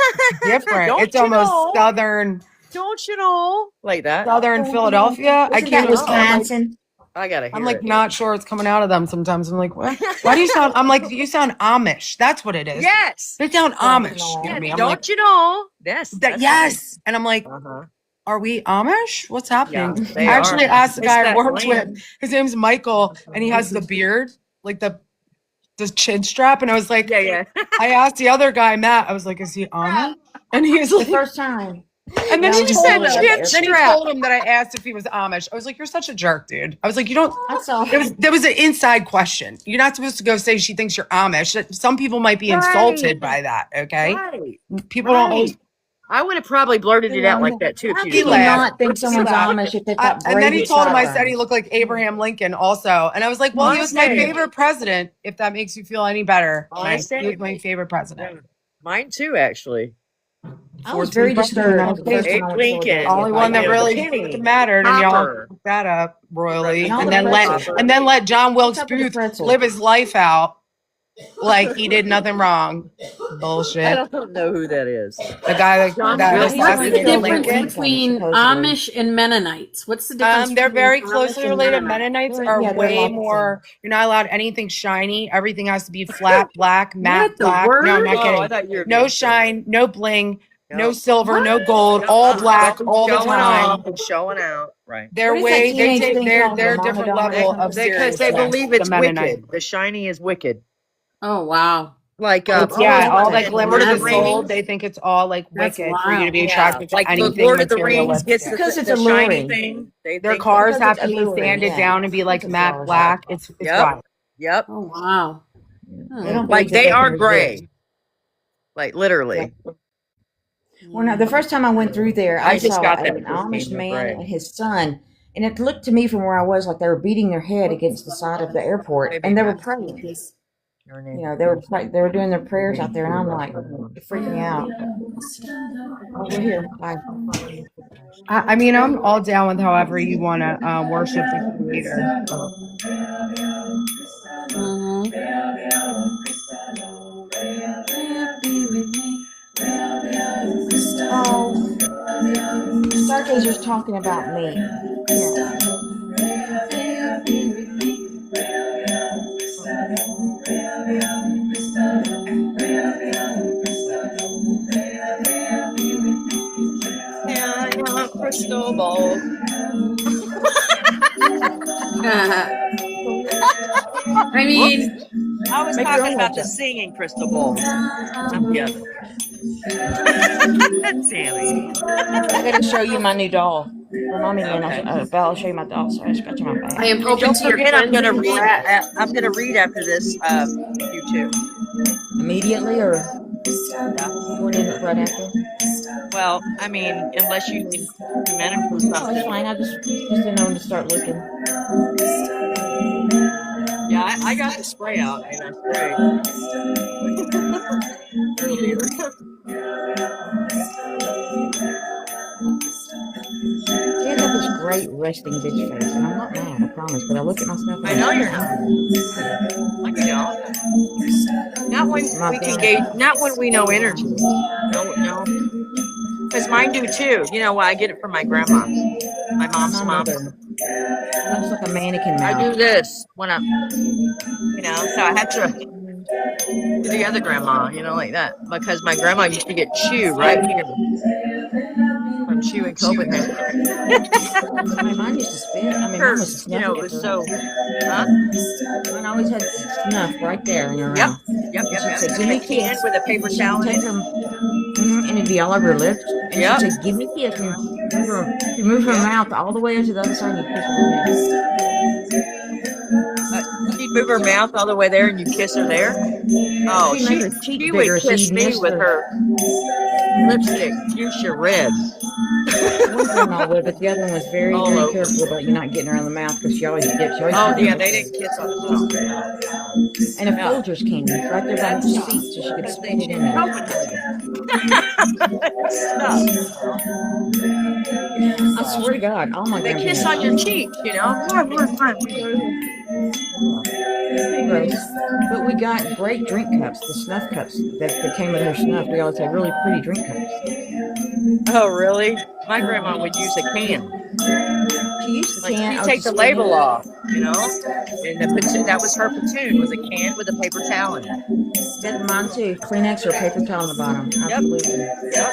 different. It's don't you almost know? southern Don't you know? Like that. Philadelphia. I Isn't can't that even. Wisconsin? I gotta hear I'm like it. not sure it's coming out of them sometimes. I'm like, what? Why do you sound? I'm like, you sound Amish. That's what it is. Yes. They sound Amish to Yes. me. I'm Don't like, you know? Yes. that, yes. And I'm like, Uh-huh. are we Amish? What's happening? Yeah, they I actually are. asked the It's guy I that worked land. with. His name's Michael, and he has the beard, like the chin strap. And I was like, Yeah. I asked the other guy, Matt, I was like, is he Amish? And he was The like, first time. and then Yeah, he I was told in Philly at the him, chin airport. then he strap. told him that I asked if he was Amish. I was like, you're such a jerk, dude. I was like, you don't. I saw. There was an inside question. You're not supposed to go say she thinks you're Amish. Some people might be insulted by that. Okay, Right. people don't always. I would have probably blurted it out like that too. How If can you'd you have laughed. not think He someone's laughed. Amish if they've got And then he braided told him, I said sideburns? he looked like Abraham Lincoln also. And I was like, well, he was my Honestly. favorite president, if that makes you feel any better. Right? Honestly. He was my favorite president. Yeah. Mine too, actually. I was very 14th disturbed president the of the first States. time I went to Lincoln. Philadelphia. Only one that Yeah, really Kenny. mattered, and y'all Hopper. put that up royally, And all and the then pretzels. let John Wilkes What's up with the Booth pretzel? live his life out like he did nothing wrong. I Bullshit. don't know who that is. The guy John that Wilkes. What's the assassinated difference Lincoln. between supposedly. Amish and Mennonites? What's the difference? They're between very Amish closely and related. Mennonites? Mennonites are Yeah, they're way like more. You're not allowed anything shiny. Everything has to be flat black, matte What the black. No, I'm word? not Oh, kidding. I thought you were No being shine, no bling, no Yep. silver, no What? gold, all black, Don't be all the showing time. off and showing out. Right. They're What is that way. They teenage take thing their called? their The different Myrmidon or level something? of Because they seriousness. believe it's The Mennonite. wicked. The shiny is wicked. Oh, wow. Like It's, oh, yeah, all what's that it? glimmer to the Lord of the soul. Rings. They think it's all like That's wicked for you to be wild. attracted to Like the anything Lord of the Rings gets materialistic. Because it's the shiny alluring. thing. They Their think cars Because have it's to be alluring, sanded yeah. down and be like Because matte flowers. black. It's Yep. wild. Yep. Oh, wow. They don't Like believe that they they are can gray. exist. Like literally. Well, no, the first time I went through there, I I just saw got that an from Amish They're man gray. and his son, and it looked to me from where I was like they were beating their head against the side of the airport, and they were praying. You know, they were doing their prayers out there, and I'm like, it freaked me out. Oh, we're here. Bye. I mean, I'm all down with however you want to worship the Creator. Oh, Stargazer's talking about me. Yeah. Crystal ball. I mean, I was Make your talking own about the legend. singing crystal ball. Not the other. Sammy. I gotta show you my new doll. Remind me, Lynn. Okay. Belle, I'll show you my doll. Sorry, I scratched my back. I am And open don't to your forget, I'm gonna cleansing read. breath. I'm gonna read after this. You too. Immediately or Yeah. going in right after? Well, I mean, unless you need 2 minutes or Oh, something. it's fine. I just didn't know when to start looking. Yeah, I got the spray out and I sprayed earlier. See, I got this great resting bitch face, and I'm not mad, I promise. But I look at myself. And I know you're not. Like you don't. Not when we can gauge. Not when we know energy. No. Because mine do too. You know, I get it from my grandma, my mom's My mom. mother. It looks like a mannequin I mouth. do this when I'm, you know, so I have to do the other grandma, you know, like that. Because my grandma used to get chew right here from Chew in Copenhagen. I mean, mine used to spit. I mean, mine was a You snuff know, it was giver. so, huh? Mine always had snuff right there in her Yep, mouth. yep, And yep, she'd yep. say, "Give And me a a kiss." can with a paper And she'd towel in take it. her, and it'd be all over her lips. And Yep. she'd say, "Give me a kiss." And she'd move her mouth all the way up to the other side, and you'd kiss her neck. She'd move her mouth all the way there, and you kiss her there. Oh, She'd make her cheeks she bigger, would so kiss you'd me miss with the. her lipstick. Juice your red. One grandma would, but the other one was very, All very over. careful about you not getting her on the mouth because she always did. She always Oh, did yeah, it. they didn't kiss on the mouth. And a Yeah. Folgers can right there by the seat, so she could Because spit they it in chew there. Copenhagen. Stuff. I swear to God, all my They kiss grandparents. on your cheeks, you know. Pretty gross. But we got great drink cups, the snuff cups that came with her snuff. We always had really pretty drink cups. Oh, really? My grandma would use a can. She used the Like, can. she'd take the label off, you know? And that was her platoon, was a can with a paper towel in it. That's mine too. Kleenex or paper towel on the bottom. Absolutely. Yep.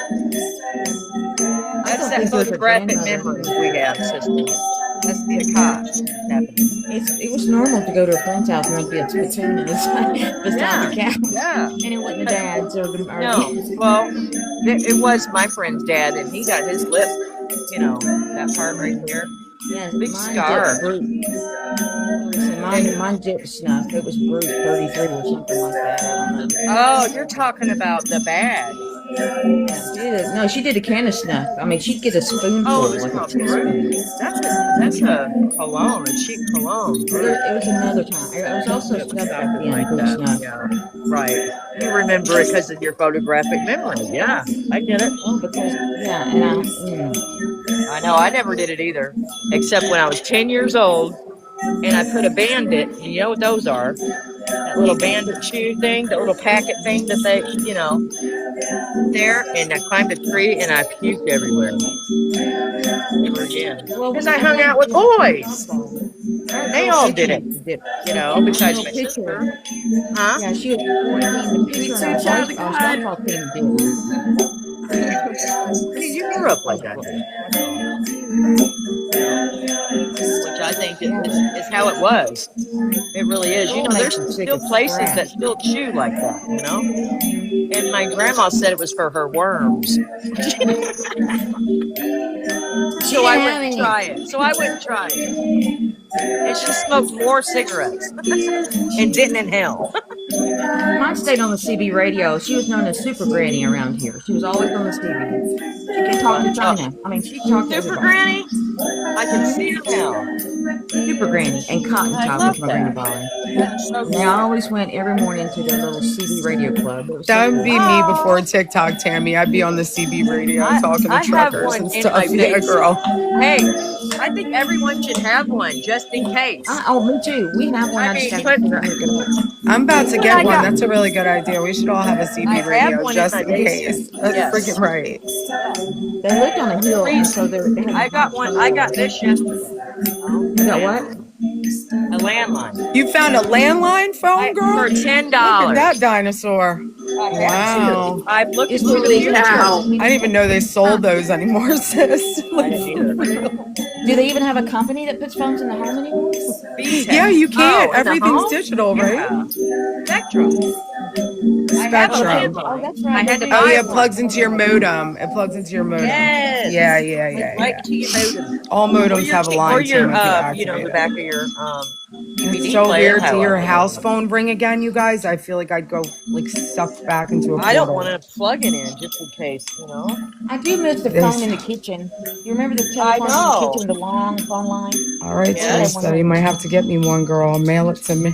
That's that photographic memory we have, sister. That's the Akash happening. It was normal to go to a friend's house and there'd be a spittoon beside the couch. Yeah. And it wasn't the dad's or the. No. Well, it was my friend's dad, and he got his lip, you know, that part right here. Yes, Big mine scar. Mine dip snuff. It was Brute 33 or something like that. I don't know. Oh, you're talking about the bag. No, she did a can of snuff. I mean, she'd get a spoonful. Oh, it was like called Brute. That's a cologne, a cheap cologne. It was another time. It was also snuff back then. Like Brute that. snuff. Yeah, right. You remember it because of your photographic memory. Yeah, I get it. Oh, because and I know. I never did it either, except when I was 10 years old, and I put a bandit. And you know what those are? That little bandit chew thing, that little packet thing that they, you know, there. And I climbed a tree and I puked everywhere. Never again. Because I hung out with boys. They all did it. You know, besides my sister. Huh? Yeah, she was 14. The picture in our baseball team did. You grew up like that. Which I think is how it was. It really is. You know, there's still places that still chew like that, you know? And my grandma said it was for her worms. So I wouldn't try it. And she smoked more cigarettes and didn't inhale. Mine stayed on the CB radio. She was known as Super Granny around here. She was always on the CB. She could talk to China. I mean, she talked to Super everybody. Granny? I can see it now. Super Granny and Cotton Top was my grandfather. And they always went every morning to their little CB radio club. That would be me before TikTok, Tammy. I'd be on the CB radio talking to truckers and stuff. Yeah, girl. Hey, I think everyone should have one just in case. Oh, me too. We have one. I just have to figure out how to get it. I'm about to get one. That's a really good idea. We should all have a CB radio just in case. That's freaking right. They lived on a hill, and so they had I got one. I got this yesterday. You got what? A landline. You found a landline phone, girl? For $10. Look at that dinosaur. Wow. I've looked It's into the really future. I didn't even know they sold those anymore, sis. Do they even have a company that puts phones in the home anymore? Yeah, you can't. Oh, in the Everything's home? digital, right? Yeah. Spectrum. Spectrum. Oh, that's right. I had to Oh, buy yeah, it one. plugs into your modem. It plugs into your modem. Yes. Yeah. Right to your modem. All modems Or have a your, line or your, to them if you you know, the activate back of your DVD It's so player. weird to hear a however. house phone ring again, you guys. I feel like I'd go like sucked back into a portal. I don't want to plug it in just in case, you know. I do miss the phone in the kitchen. You remember the telephone in know. the kitchen, the long phone line? All right, Yes. sis, you might have to get me one, girl. Mail it to me.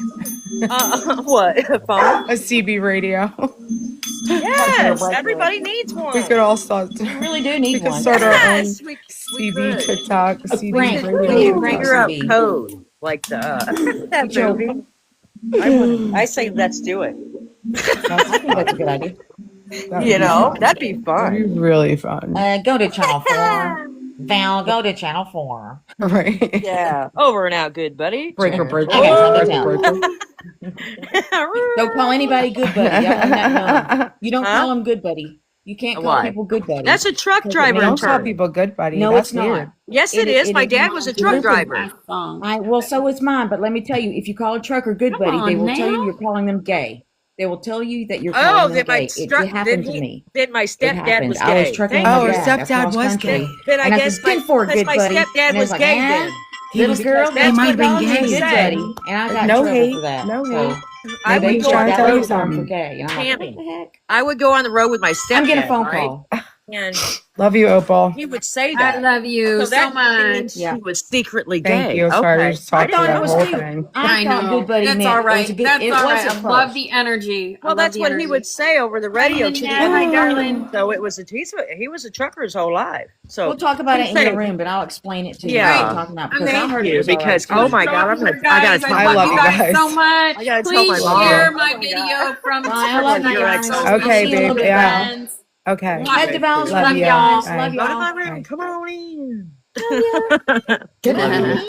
What? A phone? A CB radio. Yes. Everybody needs one. We could all start. You really do We need could one. start our own Yes, we CB could. TikTok, CB prank. We radio. can figure out CB. code like the that movie. I say let's do it. I think that's a good idea. You know, that'd be That'd be fun. really fun. Go to channel 4. Val, go to channel 4. Right. Yeah. Over and out, good buddy. Breaker, Channel breaker, I got four. something to tell you. Don't call anybody good buddy. Y'all on that no. You don't Huh? call them good buddy. You can't call Why? people good buddy. That's a truck Because it driver Don't means- call term. people good buddy. No, That's it's not. weird. Yes, it is. My dad is was a not. truck Listen, driver. well, so is mine. But let me tell you, if you call a trucker good Come buddy, they on will tell you now. you're calling them gay. They will tell you that you're Oh, calling them that my gay. It happened to me. Then my It stepdad happened. was I was gay. trucking Thank my Oh, you. her dad stepdad across was country. gay. Then I And I guess said, "Good for it, because good my buddy." stepdad And it was like, gay "Huh? then. Little was- girl, he that's might what have been calls me gay. good Said. buddy. And I got No in trouble hate, for that. no So hate. I Maybe would he's go trying on to the tell you road. I'm for something. gay. And I'm like, Tammy. what the heck? I would go on the road with my stepdad. I'm getting a phone right? call. And Love you, Opal. he would say I that. love you so that much. means Yeah. he was secretly Thank gay. you. Sorry, we Okay. just talked I through didn't that know whole it was thing. I thought good buddy That's meant all it was right. a good. That's It all right. wasn't I close. love the energy. I Well, love that's the what he energy. would say over the radio to the Hi, darling. So it was he was a trucker his whole life. So We'll talk about he'd it in say- your room, but I'll explain it to you. Yeah. What we're talking about because Thank I heard you, it was all right, because- too. oh my God, I'm gonna- I gotta tell I my love you mom. guys so much. I gotta tell Please my mom. share Oh my my video from Bye, I love you your guys. ex. Okay, See you in a little babe, bit, yeah. Val. friends. Okay. Head to Val's Love room, you. guys. Bye. Love Go to y'all. my room. Bye. Come on in. Good night.